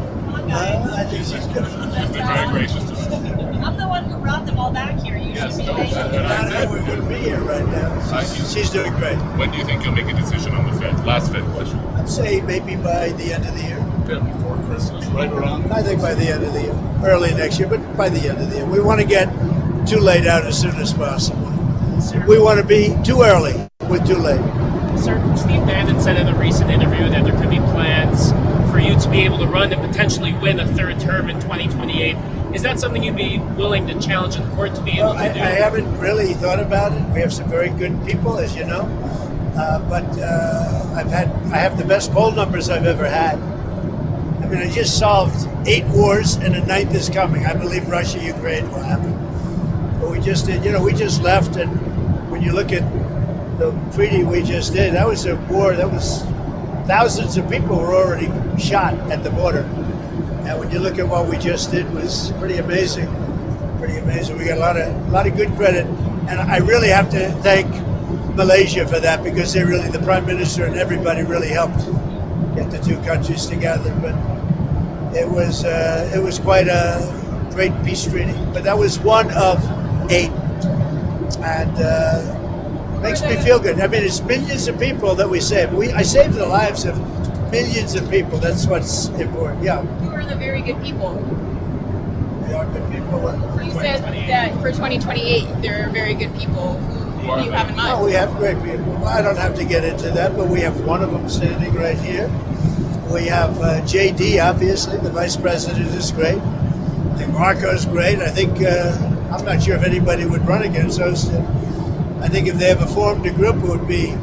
I think she's good. She's been very gracious to me. I'm the one who brought them all back here. You should be patient. We wouldn't be here right now. She's doing great. When do you think you'll make a decision on the Fed? Last Fed question. I'd say maybe by the end of the year. Before Christmas, right around? I think by the end of the year. Early next year, but by the end of the year. We want to get too late out as soon as possible. We want to be too early with too late. Sir, Steve Bannon said in a recent interview that there could be plans for you to be able to run and potentially win a 3rd term in 2028. Is that something you'd be willing to challenge in court to be able to do? I haven't really thought about it. We have some very good people, as you know. But I have the best poll numbers I've ever had. I mean, I just solved 8 wars and a 9th is coming. I believe Russia, Ukraine will happen. But we just did, we just left, and when you look at the treaty we just did, that was a war, that was thousands of people were already shot at the border. And when you look at what we just did, was pretty amazing. Pretty amazing. We got a lot of good credit. And I really have to thank Malaysia for that, because the Prime Minister and everybody really helped get the 2 countries together. But it was quite a great peace treaty. But that was one of 8. And makes me feel good. I mean, it's millions of people that we saved. I saved the lives of millions of people. That's what's important. Yeah. Who are the very good people? They are good people. You said that for 2028, there are very good people. Who you have in mind? Oh, we have great people. Well, I don't have to get into that, but we have one of them standing right here. We have JD, obviously. The vice president is great. I think Marco's great. I think, I'm not sure if anybody would run against those two. I think if they ever formed a group, it would be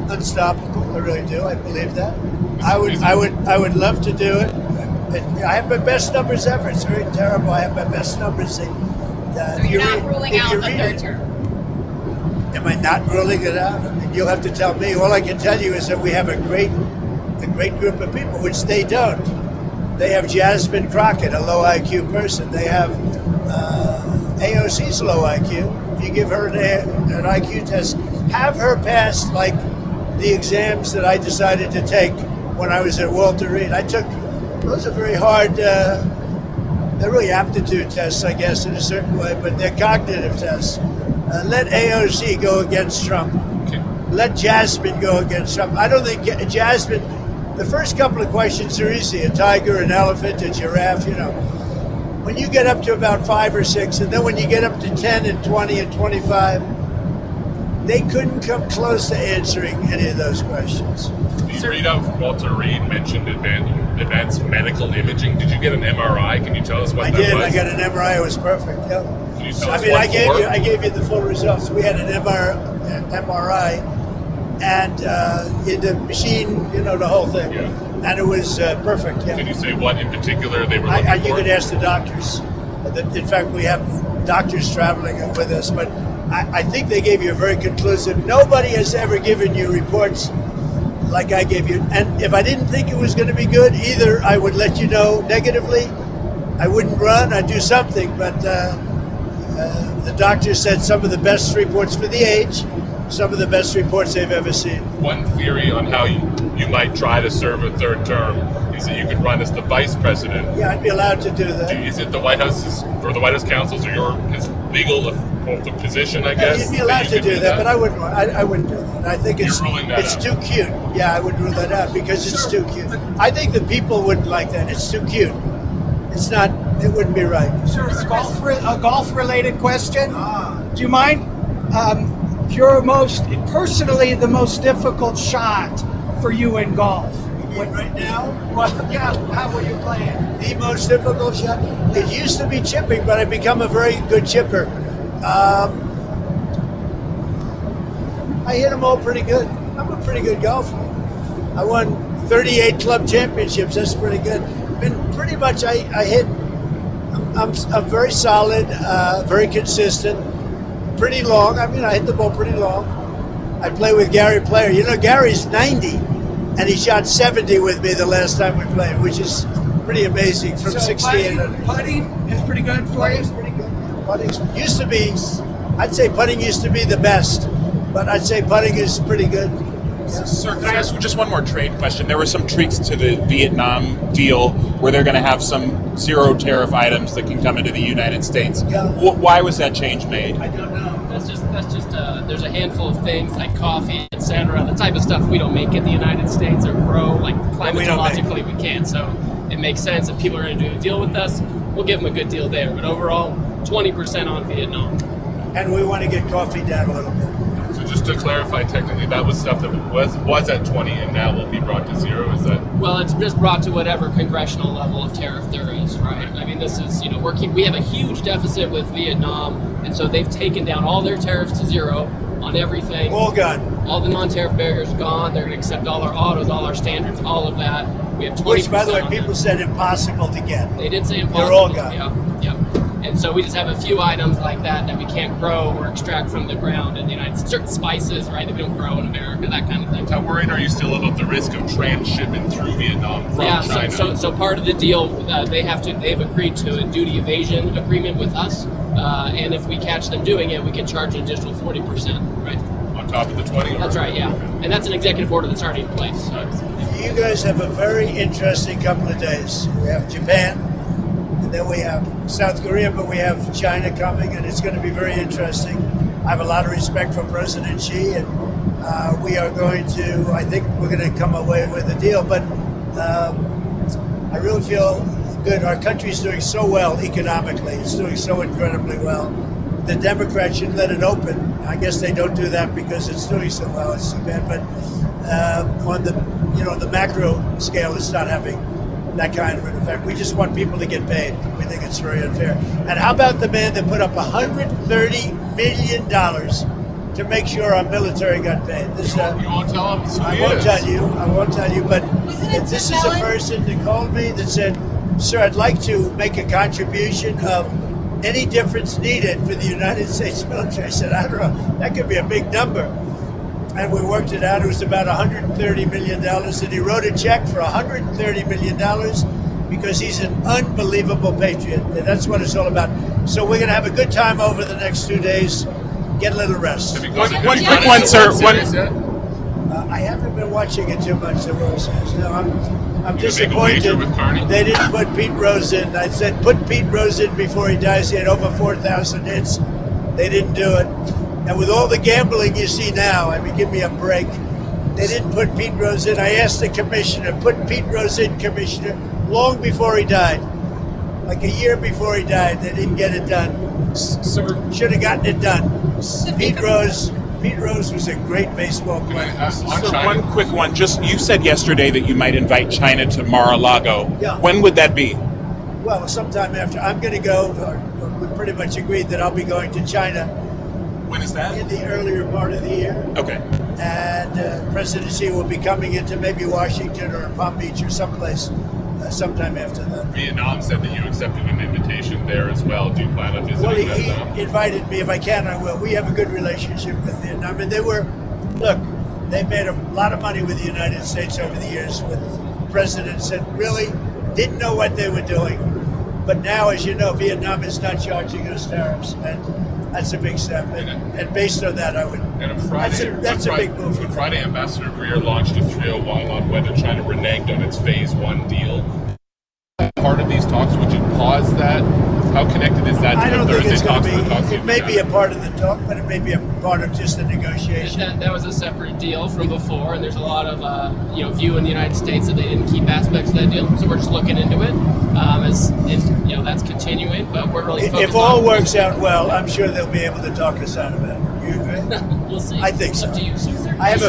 unstoppable. I really do. I believe that. I would love to do it. I have my best numbers ever. It's very terrible. I have my best numbers. So you're not ruling out a 3rd term? Am I not ruling it out? I mean, you'll have to tell me. All I can tell you is that we have a great group of people, which they don't. They have Jasmine Crockett, a low IQ person. They have AOC's low IQ. If you give her an IQ test, have her pass like the exams that I decided to take when I was at Walter Reed. Those are very hard, they're really aptitude tests, I guess, in a certain way, but they're cognitive tests. Let AOC go against Trump. Let Jasmine go against Trump. I don't think Jasmine, the first couple of questions are easy, a tiger, an elephant, a giraffe, When you get up to about 5 or 6, and then when you get up to 10 and 20 and 25, they couldn't come close to answering any of those questions. The readout from Walter Reed mentioned advanced medical imaging. Did you get an MRI? Can you tell us what that was? I did. I got an MRI. It was perfect. Yeah. Can you tell us what I gave you the full results. We had an MRI, and in the machine, the whole thing. Yeah. And it was perfect. Yeah. Can you say what in particular they were looking for? You could ask the doctors. In fact, we have doctors traveling with us, but I think they gave you a very conclusive. Nobody has ever given you reports like I gave you. And if I didn't think it was going to be good, either I would let you know negatively, I wouldn't run. I'd do something, but the doctor said some of the best reports for the age, some of the best reports they've ever seen. One theory on how you might try to serve a third term is that you could run as the vice president. Yeah, I'd be allowed to do that. Is it the White House's or the White House councils or his legal position? I guess you'd be allowed to do that, but I wouldn't. I wouldn't do that. I think it's too cute. Yeah, I would rule that out because it's too cute. I think the people wouldn't like that. It's too cute. It's not. It wouldn't be right. Sir, a golf-related question. Do you mind? Your personally the most difficult shot for you in golf? Right now? Well, yeah. How were you playing? The most difficult shot. It used to be chipping, but I've become a very good chipper. I hit them all pretty good. I'm a pretty good golfer. I won 38 club championships. That's pretty good. And pretty much I hit. I'm very solid, very consistent, pretty long. I mean, I hit the ball pretty long. I play with Gary Player. You know, Gary's 90, and he shot 70 with me the last time we played, which is pretty amazing. From 16. Putting is pretty good for you. Pretty good. Putting used to be. I'd say putting used to be the best, but I'd say putting is pretty good. Sir, can I ask just one more trade question? There were some tweaks to the Vietnam deal where they're going to have some zero tariff items that can come into the United States. Yeah. Why was that change made? I don't know. That's just there's a handful of things like coffee, etc. The type of stuff we don't make in the United States or grow, like climatologically we can't. So it makes sense if people are going to do a deal with us, we'll give them a good deal there. But overall, 20% on Vietnam. And we want to get coffee down a little bit. So just to clarify, technically, that was stuff that was at 20 and now will be brought to zero. Is that? Well, it's just brought to whatever congressional level of tariff there is, right? I mean, this is, we have a huge deficit with Vietnam, and so they've taken down all their tariffs to zero on everything. All gone. All the non-tariff barriers gone. They're going to accept all our autos, all our standards, all of that. We have 20%. Which, by the way, people said impossible to get. They did say impossible. They're all gone. Yeah. And so we just have a few items like that we can't grow or extract from the ground in the United States. Certain spices, right, that we don't grow in America, that kind of thing. How worried are you still about the risk of transshipment through Vietnam from China? So part of the deal, they've agreed to a duty evasion agreement with us, and if we catch them doing it, we can charge an additional 40%, right? On top of the 20? That's right, yeah. And that's an executive order that's already in place. You guys have a very interesting couple of days. We have Japan. And then we have South Korea, but we have China coming, and it's going to be very interesting. I have a lot of respect for President Xi, and we are going to, I think we're going to come away with a deal, but I really feel good. Our country's doing so well economically. It's doing so incredibly well. The Democrats should let it open. I guess they don't do that because it's doing so well. It's too bad, but on the macro scale, it's not having that kind of an effect. We just want people to get paid. We think it's very unfair. And how about the man that put up $130 million to make sure our military got paid? You won't tell him who I won't tell you, but this is a person that called me that said, sir, I'd like to make a contribution of any difference needed for the United States military. I said, I don't know, that could be a big number. And we worked it out. It was about $130 million. And he wrote a check for $130 million because he's an unbelievable patriot. And that's what it's all about. So we're going to have a good time over the next 2 days. Get a little rest. One quick one, sir. I haven't been watching it too much, the World Series. No, I'm disappointed. They didn't put Pete Rose in. I said, put Pete Rose in before he dies. He had over 4,000 hits. They didn't do it. And with all the gambling you see now, I mean, give me a break. They didn't put Pete Rose in. I asked the commissioner, put Pete Rose in, commissioner, long before he died. Like a year before he died, they didn't get it done. Should have gotten it done. Pete Rose was a great baseball player. One quick one. You said yesterday that you might invite China to Mar-a-Lago. Yeah. When would that be? Well, sometime after. I'm going to go. We pretty much agreed that I'll be going to China. When is that? In the earlier part of the year. Okay. And President Xi will be coming into maybe Washington or Palm Beach or someplace sometime after that. Vietnam said that you accepted an invitation there as well. Do you plan on visiting Well, he invited me. If I can, I will. We have a good relationship with Vietnam. And they've made a lot of money with the United States over the years with presidents that really didn't know what they were doing. But now, as you know, Vietnam is not charging us tariffs, and that's a big step. And based on that, I would. And on Friday, that's a big move. On Friday, Ambassador Greer launched a 301 on whether China reneged on its Phase 1 deal. Part of these talks, would you pause that? How connected is that to the Thursday talks? It may be a part of the talk, but it may be a part of just the negotiation. That was a separate deal from before, and there's a lot of view in the United States that they didn't keep aspects of that deal. So we're just looking into it as if that's continuing. But we're really focused if all works out well, I'm sure they'll be able to talk us out of it. You agree? We'll see. I think so. Up to you. I have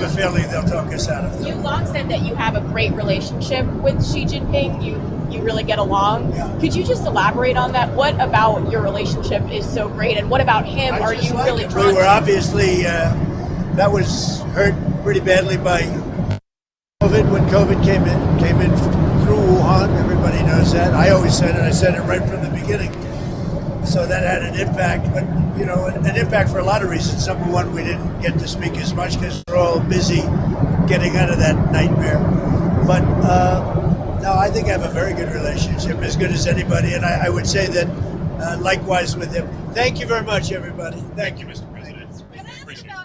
a feeling they'll talk us out of it. You've long said that you have a great relationship with Xi Jinping. You really get along. Yeah. Could you just elaborate on that? What about your relationship is so great, and what about him are you really drawn to? We were obviously that was hurt pretty badly by COVID when COVID came in through Wuhan. Everybody knows that. I always said it. I said it right from the beginning. So that had an impact, but an impact for a lot of reasons. Number one, we didn't get to speak as much because we're all busy getting out of that nightmare. But no, I think I have a very good relationship, as good as anybody, and I would say that likewise with him. Thank you very much, everybody. Thank you, Mr. President. Appreciate it.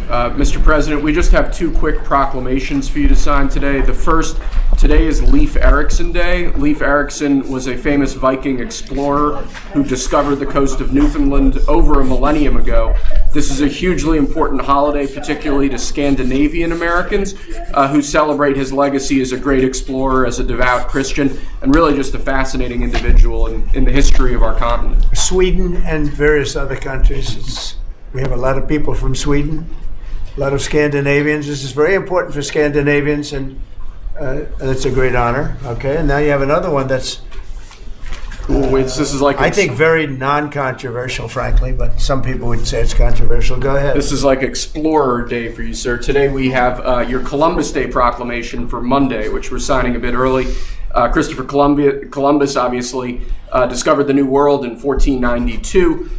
Mr. President, we just have two quick proclamations for you to sign today. The first, today is Leif Erikson Day. Leif Erikson was a famous Viking explorer who discovered the coast of Newfoundland over a millennium ago. This is a hugely important holiday, particularly to Scandinavian Americans who celebrate his legacy as a great explorer, as a devout Christian, and really just a fascinating individual in the history of our continent. Sweden and various other countries. We have a lot of people from Sweden. A lot of Scandinavians. This is very important for Scandinavians, and it's a great honor. Okay, and now you have another one that's, this is like I think very non-controversial, frankly, but some people would say it's controversial. Go ahead. This is like Explorer Day for you, sir. Today we have your Columbus Day proclamation for Monday, which we're signing a bit early. Christopher Columbus obviously discovered the New World in 1492.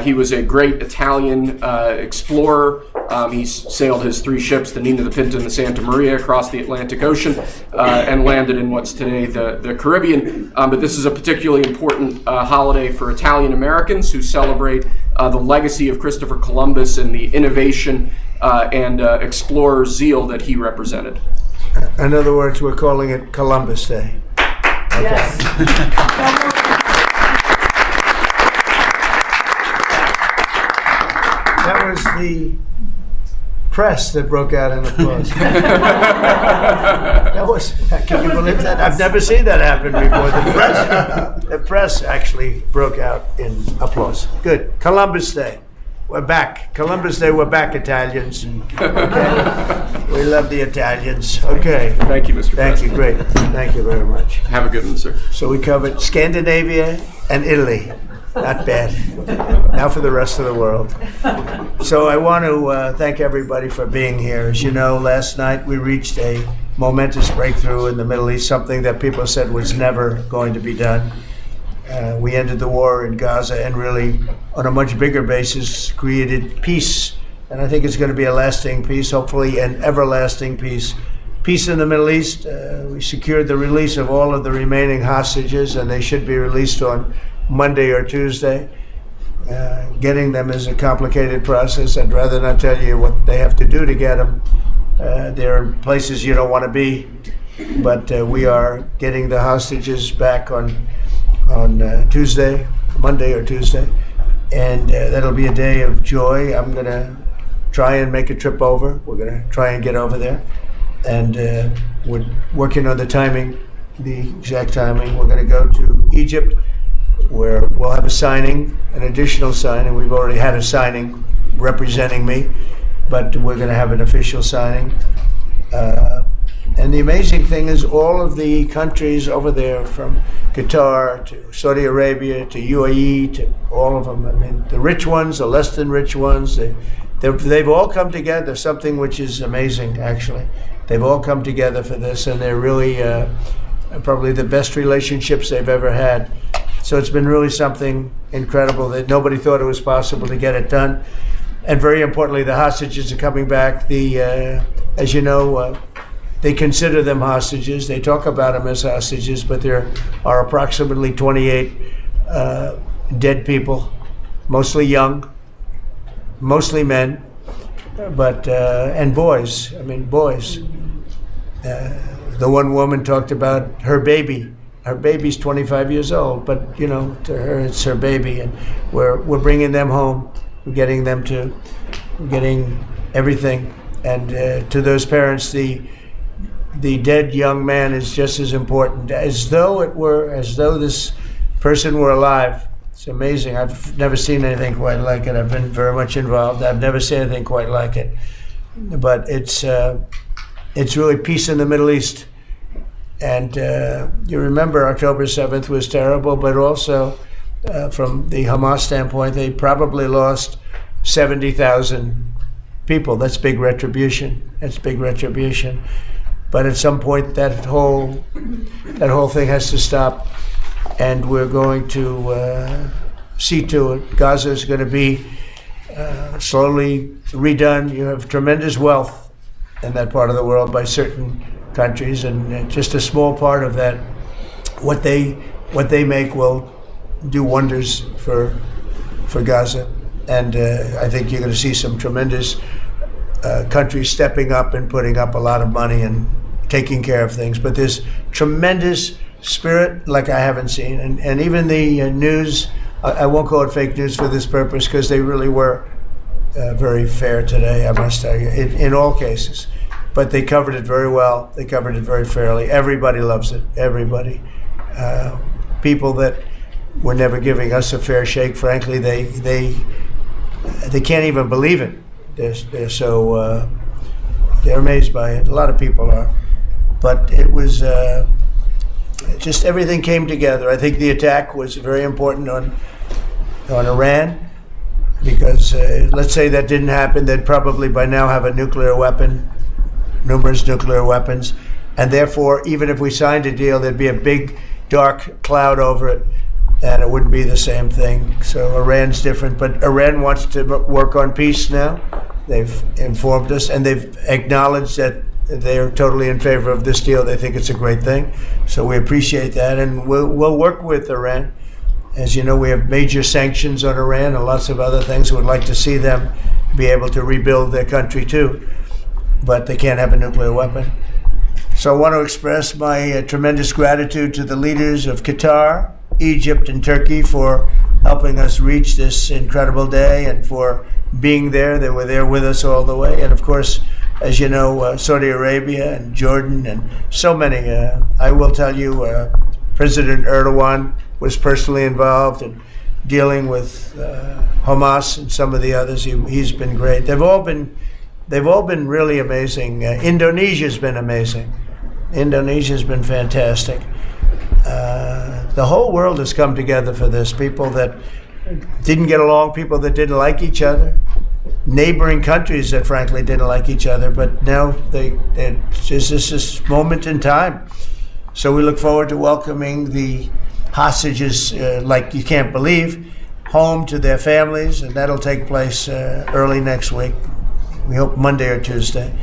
He was a great Italian explorer. He sailed his 3 ships, the Nina, the Pinta, and the Santa Maria, across the Atlantic Ocean and landed in what's today the Caribbean. But this is a particularly important holiday for Italian Americans who celebrate the legacy of Christopher Columbus and the innovation and explorer zeal that he represented. In other words, we're calling it Columbus Day. Okay. Yes. That was the press that broke out in applause. Can you believe that? I've never seen that happen before. The press actually broke out in applause. Good. Columbus Day. We're back. Columbus Day, we're back, Italians. Okay. We love the Italians. Okay. Thank you, Mr. President. Thank you. Great. Thank you very much. Have a good one, sir. So we covered Scandinavia and Italy. Not bad. Now for the rest of the world. So I want to thank everybody for being here. As you know, last night we reached a momentous breakthrough in the Middle East, something that people said was never going to be done. We ended the war in Gaza and really, on a much bigger basis, created peace. And I think it's going to be a lasting peace, hopefully an everlasting peace. Peace in the Middle East. We secured the release of all of the remaining hostages, and they should be released on Monday or Tuesday. Getting them is a complicated process. I'd rather not tell you what they have to do to get them. There are places you don't want to be, but we are getting the hostages back on Tuesday, Monday or Tuesday, and that'll be a day of joy. I'm going to try and make a trip over. We're going to try and get over there, and we're working on the timing, the exact timing. We're going to go to Egypt, where we'll have a signing, an additional signing. We've already had a signing representing me, but we're going to have an official signing. And the amazing thing is all of the countries over there, from Qatar to Saudi Arabia to UAE to all of them, I mean, the rich ones, the less than rich ones, they've all come together, something which is amazing, actually. They've all come together for this, and they're really probably the best relationships they've ever had. So it's been really something incredible that nobody thought it was possible to get it done. and very importantly, the hostages are coming back. As you know, they consider them hostages. They talk about them as hostages, but there are approximately 28 dead people, mostly young, mostly men, but and boys. I mean, boys. The one woman talked about her baby. Her baby's 25 years old, but you know, to her it's her baby, and we're bringing them home. We're getting everything, and to those parents, the dead young man is just as important, as though this person were alive. It's amazing. I've never seen anything quite like it. I've been very much involved. I've never seen anything quite like it. But it's really peace in the Middle East. And you remember October 7th was terrible, but also from the Hamas standpoint, they probably lost 70,000 people. That's big retribution. That's big retribution. But at some point, that whole thing has to stop, and we're going to see to it. Gaza is going to be slowly redone. You have tremendous wealth in that part of the world by certain countries, and just a small part of that, what they make will do wonders for Gaza. And I think you're going to see some tremendous countries stepping up and putting up a lot of money and taking care of things. But there's tremendous spirit like I haven't seen. And even the news, I won't call it fake news for this purpose, because they really were very fair today, I must tell you, in all cases. But they covered it very well. They covered it very fairly. Everybody loves it. Everybody. People that were never giving us a fair shake, frankly, they can't even believe it. They're so they're amazed by it. A lot of people are. But it was just everything came together. I think the attack was very important on Iran, because let's say that didn't happen, they'd probably by now have a nuclear weapon, numerous nuclear weapons, and therefore, even if we signed a deal, there'd be a big dark cloud over it, and it wouldn't be the same thing. So Iran's different, but Iran wants to work on peace now. They've informed us, and they've acknowledged that they are totally in favor of this deal. They think it's a great thing. So we appreciate that, and we'll work with Iran. As you know, we have major sanctions on Iran and lots of other things. We'd like to see them be able to rebuild their country too, but they can't have a nuclear weapon. So I want to express my tremendous gratitude to the leaders of Qatar, Egypt, and Turkey for helping us reach this incredible day and for being there. They were there with us all the way. And of course, as you know, Saudi Arabia and Jordan and so many. I will tell you, President Erdogan was personally involved in dealing with Hamas and some of the others. He's been great. They've all been really amazing. Indonesia's been amazing. Indonesia's been fantastic. The whole world has come together for this. People that didn't get along, people that didn't like each other, neighboring countries that frankly didn't like each other, but now it's just this moment in time. So we look forward to welcoming the hostages, like you can't believe, home to their families, and that'll take place early next week. We hope Monday or Tuesday.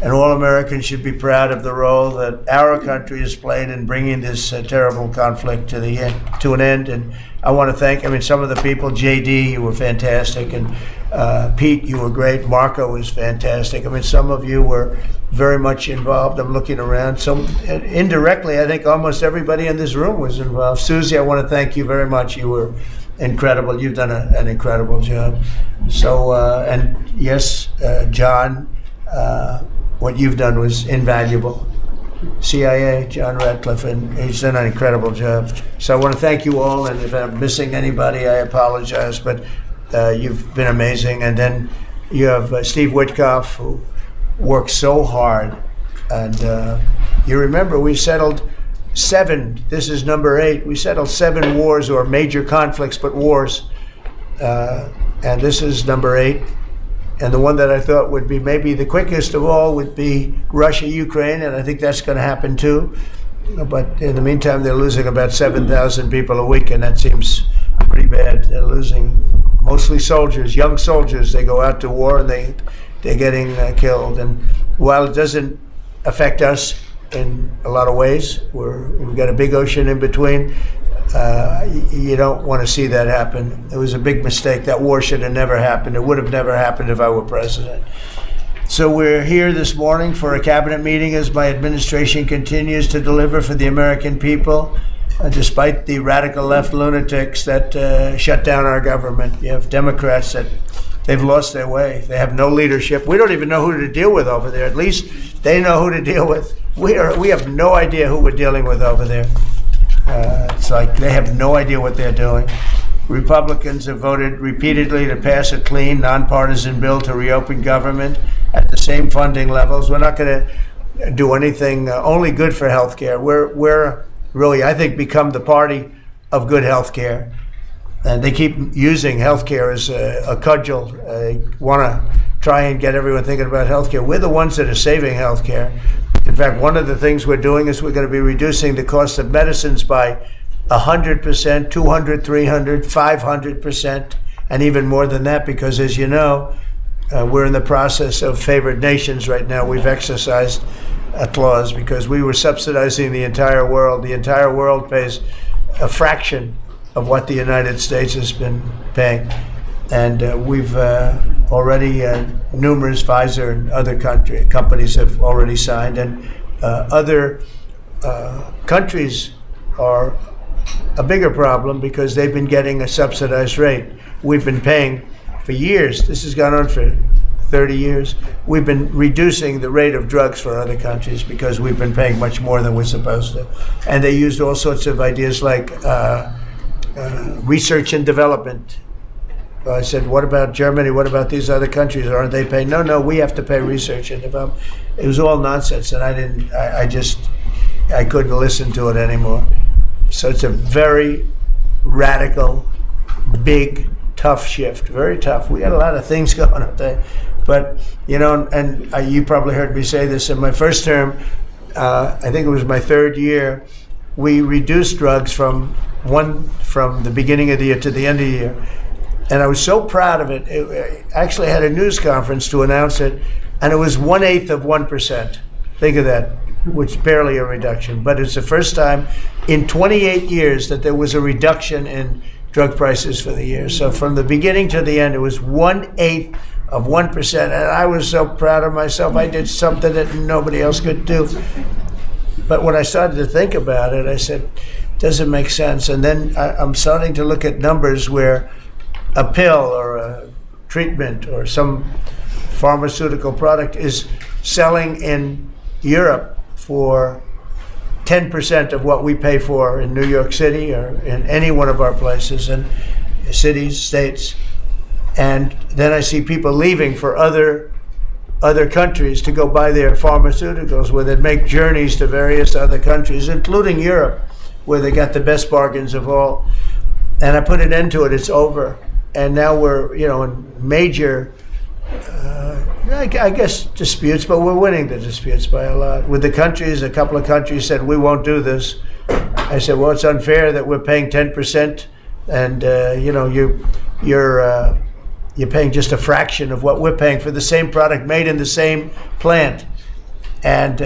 And all Americans should be proud of the role that our country has played in bringing this terrible conflict to an end. And I want to thank, some of the people, JD, you were fantastic, and Pete, you were great. Marco was fantastic. Some of you were very much involved. I'm looking around. So indirectly, I think almost everybody in this room was involved. Susie, I want to thank you very much. You were incredible. You've done an incredible job. So, and yes, John, what you've done was invaluable. CIA, John Radcliffe, and he's done an incredible job. So I want to thank you all, and if I'm missing anybody, I apologize, but you've been amazing. And then you have Steve Witkoff, who worked so hard. And you remember we settled 7, this is number 8, we settled 7 wars or major conflicts, but wars. And this is number 8. And the one that I thought would be maybe the quickest of all would be Russia-Ukraine, and I think that's going to happen too. But in the meantime, they're losing about 7,000 people a week, and that seems pretty bad. They're losing mostly soldiers, young soldiers. They go out to war and they're getting killed. And while it doesn't affect us in a lot of ways, we've got a big ocean in between. You don't want to see that happen. It was a big mistake. That war should have never happened. It would have never happened if I were president. So we're here this morning for a cabinet meeting as my administration continues to deliver for the American people, despite the radical left lunatics that shut down our government. You have Democrats that they've lost their way. They have no leadership. We don't even know who to deal with over there. At least they know who to deal with. We have no idea who we're dealing with over there. It's like they have no idea what they're doing. Republicans have voted repeatedly to pass a clean, nonpartisan bill to reopen government at the same funding levels. We're not going to do anything only good for health care. We're really, I think, become the party of good health care. And they keep using health care as a cudgel. They want to try and get everyone thinking about health care. We're the ones that are saving health care. In fact, one of the things we're doing is we're going to be reducing the cost of medicines by 100%, 200, 300, 500%, and even more than that, because as you know, we're in the process of favored nations right now. We've exercised a clause because we were subsidizing the entire world. The entire world pays a fraction of what the United States has been paying. And we've already, numerous Pfizer and other companies have already signed, and other countries are a bigger problem because they've been getting a subsidized rate. We've been paying for years. This has gone on for 30 years. We've been reducing the rate of drugs for other countries because we've been paying much more than we're supposed to. And they used all sorts of ideas like research and development. I said, what about Germany? What about these other countries? Aren't they paying? No, we have to pay research and development. It was all nonsense, and I couldn't listen to it anymore. So it's a very radical, big, tough shift. Very tough. We got a lot of things going up there. But, you know, and you probably heard me say this in my first term, I think it was my third year, we reduced drugs from the beginning of the year to the end of the year. And I was so proud of it. I actually had a news conference to announce it, and it was 1/8 of 1%. Think of that, which is barely a reduction. But it's the first time in 28 years that there was a reduction in drug prices for the year. So from the beginning to the end, it was 1/8 of 1%. And I was so proud of myself. I did something that nobody else could do. But when I started to think about it, I said, doesn't make sense. And then I'm starting to look at numbers where a pill or a treatment or some pharmaceutical product is selling in Europe for 10% of what we pay for in New York City or in any one of our places and cities, states. And then I see people leaving for other countries to go buy their pharmaceuticals, where they make journeys to various other countries, including Europe, where they got the best bargains of all. And I put an end to it. It's over. And now we're, in major, I guess, disputes, but we're winning the disputes by a lot. With the countries, a couple of countries said, we won't do this. I said, well, it's unfair that we're paying 10%, and, you're paying just a fraction of what we're paying for the same product made in the same plant. And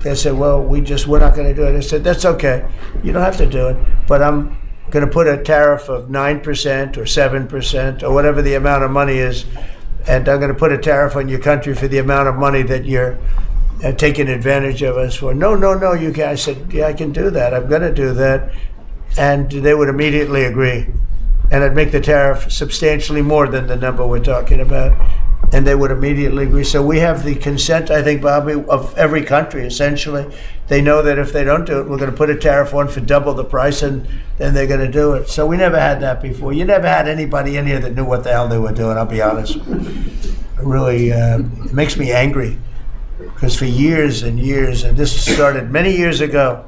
they said, well, we're not going to do it. I said, that's okay. You don't have to do it, but I'm going to put a tariff of 9% or 7% or whatever the amount of money is, and I'm going to put a tariff on your country for the amount of money that you're taking advantage of us for. No, you can't. I said, yeah, I can do that. I'm going to do that. And they would immediately agree. And I'd make the tariff substantially more than the number we're talking about. And they would immediately agree. So we have the consent, I think, Bobby, of every country, essentially. They know that if they don't do it, we're going to put a tariff on for double the price, and then they're going to do it. So we never had that before. You never had anybody in here that knew what the hell they were doing, I'll be honest. It really it makes me angry, because for years and years, and this started many years ago,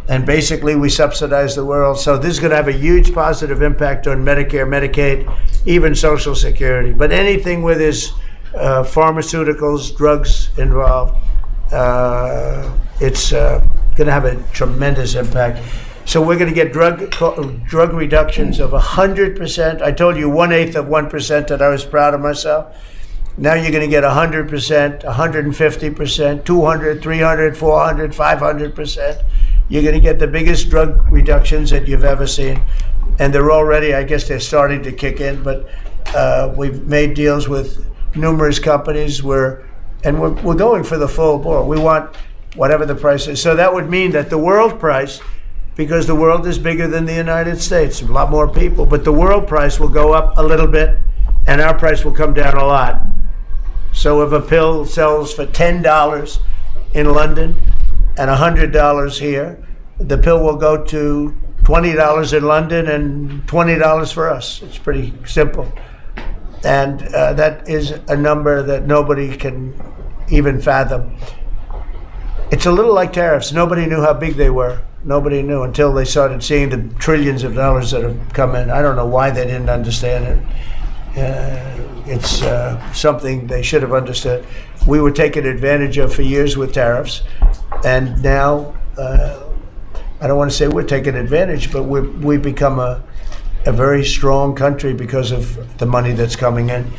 and basically we subsidize the world. So this is going to have a huge positive impact on Medicare, Medicaid, even Social Security. But anything where there's pharmaceuticals, drugs involved, it's going to have a tremendous impact. So we're going to get drug reductions of 100%. I told you 1/8 of 1% that I was proud of myself. Now you're going to get 100%, 150%, 200, 300, 400, 500%. You're going to get the biggest drug reductions that you've ever seen. And they're already, I guess they're starting to kick in, but we've made deals with numerous companies and we're going for the full board. We want whatever the price is. So that would mean that the world price, because the world is bigger than the United States, a lot more people, but the world price will go up a little bit and our price will come down a lot. So if a pill sells for $10 in London and $100 here, the pill will go to $20 in London and $20 for us. It's pretty simple. And that is a number that nobody can even fathom. It's a little like tariffs. Nobody knew how big they were. Nobody knew until they started seeing the trillions of dollars that have come in. I don't know why they didn't understand it. It's something they should have understood. We were taken advantage of for years with tariffs, and now I don't want to say we're taking advantage, but we've become a very strong country because of the money that's coming in.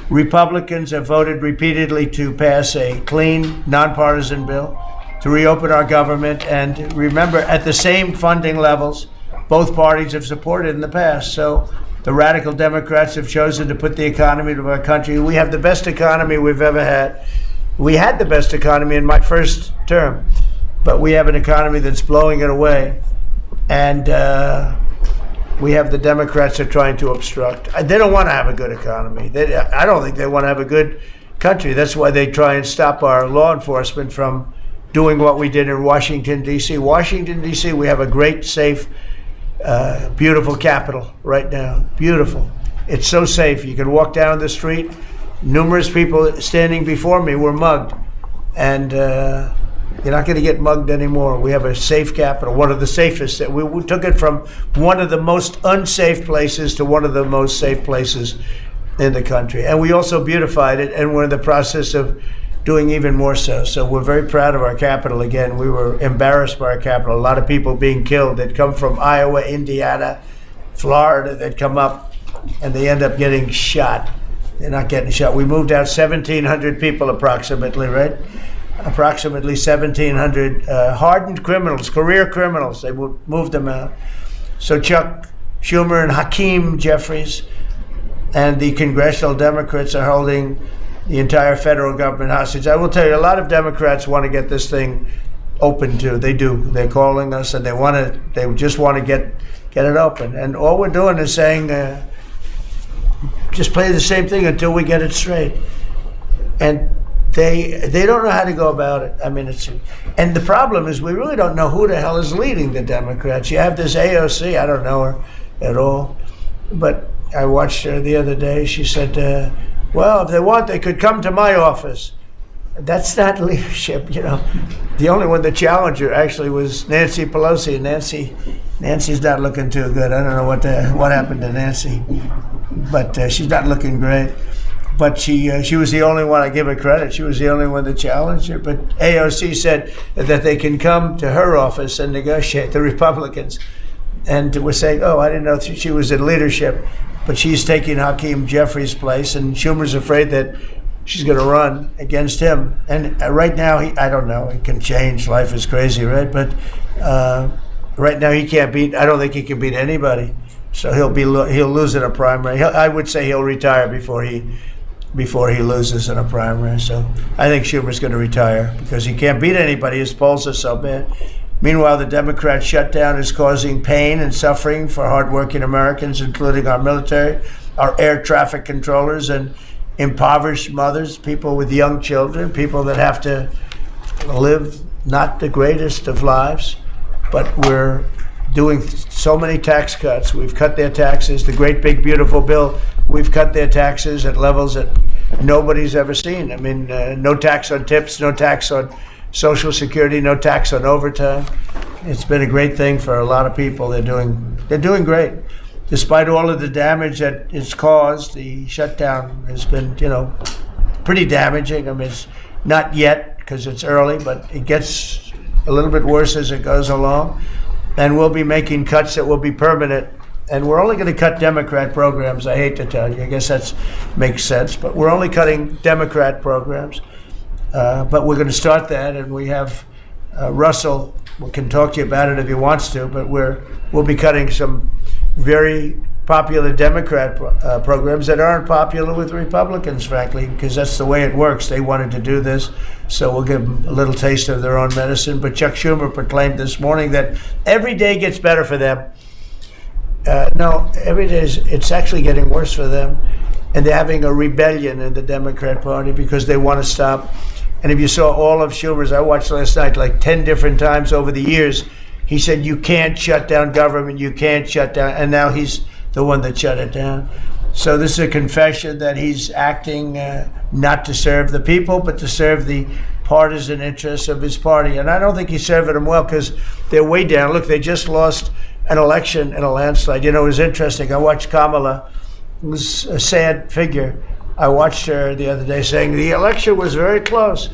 Republicans have voted repeatedly to pass a clean, nonpartisan bill to reopen our government, and remember, at the same funding levels both parties have supported in the past. So the radical Democrats have chosen to put the economy of our country. We have the best economy we've ever had. We had the best economy in my first term, but we have an economy that's blowing it away. And we have the Democrats that are trying to obstruct. They don't want to have a good economy. I don't think they want to have a good country. That's why they try and stop our law enforcement from doing what we did in Washington, D.C. Washington, D.C., we have a great, safe, beautiful capital right now. Beautiful. It's so safe. You can walk down the street. Numerous people standing before me were mugged. And you're not going to get mugged anymore. We have a safe capital, one of the safest. We took it from one of the most unsafe places to one of the most safe places in the country. And we also beautified it, and we're in the process of doing even more so. So we're very proud of our capital. Again, we were embarrassed by our capital. A lot of people being killed that come from Iowa, Indiana, Florida, that come up and they end up getting shot. They're not getting shot. We moved out 1,700 people approximately, right? Approximately 1,700 hardened criminals, career criminals. They moved them out. So Chuck Schumer and Hakeem Jeffries and the congressional Democrats are holding the entire federal government hostage. I will tell you, a lot of Democrats want to get this thing open too. They do. They're calling us, and they just want to get it open. And all we're doing is saying, just play the same thing until we get it straight. And they don't know how to go about it. I mean, and the problem is we really don't know who the hell is leading the Democrats. You have this AOC. I don't know her at all, but I watched her the other day. She said, well, if they want, they could come to my office. That's not leadership, you know. The only one that challenged her actually was Nancy Pelosi. Nancy's not looking too good. I don't know what happened to Nancy, but she's not looking great. But she was the only one. I give her credit. She was the only one that challenged her. But AOC said that they can come to her office and negotiate, the Republicans. And we're saying, oh, I didn't know she was in leadership. But she's taking Hakeem Jeffries' place, and Schumer's afraid that she's going to run against him. And right now, I don't know. It can change. Life is crazy, right? But right now, he can't beat. I don't think he can beat anybody. So he'll lose in a primary. I would say he'll retire before he loses in a primary. So I think Schumer's going to retire because he can't beat anybody. His polls are so bad. Meanwhile, the Democrat shutdown is causing pain and suffering for hardworking Americans, including our military, our air traffic controllers, and impoverished mothers, people with young children, people that have to live not the greatest of lives. But we're doing so many tax cuts. We've cut their taxes. The great big beautiful bill, we've cut their taxes at levels that nobody's ever seen. I mean, no tax on tips, no tax on Social Security, no tax on overtime. It's been a great thing for a lot of people. They're doing great. Despite all of the damage that it's caused, the shutdown has been, pretty damaging. I mean, it's not yet because it's early, but it gets a little bit worse as it goes along. and we'll be making cuts that will be permanent. And we're only going to cut Democrat programs. I hate to tell you. I guess that makes sense. But we're only cutting Democrat programs. But we're going to start that, and we have Russell. We can talk to you about it if he wants to. But we'll be cutting some very popular Democrat programs that aren't popular with Republicans, frankly, because that's the way it works. They wanted to do this, so we'll give them a little taste of their own medicine. But Chuck Schumer proclaimed this morning that every day gets better for them. No, every day it's actually getting worse for them. And they're having a rebellion in the Democrat Party because they want to stop. And if you saw all of Schumer's, I watched last night like 10 different times over the years, he said, you can't shut down government, you can't shut down. And now he's the one that shut it down. So this is a confession that he's acting not to serve the people, but to serve the partisan interests of his party. And I don't think he's serving them well because they're way down. Look, they just lost an election in a landslide. You know, it was interesting. I watched Kamala. It was a sad figure. I watched her the other day saying the election was very close.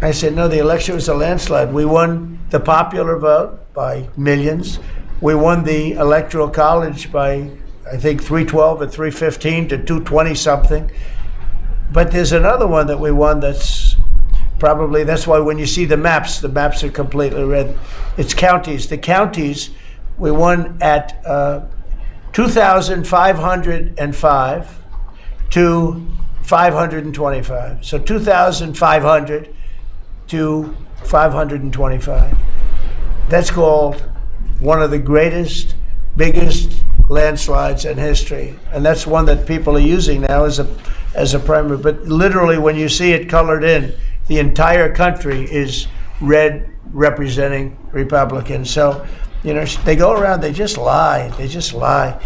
I said, no, the election was a landslide. We won the popular vote by millions. We won the Electoral College by, I think, 312 or 315 to 220 something. But there's another one that we won that's probably, that's why when you see the maps are completely red. It's counties. The counties, we won at 2,505 to 525. So 2,500 to 525. That's called one of the greatest, biggest landslides in history. And that's one that people are using now as a primary. But literally, when you see it colored in, the entire country is red representing Republicans. So, you know, they go around, they just lie. They just lie.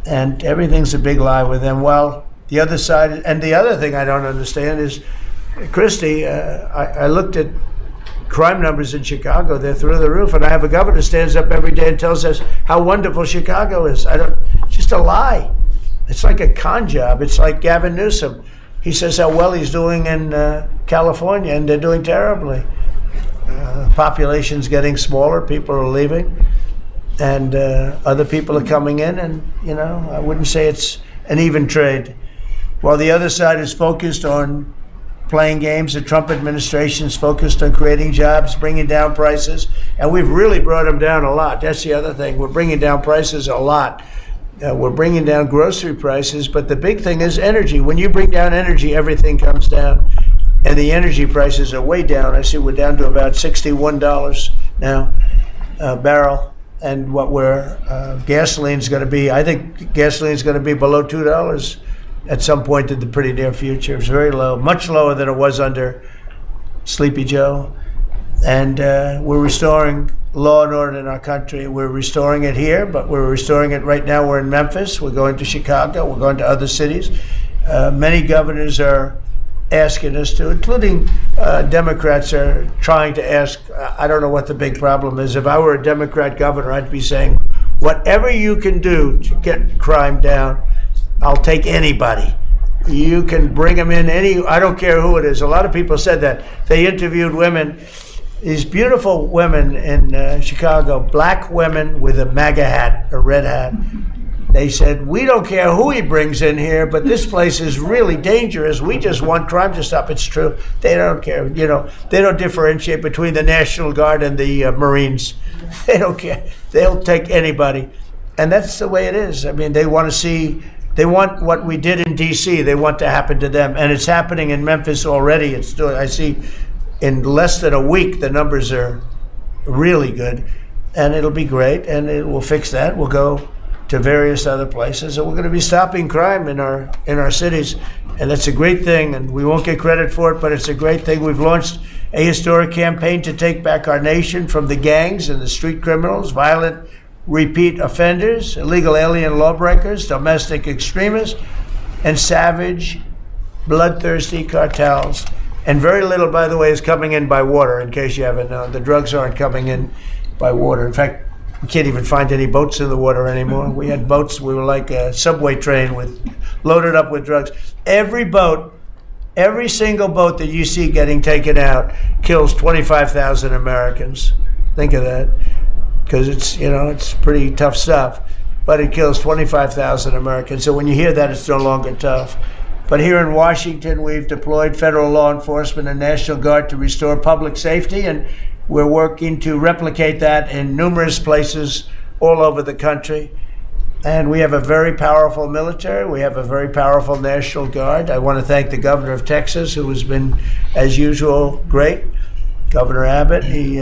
And everything's a big lie with them. Well, the other side, and the other thing I don't understand is, Christie, I looked at crime numbers in Chicago. They're through the roof. And I have a governor who stands up every day and tells us how wonderful Chicago is. It's just a lie. It's like a con job. It's like Gavin Newsom. He says how well he's doing in California, and they're doing terribly. Population's getting smaller. People are leaving. And other people are coming in. And, you know, I wouldn't say it's an even trade. While the other side is focused on playing games, the Trump administration's focused on creating jobs, bringing down prices, and we've really brought them down a lot. That's the other thing. We're bringing down prices a lot. We're bringing down grocery prices, but the big thing is energy. When you bring down energy, everything comes down, and the energy prices are way down. I see we're down to about $61 now a barrel, and what gasoline's going to be, I think gasoline's going to be below $2 at some point in the pretty near future. It's very low, much lower than it was under Sleepy Joe. And we're restoring law and order in our country. We're restoring it here, but we're restoring it right now. We're in Memphis. We're going to Chicago. We're going to other cities. Many governors are asking us to, including Democrats are trying to ask. I don't know what the big problem is. If I were a Democrat governor, I'd be saying, whatever you can do to get crime down, I'll take anybody. You can bring them in I don't care who it is. A lot of people said that. They interviewed women, these beautiful women in Chicago, black women with a MAGA hat, a red hat. They said, we don't care who he brings in here, but this place is really dangerous. We just want crime to stop. It's true. They don't care. You know, they don't differentiate between the National Guard and the Marines. They don't care. They'll take anybody. And that's the way it is. I mean, they want what we did in D.C., they want to happen to them. And it's happening in Memphis already. I see in less than a week, the numbers are really good. And it'll be great, and we'll fix that. We'll go to various other places, and we're going to be stopping crime in our cities. And that's a great thing, and we won't get credit for it, but it's a great thing. We've launched a historic campaign to take back our nation from the gangs and the street criminals, violent repeat offenders, illegal alien lawbreakers, domestic extremists, and savage, bloodthirsty cartels. And very little, by the way, is coming in by water, in case you haven't known. The drugs aren't coming in by water. In fact, we can't even find any boats in the water anymore. We had boats, we were like a subway train loaded up with drugs. Every single boat that you see getting taken out kills 25,000 Americans. Think of that. because it's pretty tough stuff. But it kills 25,000 Americans. So when you hear that, it's no longer tough. But here in Washington, we've deployed federal law enforcement and National Guard to restore public safety, and we're working to replicate that in numerous places all over the country. And we have a very powerful military. We have a very powerful National Guard. I want to thank the governor of Texas, who has been, as usual, great. Governor Abbott, he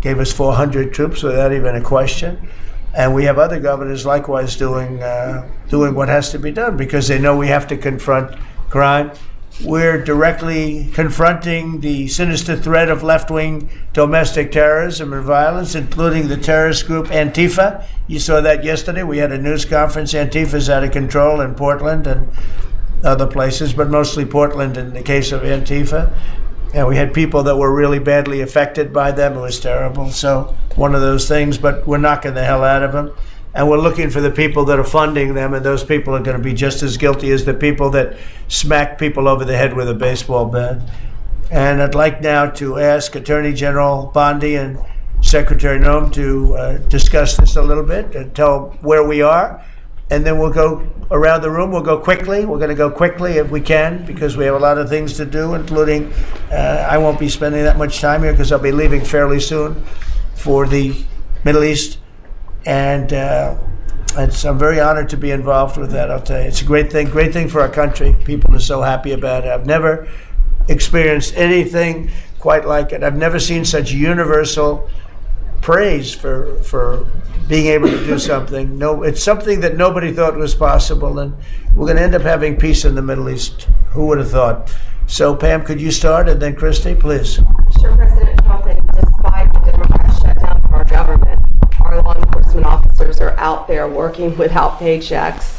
gave us 400 troops without even a question. And we have other governors likewise doing what has to be done because they know we have to confront crime. We're directly confronting the sinister threat of left-wing domestic terrorism and violence, including the terrorist group Antifa. You saw that yesterday. We had a news conference. Antifa's out of control in Portland and other places, but mostly Portland in the case of Antifa. And we had people that were really badly affected by them. It was terrible. So one of those things, but we're knocking the hell out of them. And we're looking for the people that are funding them, and those people are going to be just as guilty as the people that smack people over the head with a baseball bat. And I'd like now to ask Attorney General Bondi and Secretary Noem to discuss this a little bit and tell where we are. And then we'll go around the room. We'll go quickly. We're going to go quickly if we can because we have a lot of things to do, including I won't be spending that much time here because I'll be leaving fairly soon for the Middle East. And I'm very honored to be involved with that, I'll tell you. It's a great thing for our country. People are so happy about it. I've never experienced anything quite like it. I've never seen such universal praise for being able to do something. No, it's something that nobody thought was possible, and we're going to end up having peace in the Middle East. Who would have thought? So, Pam, could you start, and then Christy, please. Sure, President Trump, and despite the Democrat shutdown of our government, our law enforcement officers are out there working without paychecks,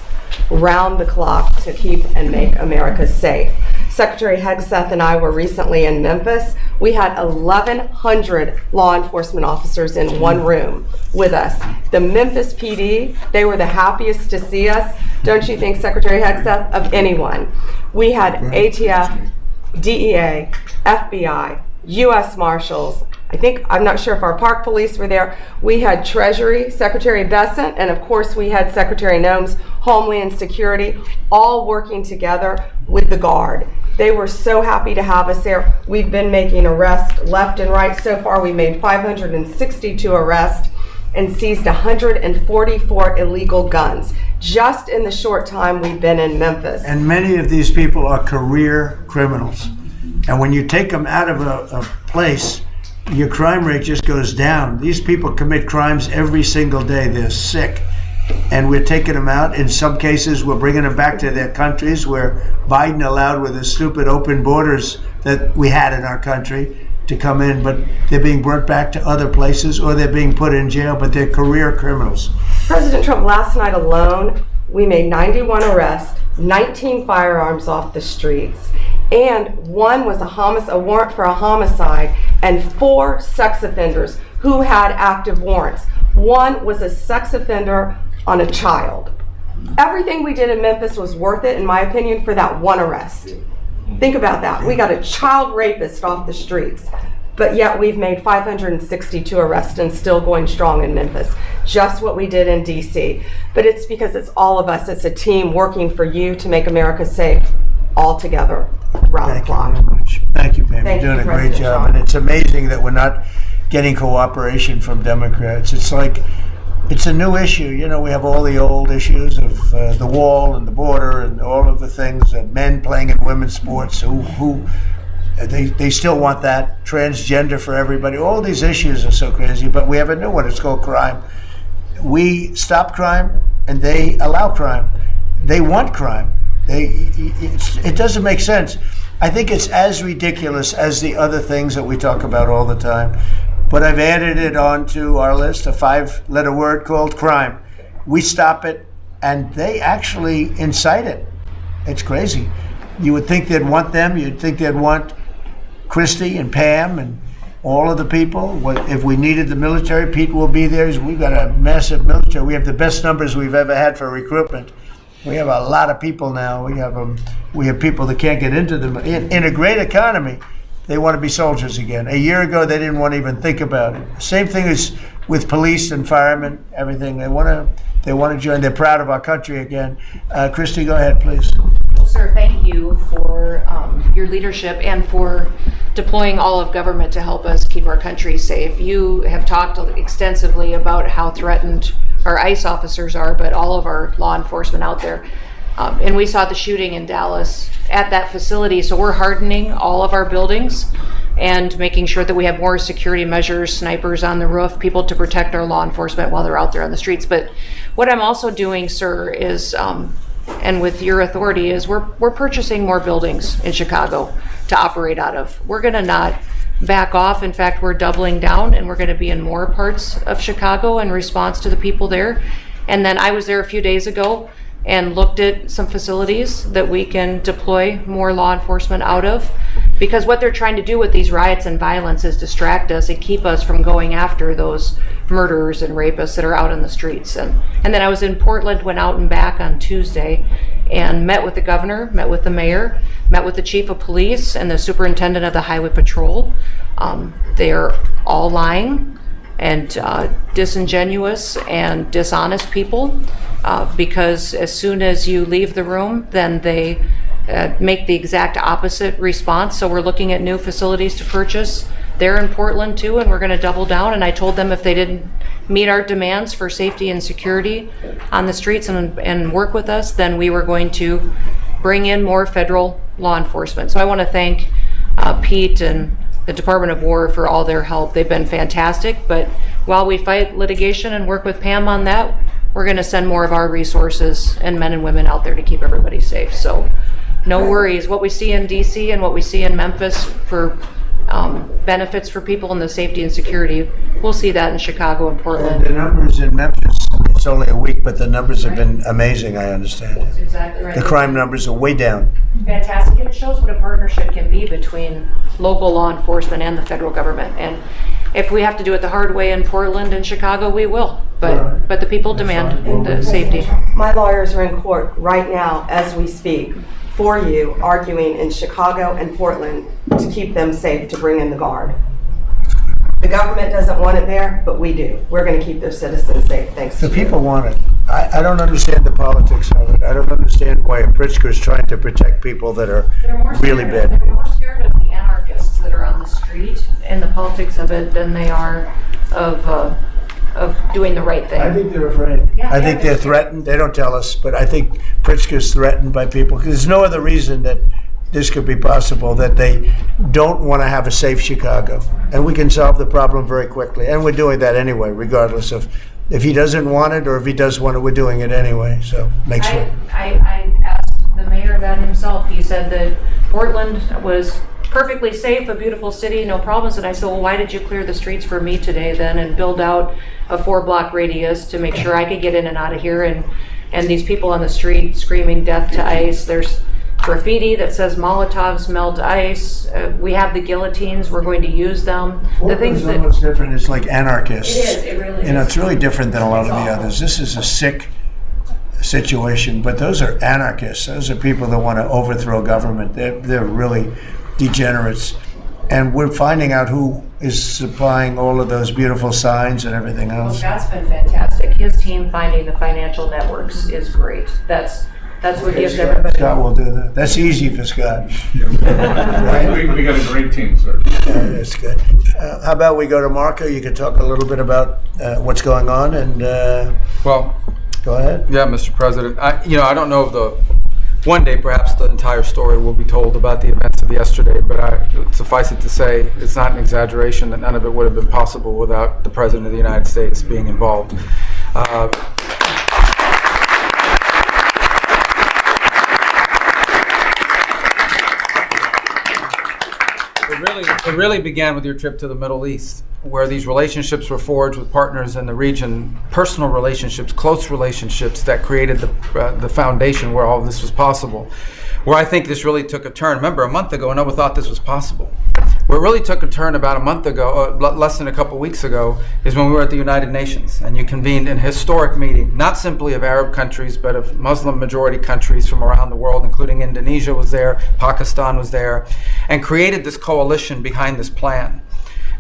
round the clock to keep and make America safe. Secretary Hegseth and I were recently in Memphis. We had 1,100 law enforcement officers in one room with us. The Memphis PD, they were the happiest to see us, don't you think, Secretary Hegseth, of anyone. We had ATF, DEA, FBI, U.S. Marshals. I'm not sure if our park police were there. We had Treasury, Secretary Bessent, and of course we had Secretary Noem's Homeland Security, all working together with the Guard. They were so happy to have us there. We've been making arrests left and right. So far, we made 562 arrests and seized 144 illegal guns just in the short time we've been in Memphis. And many of these people are career criminals. And when you take them out of a place, your crime rate just goes down. These people commit crimes every single day. They're sick. And we're taking them out. In some cases, we're bringing them back to their countries where Biden allowed with the stupid open borders that we had in our country to come in. But they're being brought back to other places or they're being put in jail, but they're career criminals. President Trump, last night alone, we made 91 arrests, 19 firearms off the streets, and one was a warrant for a homicide, and 4 sex offenders who had active warrants. One was a sex offender on a child. Everything we did in Memphis was worth it, in my opinion, for that one arrest. Think about that. We got a child rapist off the streets, but yet we've made 562 arrests and still going strong in Memphis. Just what we did in D.C. But it's because it's all of us. It's a team working for you to make America safe, all together, around the clock. Thank you very much. Thank you, Pam. Thank You're doing you, a great President job. Trump. And it's amazing that we're not getting cooperation from Democrats. It's like, it's a new issue. You know, we have all the old issues of the wall and the border and all of the things, men playing in women's sports, they still want that, transgender for everybody. All these issues are so crazy, but we have a new one. It's called crime. We stop crime and they allow crime. They want crime. It doesn't make sense. I think it's as ridiculous as the other things that we talk about all the time. But I've added it onto our list, a 5-letter word called crime. We stop it, and they actually incite it. It's crazy. You would think they'd want them. You'd think they'd want Christy and Pam and all of the people. If we needed the military, Pete will be there. We've got a massive military. We have the best numbers we've ever had for recruitment. We have a lot of people now. We have people that can't get into them. In a great economy, they want to be soldiers again. A year ago, they didn't want to even think about it. Same thing as with police and firemen, everything. They want to join. They're proud of our country again. Christy, go ahead, please. Well, sir, thank you for your leadership and for deploying all of government to help us keep our country safe. You have talked extensively about how threatened our ICE officers are, but all of our law enforcement out there. And we saw the shooting in Dallas at that facility, so we're hardening all of our buildings and making sure that we have more security measures, snipers on the roof, people to protect our law enforcement while they're out there on the streets. But what I'm also doing, sir, is, and with your authority, is we're purchasing more buildings in Chicago to operate out of. We're gonna not back off. In fact, we're doubling down, and we're gonna be in more parts of Chicago in response to the people there. And then I was there a few days ago and looked at some facilities that we can deploy more law enforcement out of, because what they're trying to do with these riots and violence is distract us and keep us from going after those murderers and rapists that are out on the streets. And then I was in Portland, went out and back on Tuesday and met with the governor, met with the mayor, met with the chief of police and the superintendent of the highway patrol. They're all lying and disingenuous and dishonest people, because as soon as you leave the room, then they make the exact opposite response. So we're looking at new facilities to purchase. They're in Portland too, and we're going to double down. And I told them if they didn't meet our demands for safety and security on the streets and work with us, then we were going to bring in more federal law enforcement. So I want to thank Pete and the Department of War for all their help. They've been fantastic. But while we fight litigation and work with Pam on that, we're going to send more of our resources and men and women out there to keep everybody safe. So no worries. What we see in DC and what we see in Memphis for benefits for people in the safety and security, we'll see that in Chicago and Portland. The numbers in Memphis, it's only a week, but the numbers have been amazing, I understand. That's exactly right. The crime numbers are way down. Fantastic, and it shows what a partnership can be between local law enforcement and the federal government. And if we have to do it the hard way in Portland and Chicago, we will. But the people demand the safety. My lawyers are in court right now as we speak for you, arguing in Chicago and Portland to keep them safe, to bring in the guard. The government doesn't want it there, but we do. We're going to keep their citizens safe, thanks to The you. people want it. I don't understand the politics of it. I don't understand why Pritzker is trying to protect people that are really bad. They're more scared of the anarchists that are on the street and the politics of it than they are of doing the right thing. I think they're afraid. Yeah, I think they're threatened. They don't tell us, but I think Pritzker's threatened by people. Because there's no other reason that this could be possible, that they don't want to have a safe Chicago. And we can solve the problem very quickly. And we're doing that anyway, regardless of if he doesn't want it or if he does want it, we're doing it anyway. So make sure. I asked the mayor that himself. He said that Portland was perfectly safe, a beautiful city, no problems. And I said, well, why did you clear the streets for me today then and build out a 4-block radius to make sure I could get in and out of here? And these people on the street screaming death to ICE. There's graffiti that says Molotovs melt ice. We have the guillotines. We're going to use them. The things that Portland's almost different. It's like anarchists. It is. It really You know, is. it's really different than a lot of the others. This is a sick situation, but those are anarchists. Those are people that want to overthrow government. They're really degenerates. And we're finding out who is supplying all of those beautiful signs and everything Well, else. Scott's been fantastic. His team finding the financial networks is great. That's what gives everybody. Scott will do that. That's easy for Scott. We got a great team, sir. That's good. How about we go to Marco? You can talk a little bit about what's going on and Well, go ahead. Yeah, Mr. President. I don't know if one day perhaps the entire story will be told about the events of yesterday, but suffice it to say, it's not an exaggeration that none of it would have been possible without the President of the United States being involved. It really began with your trip to the Middle East, where these relationships were forged with partners in the region, personal relationships, close relationships that created the foundation where all of this was possible. Where I think this really took a turn. Remember, a month ago, no one thought this was possible. Where it really took a turn about a month ago, less than a couple weeks ago, is when we were at the United Nations and you convened an historic meeting, not simply of Arab countries, but of Muslim majority countries from around the world, including Indonesia was there, Pakistan was there, and created this coalition behind this plan.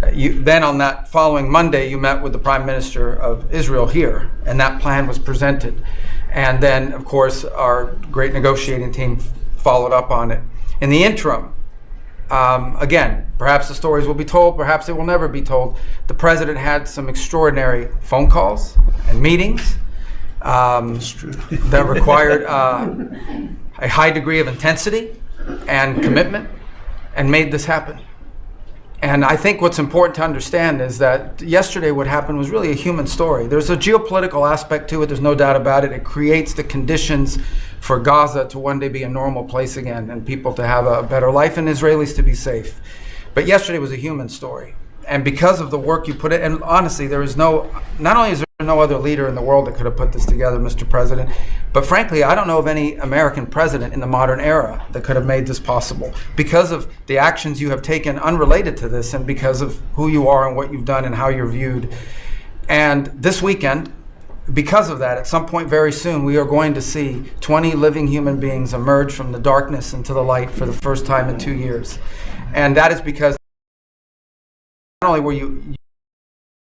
Then on that following Monday, you met with the Prime Minister of Israel here, and that plan was presented. And then, of course, our great negotiating team followed up on it. In the interim, again, perhaps the stories will be told, perhaps they will never be told. The president had some extraordinary phone calls and meetings that required a high degree of intensity and commitment, and made this happen. And I think what's important to understand is that yesterday what happened was really a human story. There's a geopolitical aspect to it, there's no doubt about it. It creates the conditions for Gaza to one day be a normal place again, and people to have a better life, and Israelis to be safe. But yesterday was a human story. And because of the work you put in, and honestly, not only is there no other leader in the world that could have put this together, Mr. President, but frankly, I don't know of any American president in the modern era that could have made this possible, because of the actions you have taken unrelated to this, and because of who you are and what you've done and how you're viewed. And this weekend, because of that, at some point very soon, we are going to see 20 living human beings emerge from the darkness into the light for the first time in 2 years. And that is because not only were you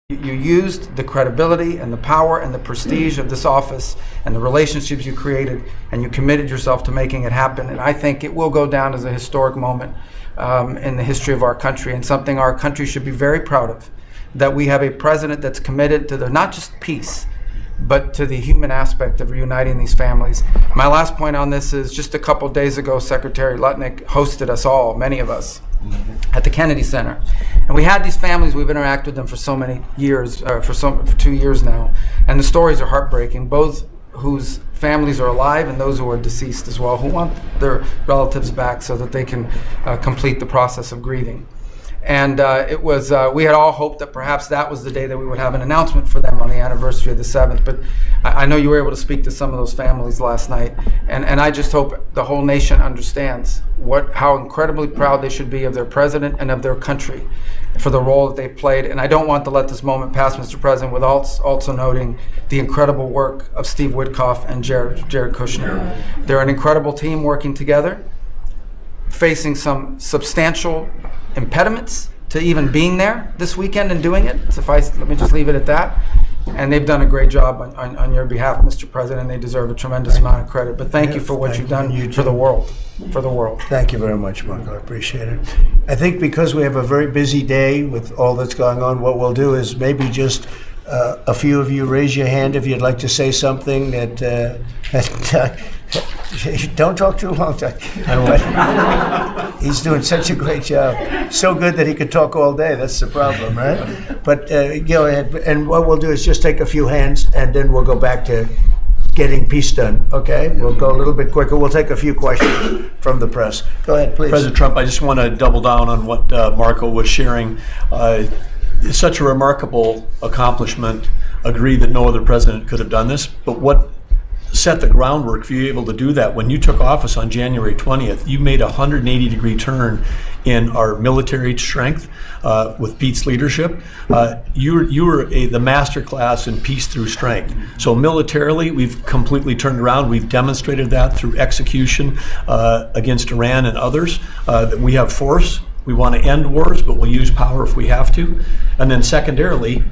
used the credibility and the power and the prestige of this office and the relationships you created, and you committed yourself to making it happen. And I think it will go down as a historic moment in the history of our country, and something our country should be very proud of, that we have a president that's committed to not just peace, but to the human aspect of reuniting these families. My last point on this is, just a couple days ago, Secretary Lutnick hosted us all, many of us, at the Kennedy Center. And we had these families, we've interacted with them for so many years, for 2 years now, and the stories are heartbreaking, both whose families are alive and those who are deceased as well, who want their relatives back so that they can complete the process of grieving. And we had all hoped that perhaps that was the day that we would have an announcement for them on the anniversary of the 7th. But I know you were able to speak to some of those families last night. And I just hope the whole nation understands how incredibly proud they should be of their president and of their country for the role that they've played. And I don't want to let this moment pass, Mr. President, without also noting the incredible work of Steve Witkoff and Jared Kushner. They're an incredible team working together, facing some substantial impediments to even being there this weekend and doing it. Let me just leave it at that. And they've done a great job on your behalf, Mr. President, and they deserve a tremendous amount of credit. But thank you for what you've done for the world. For the world. Thank you very much, Marco. I appreciate it. I think because we have a very busy day with all that's going on, what we'll do is maybe just a few of you raise your hand if you'd like to say something that don't talk too long. He's doing such a great job. So good that he could talk all day. That's the problem, right? But go ahead. And what we'll do is just take a few hands, and then we'll go back to getting peace done. Okay? We'll go a little bit quicker. We'll take a few questions from the press. Go ahead, please. President Trump, I just want to double down on what Marco was sharing. It's such a remarkable accomplishment. Agree that no other president could have done this, but what set the groundwork for you able to do that? When you took office on January 20th, you made a 180-degree turn in our military strength with Pete's leadership. You were the master class in peace through strength. So militarily, we've completely turned around. We've demonstrated that through execution against Iran and others, that we have force. We want to end wars, but we'll use power if we have to. And then secondarily,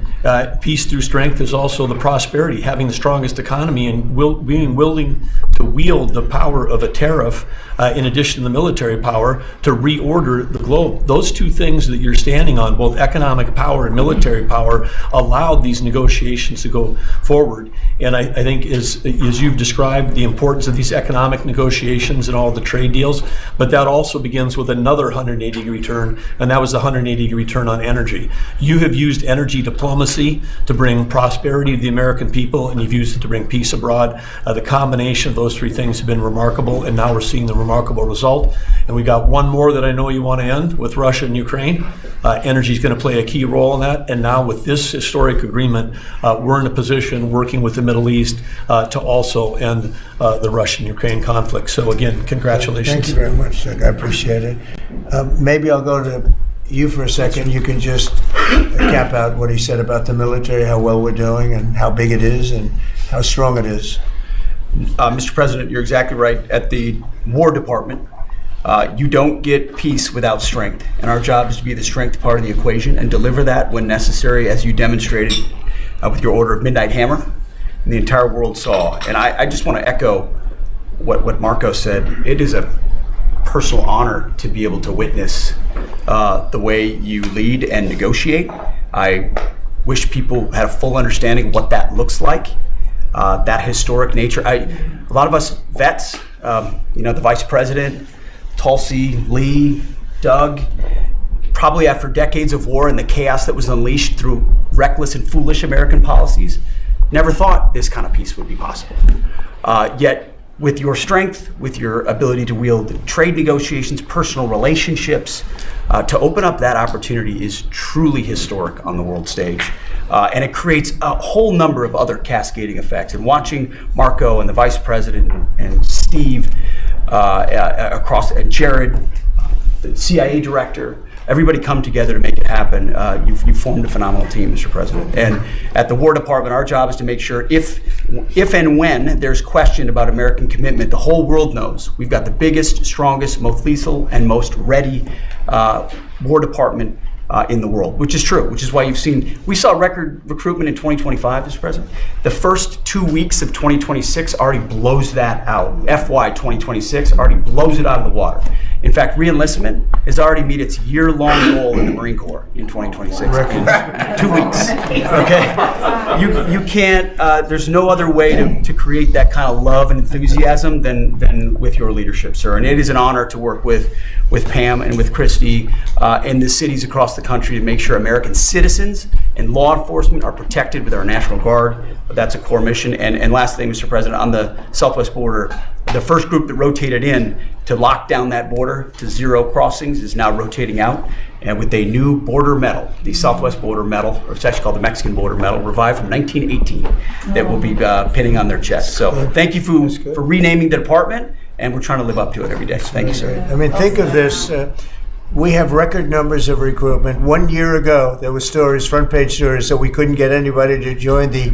peace through strength is also the prosperity, having the strongest economy and being willing to wield the power of a tariff in addition to the military power to reorder the globe. Those two things that you're standing on, both economic power and military power, allowed these negotiations to go forward. And I think as you've described the importance of these economic negotiations and all the trade deals, but that also begins with another 180-degree turn, and that was the 180-degree turn on energy. You have used energy diplomacy to bring prosperity to the American people, and you've used it to bring peace abroad. The combination of those three things have been remarkable, and now we're seeing the remarkable result. And we got one more that I know you want to end with Russia and Ukraine. Energy is going to play a key role in that, and now with this historic agreement, we're in a position working with the Middle East to also end the Russian-Ukraine conflict. So again, congratulations. Thank you very much, Doug. I appreciate it. Maybe I'll go to you for a second. You can just cap out what he said about the military, how well we're doing, and how big it is, and how strong it is. Mr. President, you're exactly right. At the War Department, You don't get peace without strength, and our job is to be the strength part of the equation and deliver that when necessary, as you demonstrated with your Order of Midnight Hammer, and the entire world saw. And I just want to echo what Marco said. It is a personal honor to be able to witness the way you lead and negotiate. I wish people had a full understanding of what that looks like, that historic nature. A lot of us vets, the Vice President, Tulsi, Lee, Doug, probably after decades of war and the chaos that was unleashed through reckless and foolish American policies, never thought this kind of peace would be possible. Yet, with your strength, with your ability to wield trade negotiations, personal relationships, to open up that opportunity is truly historic on the world stage. And it creates a whole number of other cascading effects. And watching Marco and the Vice President and Steve and Jared, the CIA director, everybody come together to make it happen. You've formed a phenomenal team, Mr. President. And at the War Department, our job is to make sure if and when there's question about American commitment, the whole world knows we've got the biggest, strongest, most lethal, and most ready War Department in the world, which is true, which is why we saw record recruitment in 2025, Mr. President. The first 2 weeks of 2026 already blows that out. FY 2026 already blows it out of the water. In fact, re-enlistment has already met its year-long goal in the Marine Corps in 2026. In 2 weeks. Okay? You can't, there's no other way to create that kind of love and enthusiasm than with your leadership, sir. And it is an honor to work with Pam and with Christy and the cities across the country to make sure American citizens and law enforcement are protected with our National Guard. That's a core mission. And last thing, Mr. President, on the southwest border, the first group that rotated in to lock down that border to 0 crossings is now rotating out, and with a new border medal, the Southwest Border Medal, or it's actually called the Mexican Border Medal, revived from 1918, that will be pinning on their chest. So thank you for renaming the department, and we're trying to live up to it every day. Thank you, sir. I mean, think of this. We have record numbers of recruitment. 1 year ago, there were stories, front page stories, that we couldn't get anybody to join the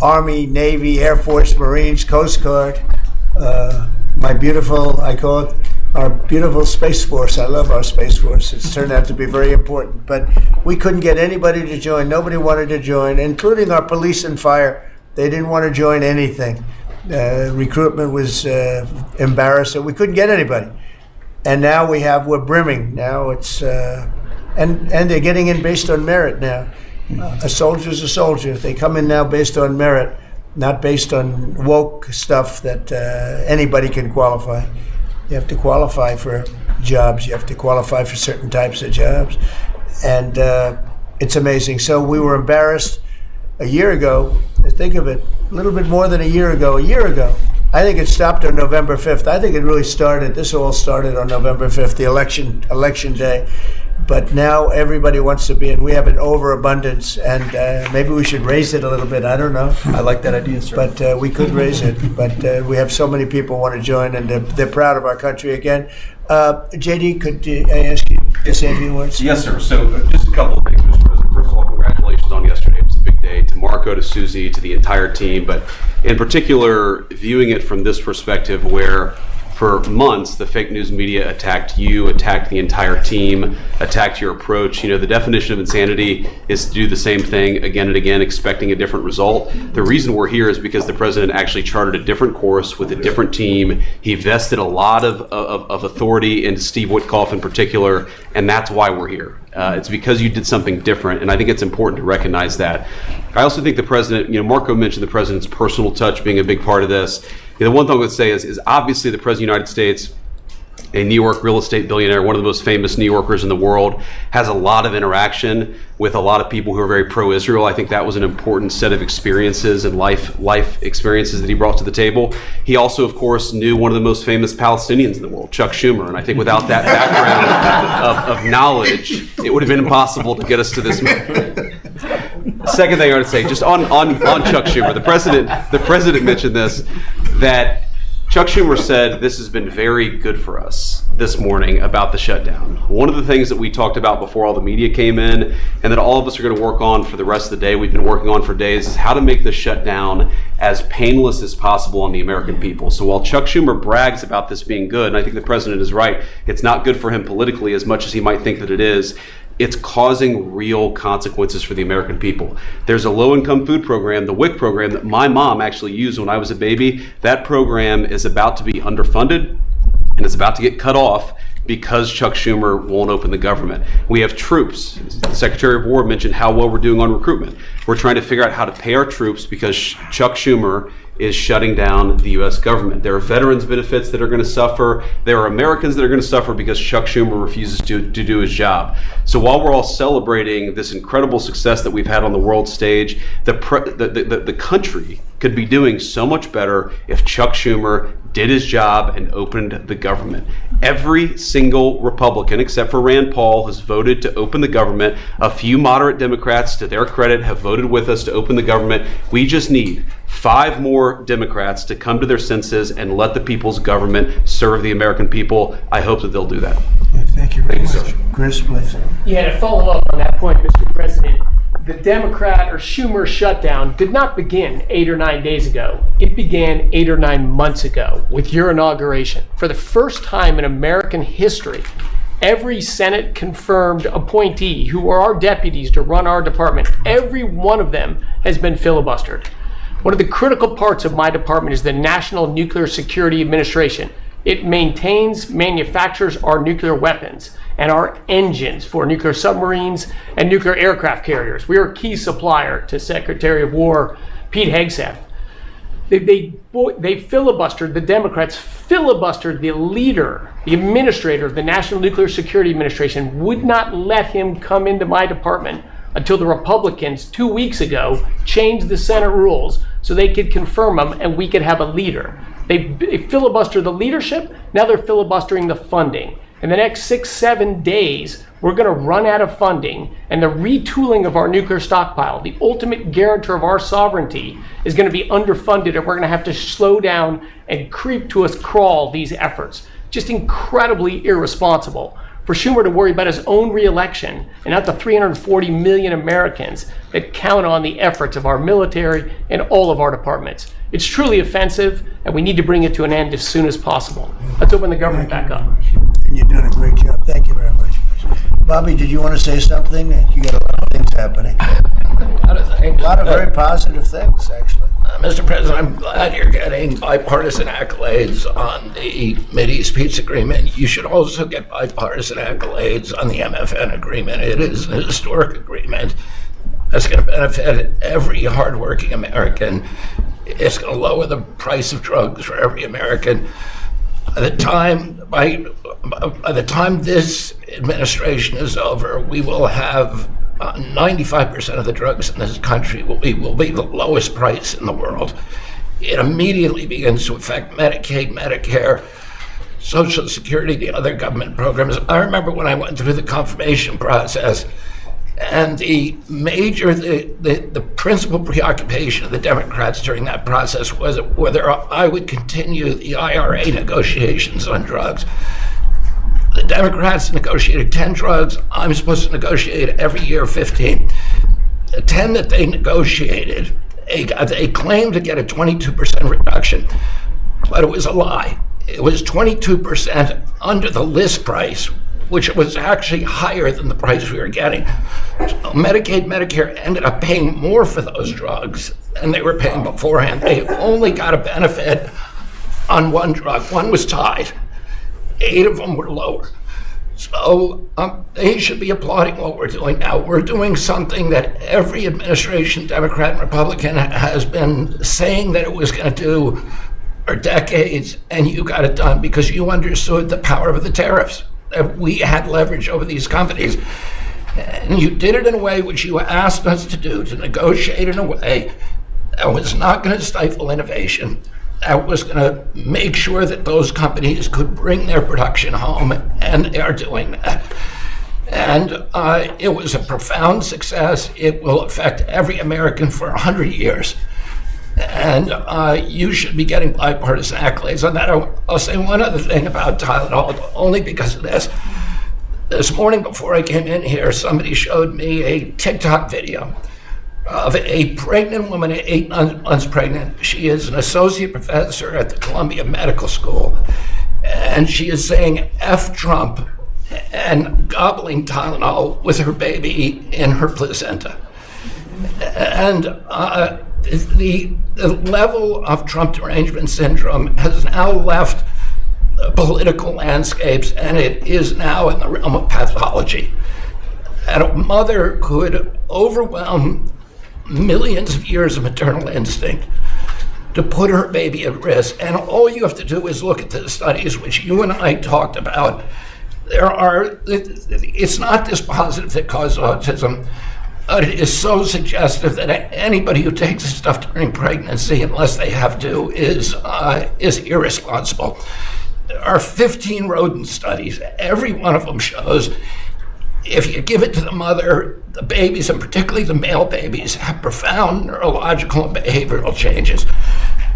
Army, Navy, Air Force, Marines, Coast Guard. My beautiful, I call it our beautiful Space Force. I love our Space Force. It's turned out to be very important. But we couldn't get anybody to join. Nobody wanted to join, including our police and fire. They didn't want to join anything. Recruitment was embarrassing. We couldn't get anybody. And now we're brimming. Now it's, and they're getting in based on merit now. A soldier's a soldier. They come in now based on merit, not based on woke stuff that anybody can qualify. You have to qualify for jobs. You have to qualify for certain types of jobs. And it's amazing. So we were embarrassed a year ago. Think of it, a little bit more than a year ago. I think it stopped on November 5th. I think it really started, this all started on November 5th, the election day. But now everybody wants to be in. We have an overabundance, and maybe we should raise it a little bit. I don't know. I like that idea, sir. But we could raise it. But we have so many people want to join, and they're proud of our country again. JD, could I ask you to say a few words? Yes, sir. So just a couple of things, Mr. President. First of all, congratulations on yesterday. It was a big day to Marco, to Susie, to the entire team. But in particular, viewing it from this perspective where for months, the fake news media attacked you, attacked the entire team, attacked your approach. You know, the definition of insanity is to do the same thing again and again, expecting a different result. The reason we're here is because the president actually charted a different course with a different team. He vested a lot of authority into Steve Witkoff in particular, and that's why we're here. It's because you did something different, and I think it's important to recognize that. I also think the president, Marco mentioned the president's personal touch being a big part of this. The one thing I would say is obviously the President of the United States, a New York real estate billionaire, one of the most famous New Yorkers in the world, has a lot of interaction with a lot of people who are very pro-Israel. I think that was an important set of experiences and life experiences that he brought to the table. He also, of course, knew one of the most famous Palestinians in the world, Chuck Schumer. And I think without that background of knowledge, it would have been impossible to get us to this moment. Second thing I would say, just on Chuck Schumer, the president mentioned this, that Chuck Schumer said this has been very good for us this morning about the shutdown. One of the things that we talked about before all the media came in and that all of us are going to work on for the rest of the day, we've been working on for days, is how to make the shutdown as painless as possible on the American people. So while Chuck Schumer brags about this being good, and I think the president is right, it's not good for him politically as much as he might think that it is. It's causing real consequences for the American people. There's a low-income food program, the WIC program, that my mom actually used when I was a baby. That program is about to be underfunded, and it's about to get cut off because Chuck Schumer won't open the government. We have troops. The Secretary of War mentioned how well we're doing on recruitment. We're trying to figure out how to pay our troops because Chuck Schumer is shutting down the U.S. government. There are veterans benefits that are going to suffer. There are Americans that are going to suffer because Chuck Schumer refuses to do his job. So while we're all celebrating this incredible success that we've had on the world stage, the country could be doing so much better if Chuck Schumer did his job and opened the government. Every single Republican, except for Rand Paul, has voted to open the government. A few moderate Democrats, to their credit, have voted with us to open the government. We just need 5 more Democrats to come to their senses and let the people's government serve the American people. I hope that they'll do that. Thank you very much. Chris, please. Yeah, to follow up on that point, Mr. President, the Democrat or Schumer shutdown did not begin 8 or 9 days ago. It began 8 or 9 months ago with your inauguration. For the first time in American history, every Senate confirmed appointee who are our deputies to run our department, every one of them has been filibustered. One of the critical parts of my department is the National Nuclear Security Administration. It maintains, manufactures our nuclear weapons and our engines for nuclear submarines and nuclear aircraft carriers. We are a key supplier to Secretary of War Pete Hegseth. They filibustered, the Democrats filibustered the leader, the administrator of the National Nuclear Security Administration, would not let him come into my department until the Republicans 2 weeks ago changed the Senate rules so they could confirm him and we could have a leader. They filibustered the leadership, now they're filibustering the funding. In the next 6-7 days, we're going to run out of funding, and the retooling of our nuclear stockpile, the ultimate guarantor of our sovereignty, is going to be underfunded, and we're going to have to slow down and creep to us crawl these efforts. Just incredibly irresponsible for Schumer to worry about his own reelection and not the 340 million Americans that count on the efforts of our military and all of our departments. It's truly offensive, and we need to bring it to an end as soon as possible. Let's open the government back up. And you're doing a great job. Thank you very much. Bobby, did you want to say something? You got a lot of things happening. A lot of very positive things, actually. Mr. President, I'm glad you're getting bipartisan accolades on the Mideast Peace Agreement. You should also get bipartisan accolades on the MFN agreement. It is a historic agreement that's going to benefit every hardworking American. It's going to lower the price of drugs for every American. By the time this administration is over, we will have 95% of the drugs in this country will be the lowest price in the world. It immediately begins to affect Medicaid, Medicare, Social Security, the other government programs. I remember when I went through the confirmation process, and the principal preoccupation of the Democrats during that process was whether I would continue the IRA negotiations on drugs. The Democrats negotiated 10 drugs. I'm supposed to negotiate every year 15. The 10 that they negotiated, they claimed to get a 22% reduction, but it was a lie. It was 22% under the list price, which was actually higher than the price we were getting. So Medicaid, Medicare ended up paying more for those drugs than they were paying beforehand. They only got a benefit on one drug. One was tied. 8 of them were lower. So they should be applauding what we're doing now. We're doing something that every administration, Democrat and Republican, has been saying that it was going to do for decades, and you got it done because you understood the power of the tariffs. That we had leverage over these companies. And you did it in a way which you asked us to do, to negotiate in a way that was not going to stifle innovation, that was going to make sure that those companies could bring their production home, and they are doing that. And it was a profound success. It will affect every American for 100 years. And you should be getting bipartisan accolades on that. I'll say one other thing about Tylenol, only because of this. This morning before I came in here, somebody showed me a TikTok video of a pregnant woman at 8 months pregnant. She is an associate professor at the Columbia Medical School, and she is saying F Trump and gobbling Tylenol with her baby in her placenta. And the level of Trump derangement syndrome has now left political landscapes, and it is now in the realm of pathology. And a mother could overwhelm millions of years of maternal instinct to put her baby at risk. And all you have to do is look at the studies which you and I talked about. It's not dispositive that causes autism, but it is so suggestive that anybody who takes this stuff during pregnancy, unless they have to, is irresponsible. There are 15 rodent studies. Every one of them shows if you give it to the mother, the babies, and particularly the male babies, have profound neurological and behavioral changes.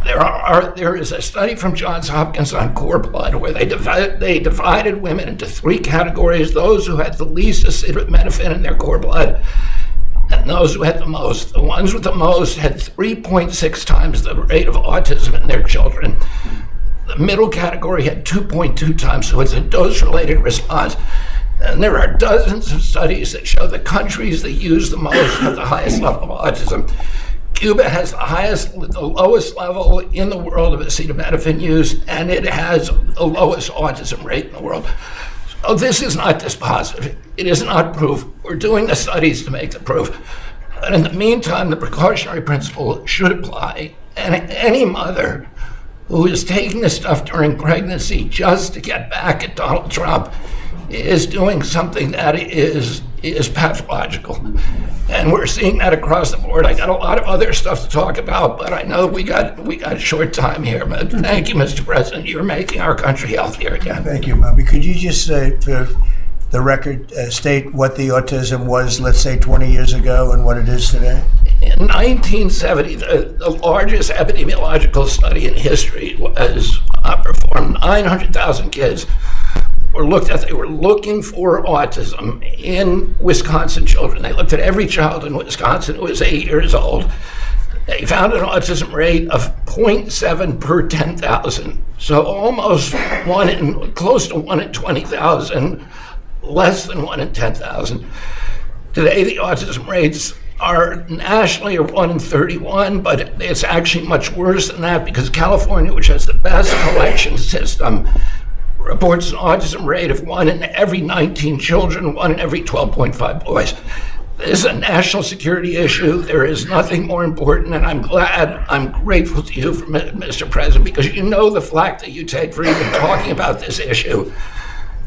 There is a study from Johns Hopkins on cord blood where they divided women into 3 categories: those who had the least acetaminophen in their cord blood, and those who had the most. The ones with the most had 3.6 times the rate of autism in their children. The middle category had 2.2 times, so it's a dose-related response. And there are dozens of studies that show the countries that use the most have the highest level of autism. Cuba has the lowest level in the world of acetaminophen use, and it has the lowest autism rate in the world. So this is not dispositive. It is not proof. We're doing the studies to make the proof. But in the meantime, the precautionary principle should apply. And any mother who is taking this stuff during pregnancy just to get back at Donald Trump is doing something that is pathological. And we're seeing that across the board. I got a lot of other stuff to talk about, but I know we got a short time here. But thank you, Mr. President. You're making our country healthier again. Thank you, Bobby. Could you just say, for the record, state what the autism was, let's say, 20 years ago and what it is today? In 1970, the largest epidemiological study in history was performed. 900,000 kids were looked at. They were looking for autism in Wisconsin children. They looked at every child in Wisconsin who was 8 years old. They found an autism rate of 0.7 per 10,000. So almost close to 1 in 20,000, less than 1 in 10,000. Today, the autism rates are nationally 1 in 31, but it's actually much worse than that because California, which has the best collection system, reports an autism rate of 1 in every 19 children, 1 in every 12.5 boys. This is a national security issue. There is nothing more important, and I'm grateful to you, Mr. President, because you know the flack that you take for even talking about this issue.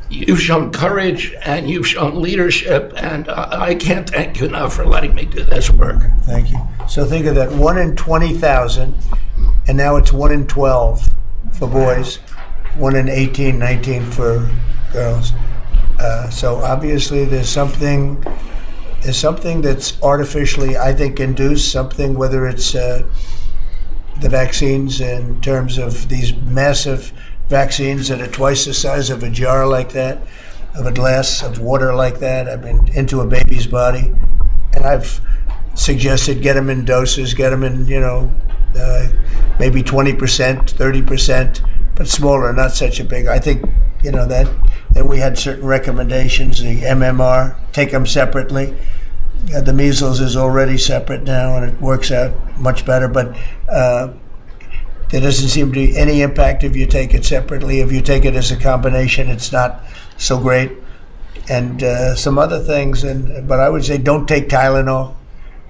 You've shown courage and you've shown leadership, and I can't thank you enough for letting me do this work. Thank you. So think of that, 1 in 20,000, and now it's 1 in 12 for boys, 1 in 18, 19 for girls. So obviously there's something that's artificially, I think, induced, something, whether it's the vaccines in terms of these massive vaccines that are twice the size of a jar like that, of a glass of water like that, into a baby's body. And I've suggested get them in doses, get them in, maybe 20%, 30%, but smaller, not such a big. I think, that. Then we had certain recommendations, the MMR, take them separately. The measles is already separate now, and it works out much better, but there doesn't seem to be any impact if you take it separately. If you take it as a combination, it's not so great. And some other things, but I would say don't take Tylenol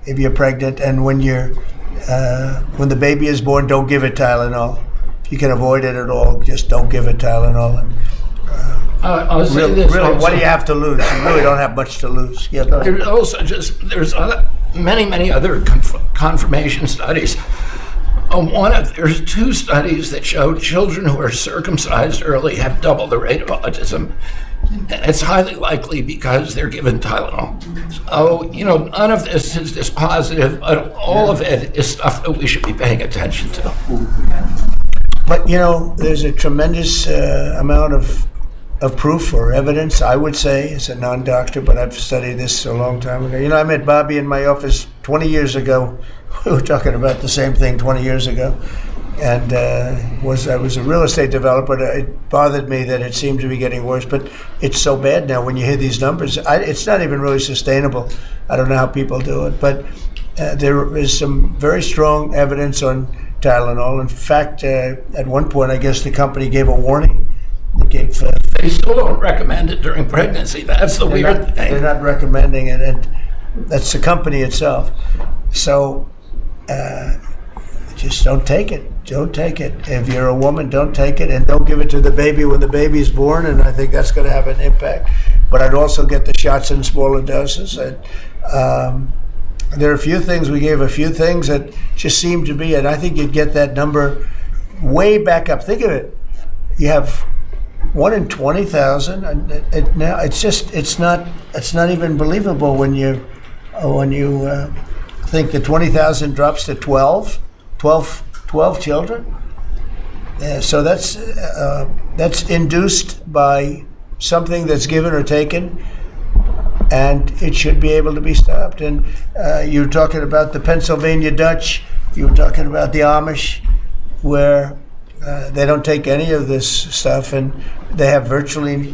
if you're pregnant, and when the baby is born, don't give it Tylenol. If you can avoid it at all, just don't give it Tylenol. And, I'll say really, this what do you have to lose? You really don't have much to lose. Yeah, There's many other confirmation studies. There's 2 studies that show children who are circumcised early have double the rate of autism. And it's highly likely because they're given Tylenol. So, none of this is dispositive, but all of it is stuff that we should be paying attention to. But, there's a tremendous amount of proof or evidence, I would say, as a non-doctor, but I've studied this a long time ago. I met Bobby in my office 20 years ago. We were talking about the same thing 20 years ago. And I was a real estate developer. It bothered me that it seemed to be getting worse, but it's so bad now when you hear these numbers. It's not even really sustainable. I don't know how people do it, but there is some very strong evidence on Tylenol. In fact, at one point, I guess the company gave a warning. They still don't recommend it during pregnancy. That's the weird thing. They're not recommending it, and that's the company itself. So just don't take it. Don't take it. If you're a woman, don't take it, and don't give it to the baby when the baby's born, and I think that's going to have an impact. But I'd also get the shots in smaller doses. And, there are we gave a few things that just seem to be, and I think you'd get that number way back up. Think of it. You have 1 in 20,000, and now it's not even believable when you think the 20,000 drops to 12 children. So that's induced by something that's given or taken, and it should be able to be stopped. And you're talking about the Pennsylvania Dutch, you were talking about the Amish, where they don't take any of this stuff, and they have virtually